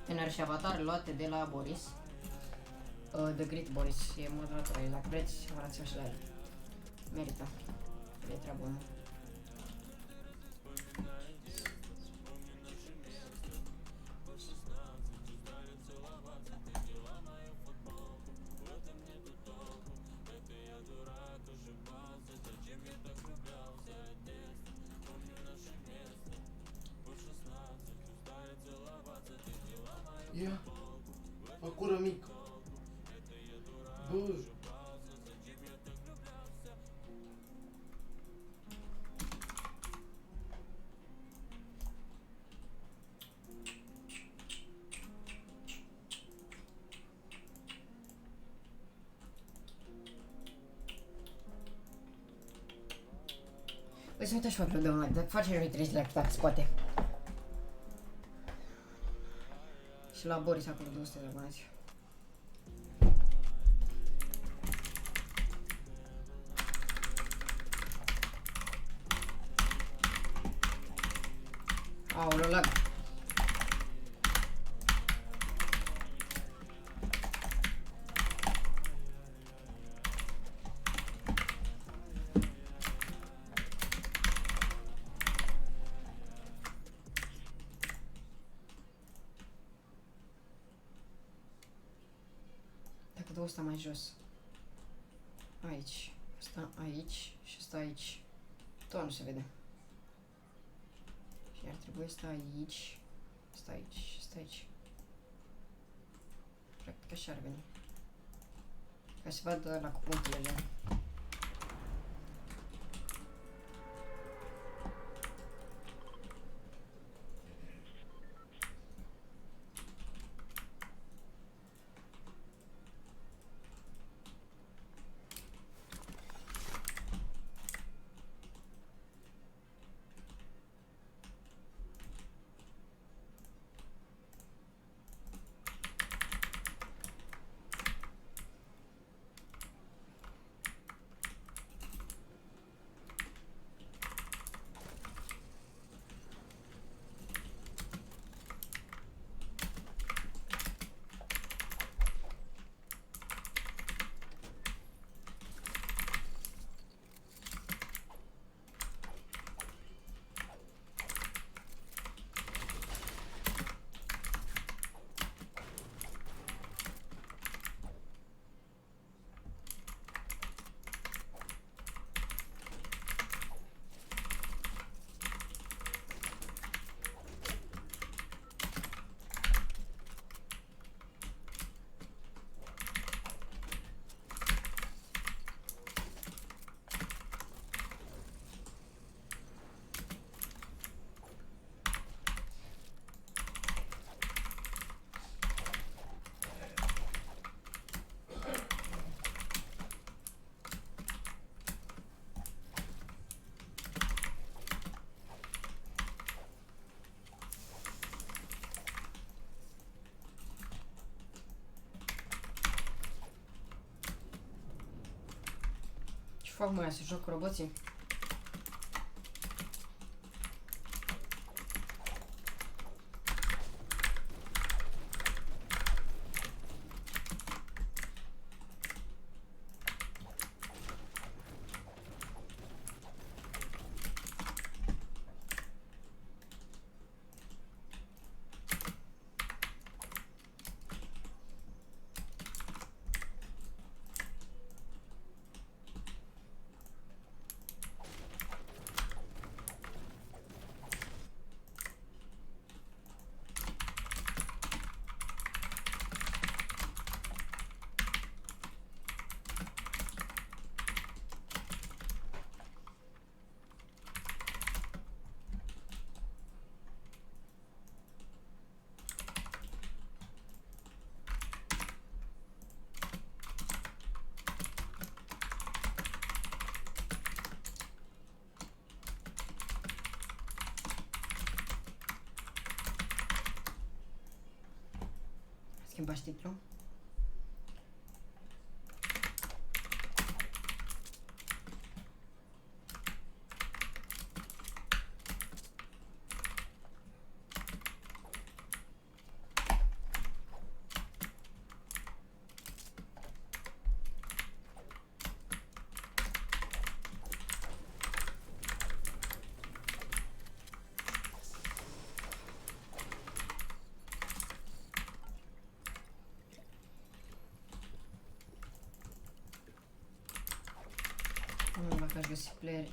Energie avatar luate de la Boris. The Great Boris, e moderator aici, dacă vreți, vă și la el. Merită. E treabă bună. Ia, fă cură mic. Bă. Păi să uitați și pe de online, dacă face noi 30 like, dacă se poate. Și la Boris acolo 200 de abonați. Aoleu, lag. Dacă 200 mai jos. Aici. Asta aici și asta aici. Tot nu se vede. Și ar trebui să aici. Asta aici și asta aici. Practic așa ar veni. Ca să vadă la cu punctele alea. Ce fac mai să joc cu roboții? Schimbați titlul. Nu, dacă aș găsi player.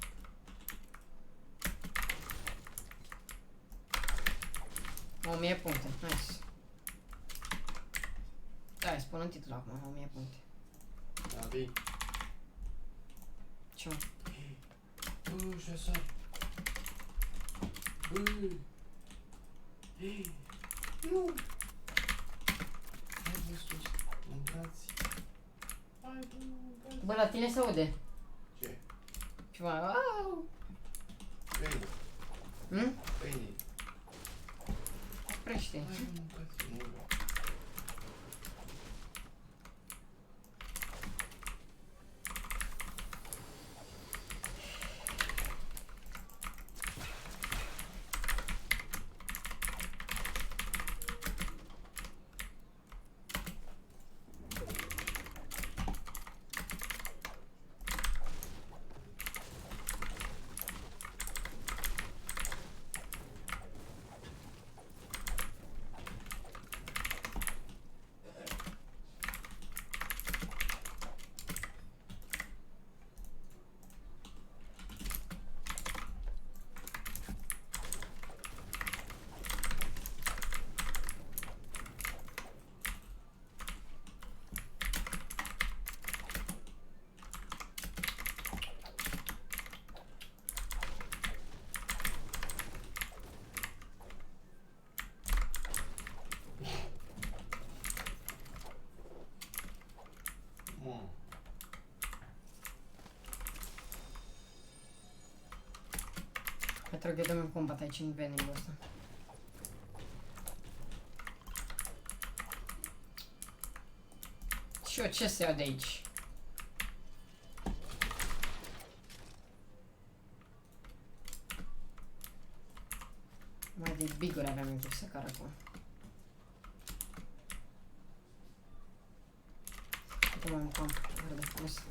O 1000 puncte, nice. Da, spun în titlu acum, 1000 puncte. Da, vii. Ce mă? Bă, și așa. Bă. Hei. Nu. Hai de sus. Intrați. Hai, bă, intrați. Bă, la tine se aude. Ce? Ceva, au! Pâine. Hm? Pâine. Oprește. Hai, bă, mâncați. Nu vreau. Mai trag eu dăm combat aici în vending-ul ăsta. Și eu ce să iau de aici? Mai de biguri aveam în chip să car acum. Acum am camp, verde frumos.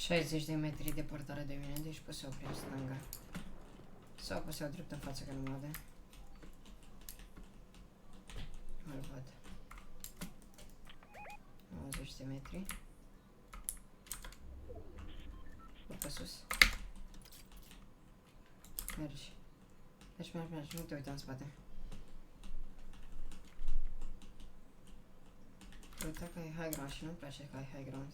...60 de metri departare de mine, deci pot să opri în stânga. Sau pot să iau drept în față că nu mă vede. Nu-l văd. 90 de metri. Urcă sus. Mergi. Mergi, nu te uita în spate. Uita că e high ground și nu-mi place că ai high ground.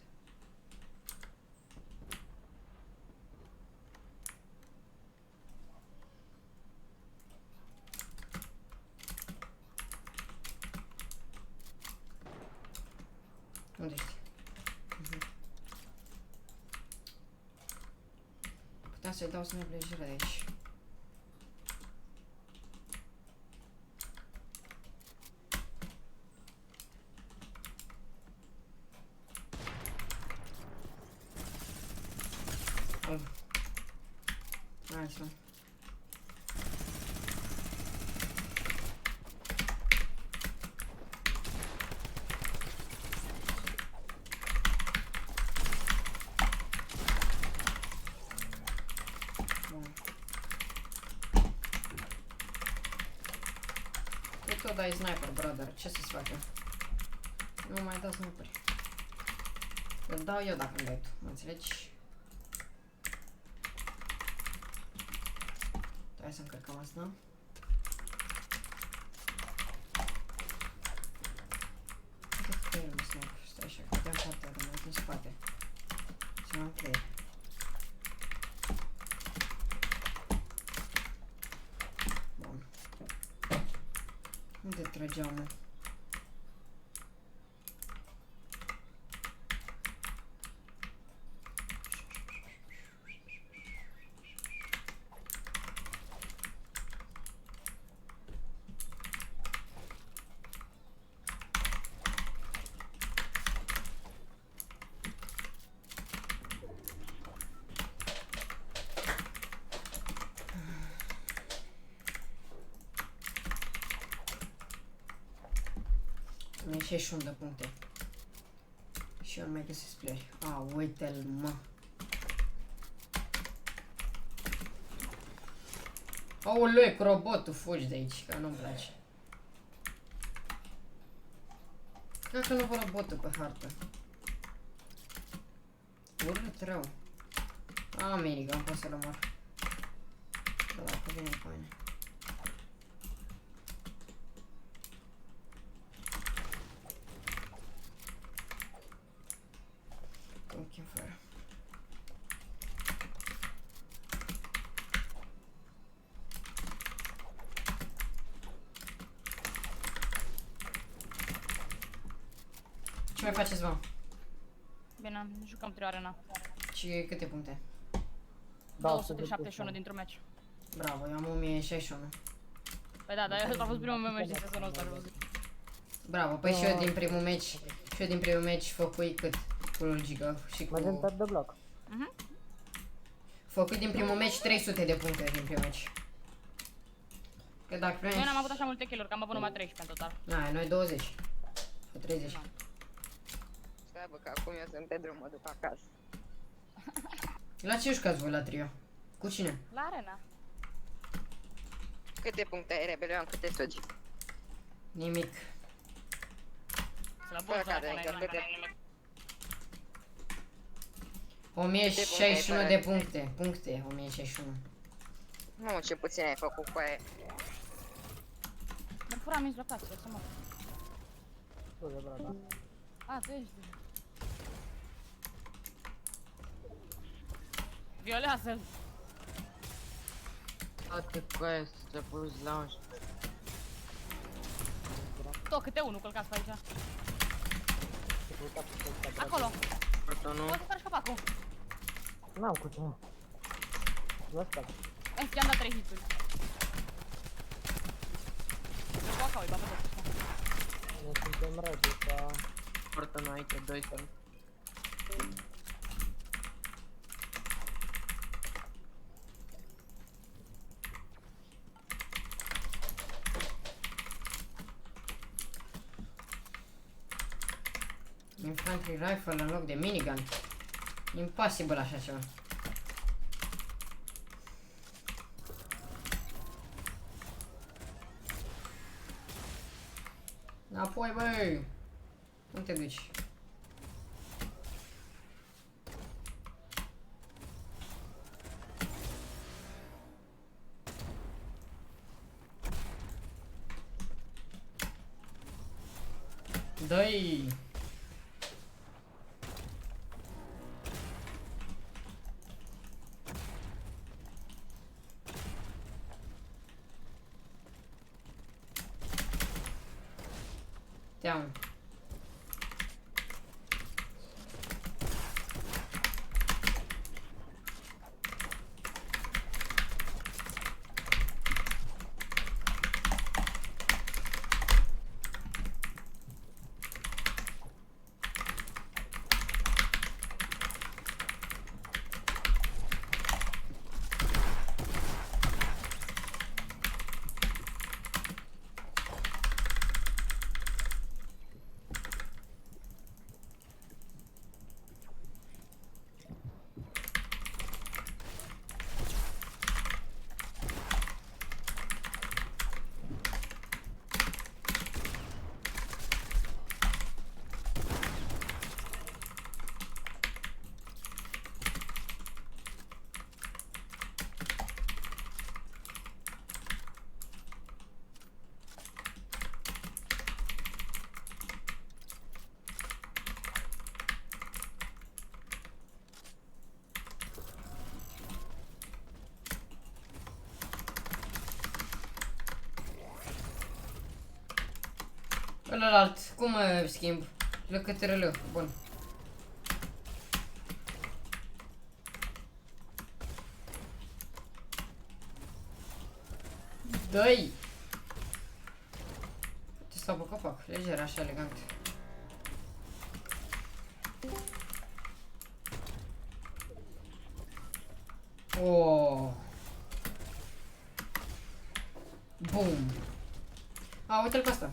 Unde ești? Puteam să-i dau să ne plece de aici. Nice one. tot dai sniper, brother. Ce să-ți facă? Nu mai dau sniper. Îl dau eu dacă îmi dai tu, mă înțelegi? Hai să încărcăm asta. Cât e el, sniper? Stai așa, că aveam partea de mai în spate. Să am clear. Bun. Unde trăgeau, mă? Mai 61 de puncte. Și eu nu mai găsesc player. A, uite-l, mă. Aoleu, cu robotul, fugi de aici, că nu-mi place. Cred că nu vă robotul pe hartă. Urât rău. A, minigun, pot să-l omor. Da, dacă vine cu mine. Pumpkin fire. Ce mai faceți, mă? Bine, jucăm 3 arena. Și câte puncte? 271 dintr-un match. Bravo, eu am 1061. Păi da, dar a fost primul meu match din sezonul ăsta, văzut. Bravo, păi și eu din primul match, și eu din primul match făcui cât? Cu Giga și cu... Magenta de bloc. Făcui din primul match 300 de puncte din primul match. Că dacă Eu primești... n-am avut așa multe kill-uri, că am avut numai 13 în total. Na, noi 20. Sau 30. Stai bă, că acum eu sunt pe drum, mă duc acasă. La ce jucați voi la trio? Cu cine? La arena. Câte puncte ai, Rebelion, câte sugi? Nimic. Se la Bă, bun, care, n-ai câte... nimic. 1061 de puncte. Puncte, 1061. Nu, ce puțin ai făcut cu aia. Mi-ar fura minți locație, să mă. Scuze, brada. A, tu ești. Violează-l. Toate quest se pus la 11. Tot, câte unul călcați pe aici. Acolo. Portonul. Poți să faci capacul. N-am cu ce. Lasă. Ai ți-am dat 3 hituri. Eu cu acau, îi bagă tot ăsta. Ne suntem ready ca... Portonul aici, 2 sunt. Infantry rifle în loc de minigun. Imposibil așa ceva. Înapoi, băi! Unde te duci? Dă-i! Down. Ălălalt, cum mă schimb? LCTRL, bun. Dă-i! Ce stau pe copac, lejer, așa elegant. Oh. Boom. A, uite-l pe asta.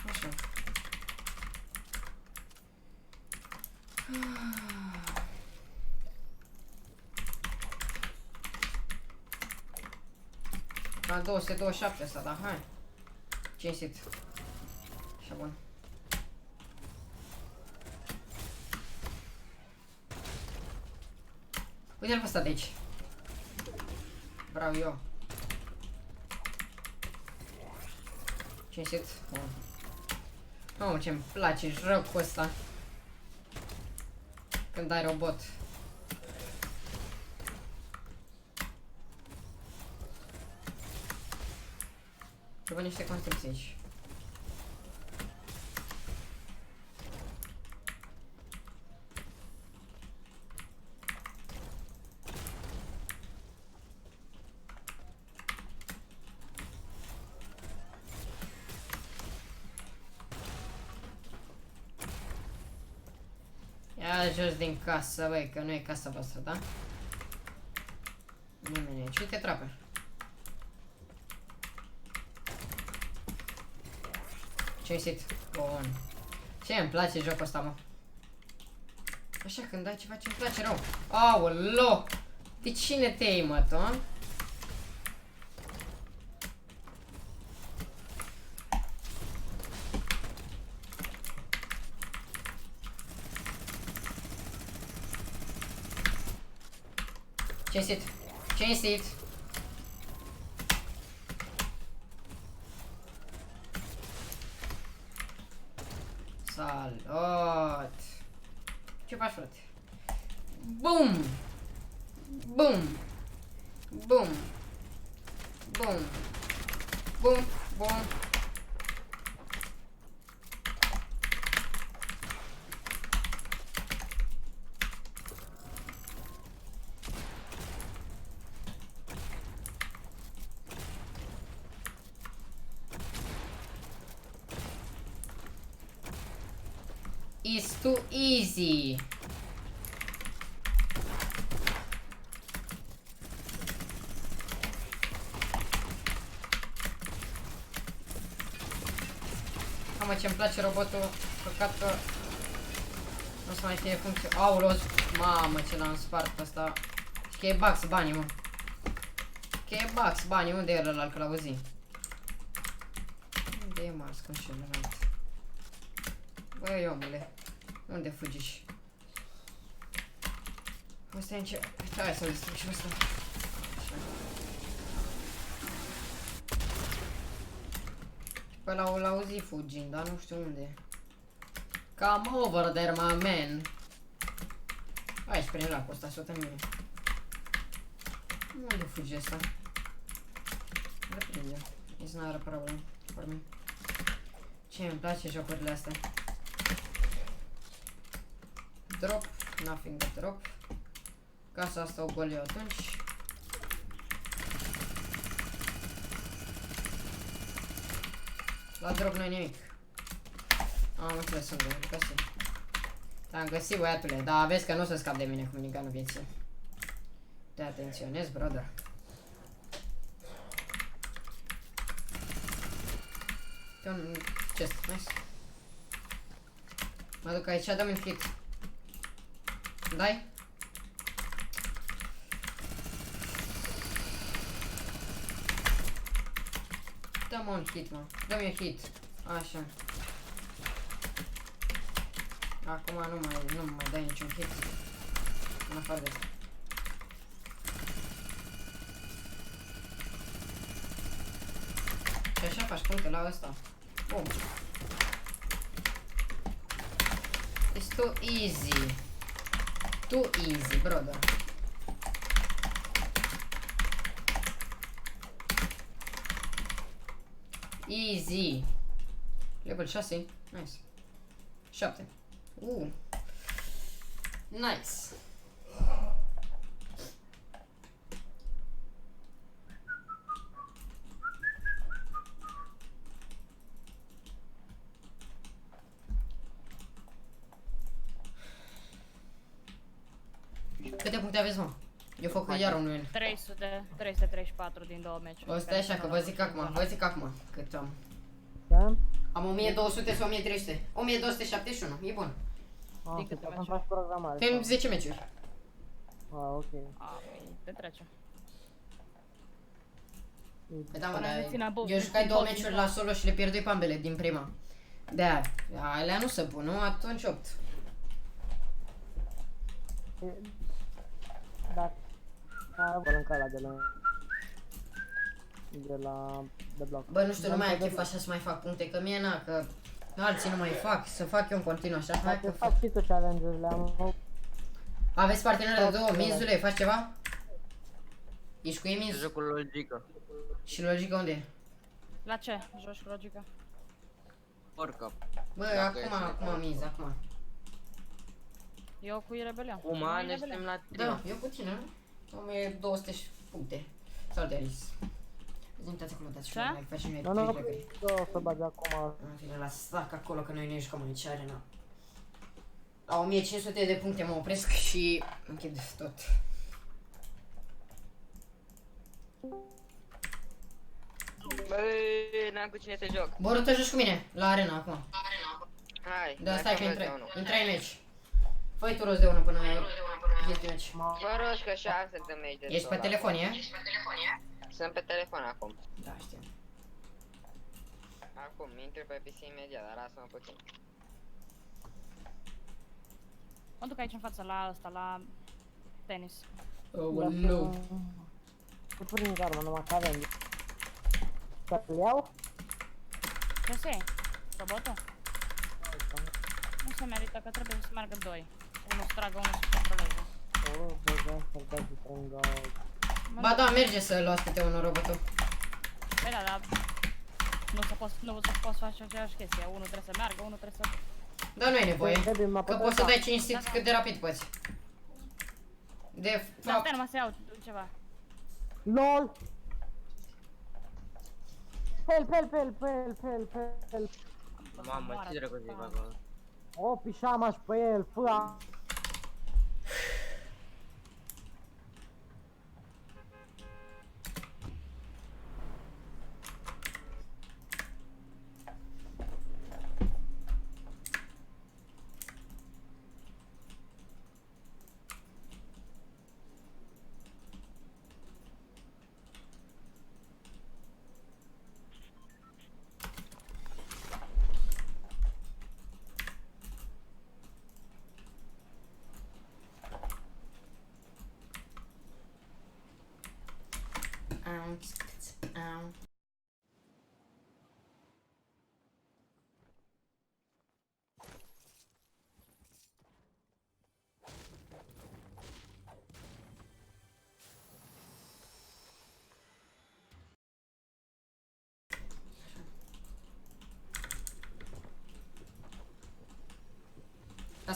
Așa. La 227 asta, da, hai. Cinstit. Așa bun. Uite-l pe ăsta de aici. Vreau eu. Cinstit. Bun. Mamă, ce-mi place jocul ăsta. Când ai robot. Trebuie niște construcții aici. Ia jos din casă, băi, că nu e casa voastră, da? Nimeni aici. Uite trape. Ce-ai bun. Ce îmi place jocul ăsta, mă? Așa, când ai ceva ce-mi place rău. Aoleo! De cine te iei, mă, tu? Cinstit. Cinstit. Salut. Ce faci, frate? Bum! Bum! Bum! Bum! Bum! Bum! It's too easy. Mamă, ce-mi place robotul. Păcat că nu o să mai fie funcție. Aulă, mamă, ce l-am spart pe ăsta. Și că e Bugs Bunny, mă. Că e Bugs Bunny, unde e ălălalt, că l-auzi? Unde e, mă, ascund și ălălalt? Băi, omule, unde fugiși? Ăsta e în ce... Hai să-l distrug și ăsta. Așa. Păi l-au auzit fugind, dar nu știu unde. Come over there, my man. Hai, spre lacul ăsta, să-o termine. Unde fugi ăsta? Îl prinde. It's not a problem for me. Ce îmi place jocurile astea. Drop, nothing but drop. Casa asta o gol eu atunci. La drop nu-i nimic. Am înțeles unde, am găsit. Te-am găsit, băiatule, dar vezi că nu o să scap de mine cu minigunul vieții. Te atenționez, brother. Uite un chest, nice. Mă duc aici, dă-mi un hit. Dai? Dă-mă un hit, mă. Dă-mi un hit. Așa. Acum nu mai dai niciun hit. În afară de asta. Și așa faci puncte la ăsta. Bum. It's too easy. Too easy, brother. Easy. Level 6. Nice. 7. Nice. Câte puncte aveți, mă? Eu fac iar unul. 334 din 2 meciuri. O stai așa, că vă zic acum, cât am. Da? Am 1200 sau 1300. 1271, e bun. Ah, câte să meciuri? faci programare. Avem 10 meciuri. Ah, ok. Te trece. Păi da, mă, Până ne țină dar eu jucai 2 meciuri la solo și le pierdui pe ambele din prima. De-aia, alea nu se pun, nu? Atunci 8. Da. Vor încă ăla de bloc. Bă, nu știu, nu mai am chef așa să mai fac puncte, că mie na, că alții nu mai fac, să fac eu în continuu așa, hai că Dacă fac. faci și tu challenge-urile, am... Aveți partener de două, Minzule, faci ceva? Ești cu ei, Minz? Jocul logică. Și Logica unde e? La ce? Joci cu logica? Oricum. Bă, Dacă acum Minz, acum. Eu cu Rebelion. Uma, ne suntem la trio. Da, eu cu tine, nu? Am 200 puncte. Salut, Alice. Prezentați acolo, dați și Ce? mai faci și noi Nu, nu, plecări. o să bagi acum. În fine, la stack acolo, că noi ne jucăm aici arena. La 1500 de puncte mă opresc și închid tot. Băi, n-am cu cine să joc. Boru, te joci cu mine, la arena acum. Hai. Da, mai stai că fac rost de unul. intrai în meci. Fă-i tu rost de 1 până ești meci. Vă rog că așa să dăm meci de Ești pe solo. telefon, e? Sunt pe telefon acum. Da, știu. Acum, intru pe PC imediat, dar lasă-mă puțin. Mă duc aici în față la ăsta, la tenis. Oh, no. Îți prin armă, numai că avem. Să-l iau? Ce se iei? Robotul? Nu se merită, că trebuie să meargă 2. Unul să tragă, unul să controleze. O, băga, să-l dai și strângă. Ba da, merge să luați câte unul robotul. Păi da, dar nu să poți face aceeași chestie. Unul trebuie să meargă, unul trebuie să... Da, nu e nevoie. Trebuie, Că poți să dai 5 sticks cât de rapid poți. De Da, fapt, stai numai să iau ceva. LOL! Help! Mamă, ce drăguț e acolo. O, pișama-și pe el, fă.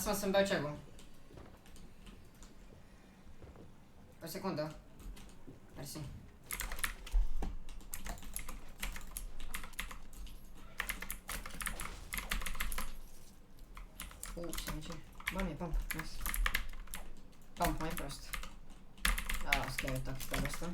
lasă-mă să-mi beau ceagul. O secundă. Mersi. Ce merge? Bă, mi-e pump, nice. Pump mai prost. A, să chiar taxul ăsta.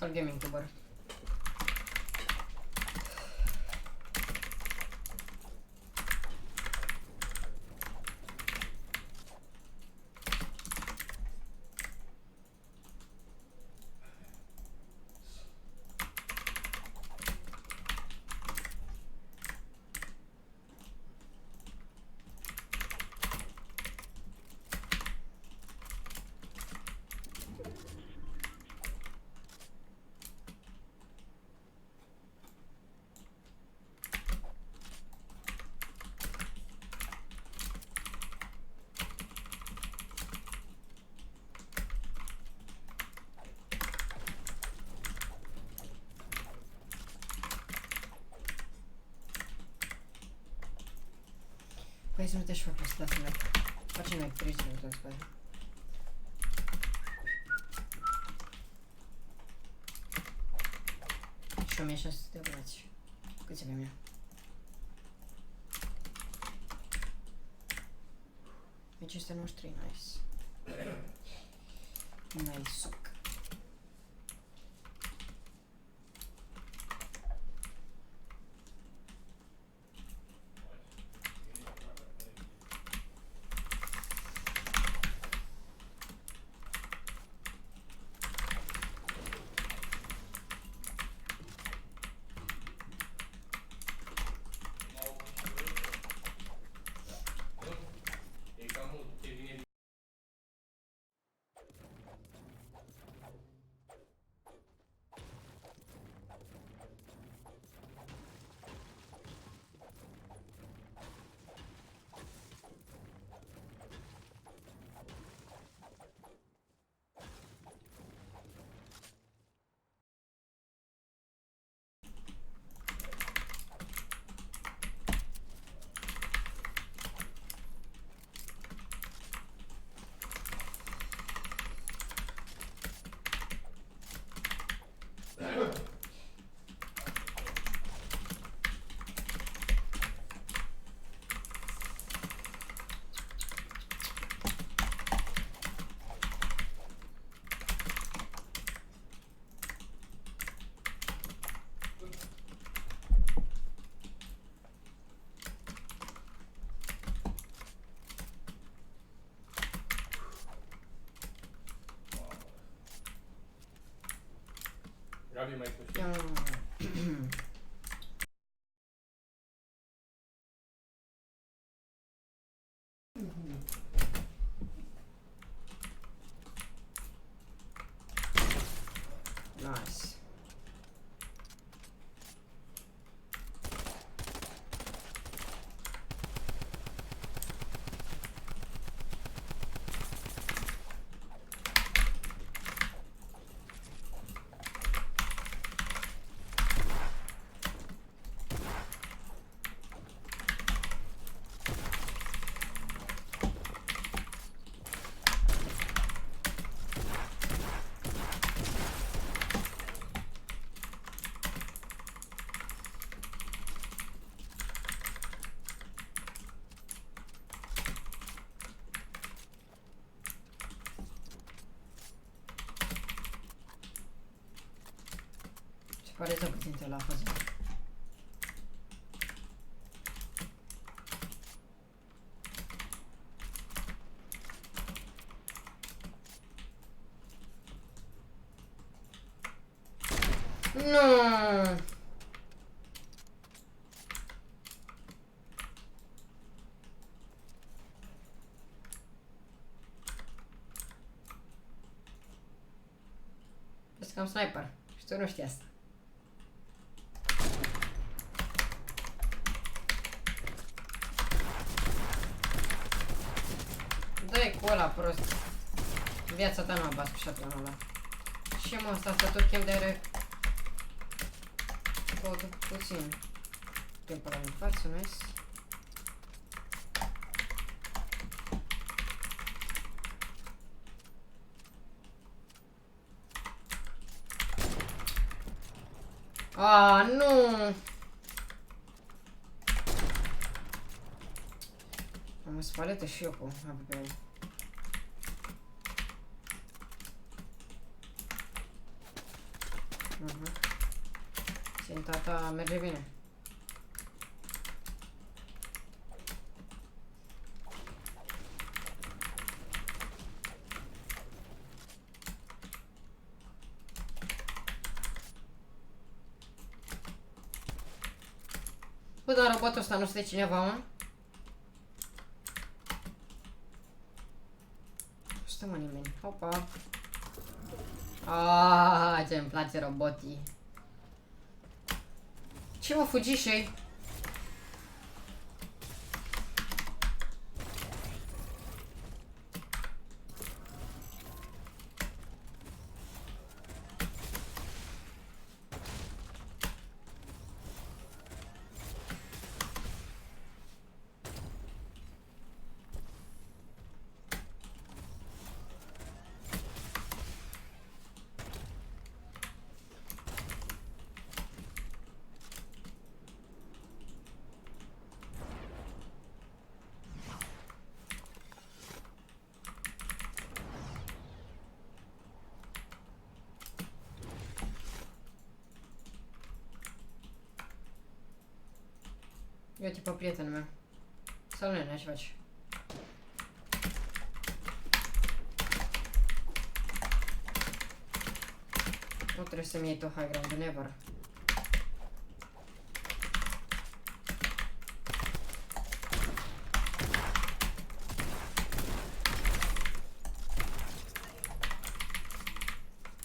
Total Gaming Tuber. Păi să nu te șoc, să dați like. Facem like 30 minute în spate. Și 1600 de abonați. Câți avem eu? 1593, nice. Nice. Gabi, mai sfârșit. Nice. Pare să puțin te la fază. Nu. Vezi că am sniper. Și tu nu știi asta. Dă-i cu ăla prost. Viața ta nu a bas cu shotgun-ul ăla. Și mă, asta tot chem de are... puțin timp ăla în față, nu-i? Ah, nu! Am spalată și eu cu AVP-ul. tata, merge bine. Bă, dar robotul ăsta nu este cineva, mă? Nu stă, mă, nimeni. Hopa. Aaaa, ce-mi place robotii. Ce mă, fugi și ei? Eu tipă prietenul meu. Sau nu, ce faci? Nu trebuie să-mi iei tu high ground, never.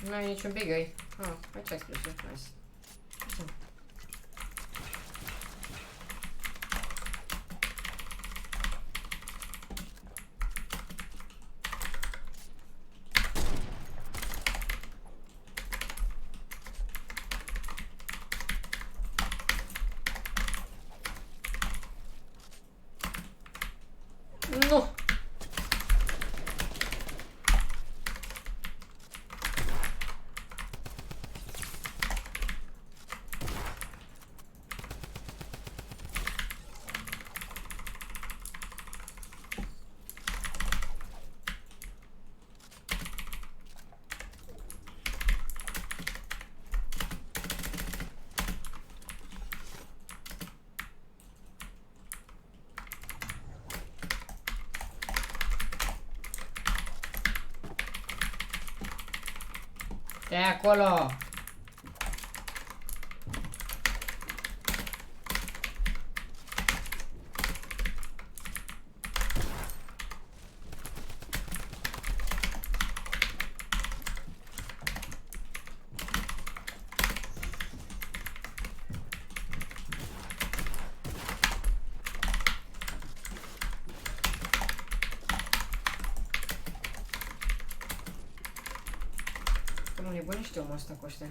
Nu ai niciun big eye. Ah, aici ai scris, nice. Nu! Stai acolo! Mă nebunește omul ăsta cu ăștia.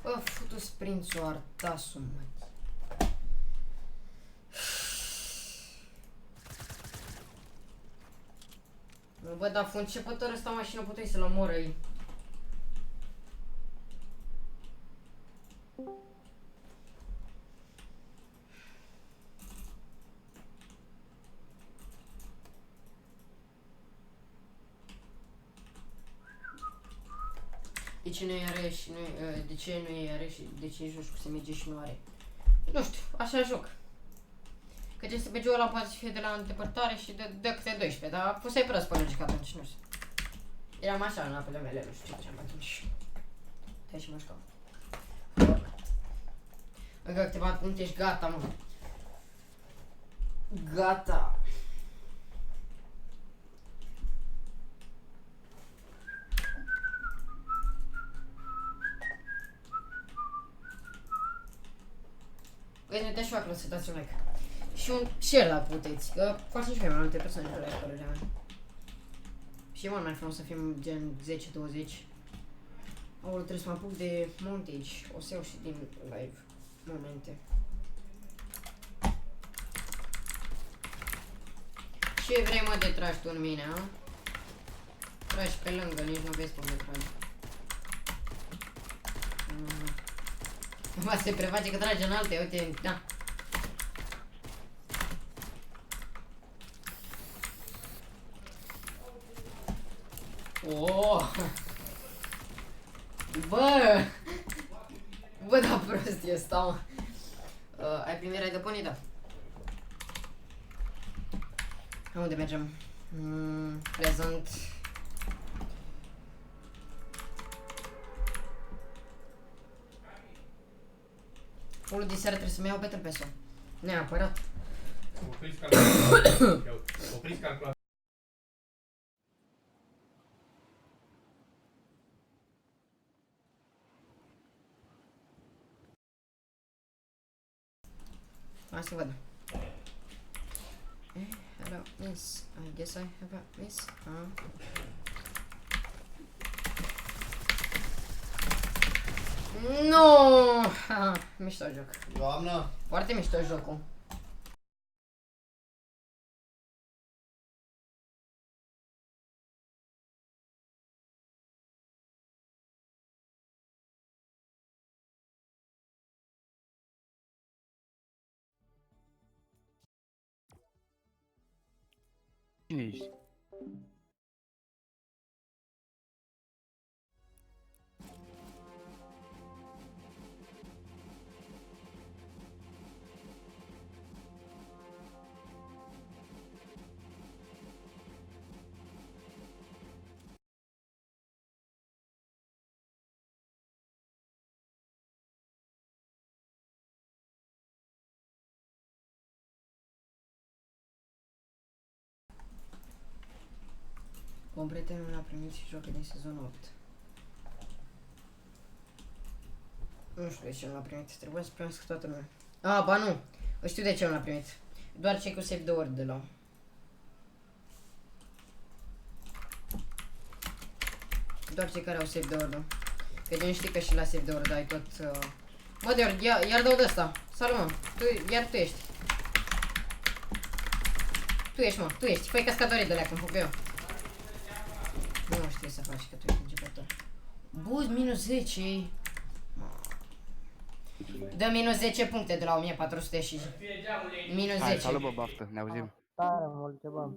Bă, futu sprințul artasul, mă. Bă, dar fu începător ăsta mașină puteai să-l omorăi. De ce nu are și nu, de ce nu are și de ce joci cu SMG și nu are? Nu știu, așa joc. Că ce SMG-ul ăla poate să fie de la îndepărtare și de câte 12, dar pusai prost pe logic atunci, nu știu. Eram așa în apele mele, nu știu ce făceam atunci. Hai și mă șcam. Încă câteva puncte și gata, mă. Gata. Băi, ne și acolo să dați un like. Și un share la puteți, că foarte și mai multe persoane pe like, părerea mea. Și e mult mai frumos să fim gen 10-20. Aoleu, trebuie să mă apuc de montage, o să iau și din live. momente. Ce vrei, mă, de tragi tu în mine, a? Tragi pe lângă, nici nu vezi cum de tragi. Mă, se preface că trage în alte, uite, da. Oh! Bă! Bă, da, prost e asta, mă. Ai primirea de pony, da. Unde mergem? Prezent. Unul din seară trebuie să-mi iau Battle Pass-ul. Neapărat. Opriți calculatorul. Opriți calculatorul. Hai să văd. Hello, miss. I guess I have a miss. No! Mișto joc. Doamnă! Foarte mișto jocul. Cine ești? Un prieten l-a primit și joacă din sezonul 8. Nu știu de ce nu l-a primit, trebuie să primesc toată lumea. Ah, ba nu! Știu de ce nu l-a primit. Doar cei cu save de word de la. Doar cei care au save de word. Că gen știi că și la save de word ai tot... Bă, de ori, iar dau de asta. Salut, mă. Iar tu ești. Tu ești, mă, tu ești. Făi cascadorii de alea, cum fac eu. Nu știu să faci că tu ești începător. Buz, minus 10. Dă minus 10 puncte de la 1400 și... Minus 10. Hai, salut, bă, baftă, ne auzim. Tare mult, ce bă.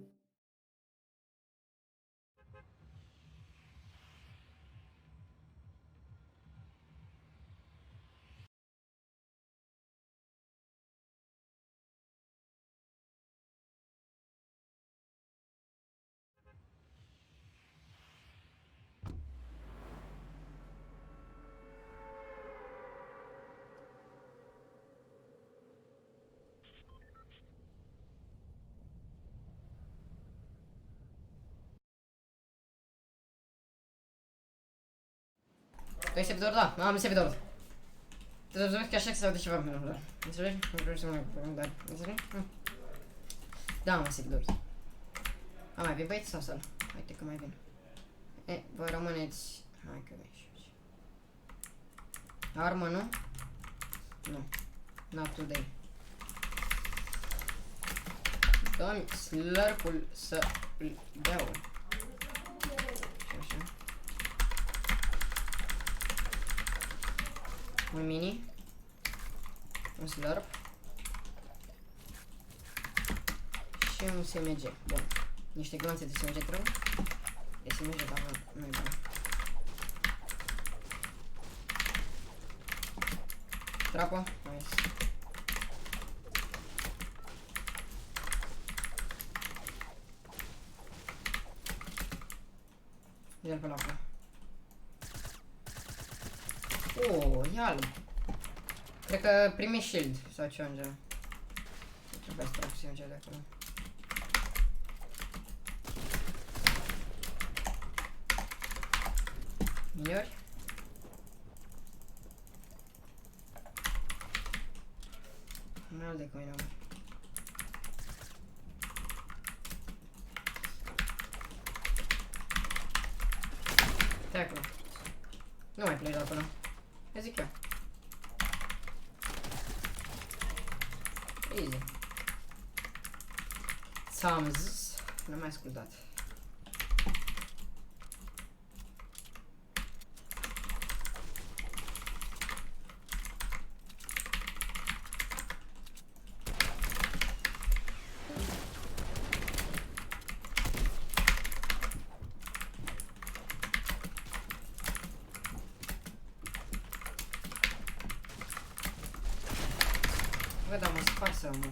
Tu ai servidor? Da, am servidor. Te rezolvi că așa că se aude ceva pe dar. Înțelegi? Nu vreau să mai dar. Înțelegi? Da, am servidor. A, mai vin băieți sau să-l? Haide că mai vin. E, voi rămâneți... Hai că vei și armă, nu? Nu. Not today. Dă-mi slurpul să-l beau. Și așa. Un mini. Un slurp. Și un SMG. Bun. Niște glanțe de SMG trebuie. De SMG, dar nu e bun. Trapă. Nice. Ia-l pe lapă. Oh, ia-l. Cred că primi shield sau ceva în genul. Trebuie să trag SMG de acolo. Miniori. Nu de cum e. Stai acolo. Nu mai pleci de acolo. Eu zic eu. Easy. Ți-am zis, nu mai ascultat. Bă, dar mă sparsă, mă.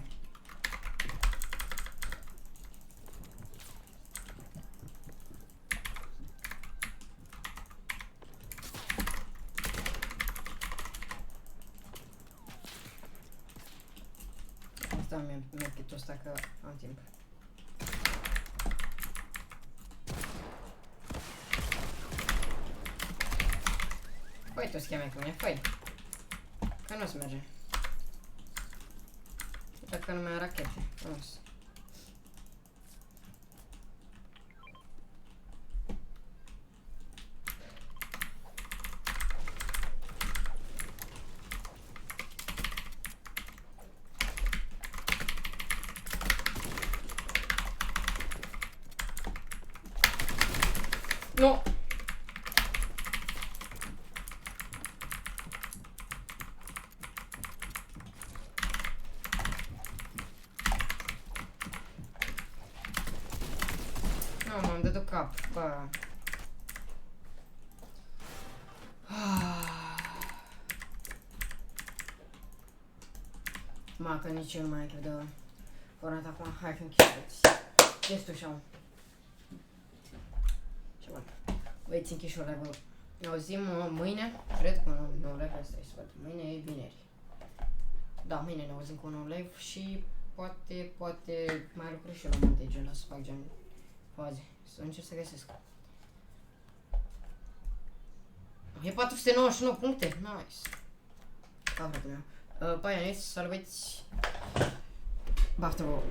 Asta mi-e merchitul ăsta că am timp. Făi tu scheme cu mine, făi. Că nu-ți merge. Dacă nu mai am rachete, frumos. Nu! Nu, m-am dat cap, bă. Ma, că nici eu nu mai cred de format acum. Hai că închiși. Destul și-au. Ce bun. Băieți, închiși o level. Ne auzim mâine. Cred că nu live, asta e sfat. Mâine e vineri. Da, mâine ne auzim cu un nou live și poate mai lucrez și eu la montajul ăla să fac gen faze. Să încerc să găsesc. E 499 puncte, nice. Da, fratele meu. Bye, nice, salveți. Baftă vouă.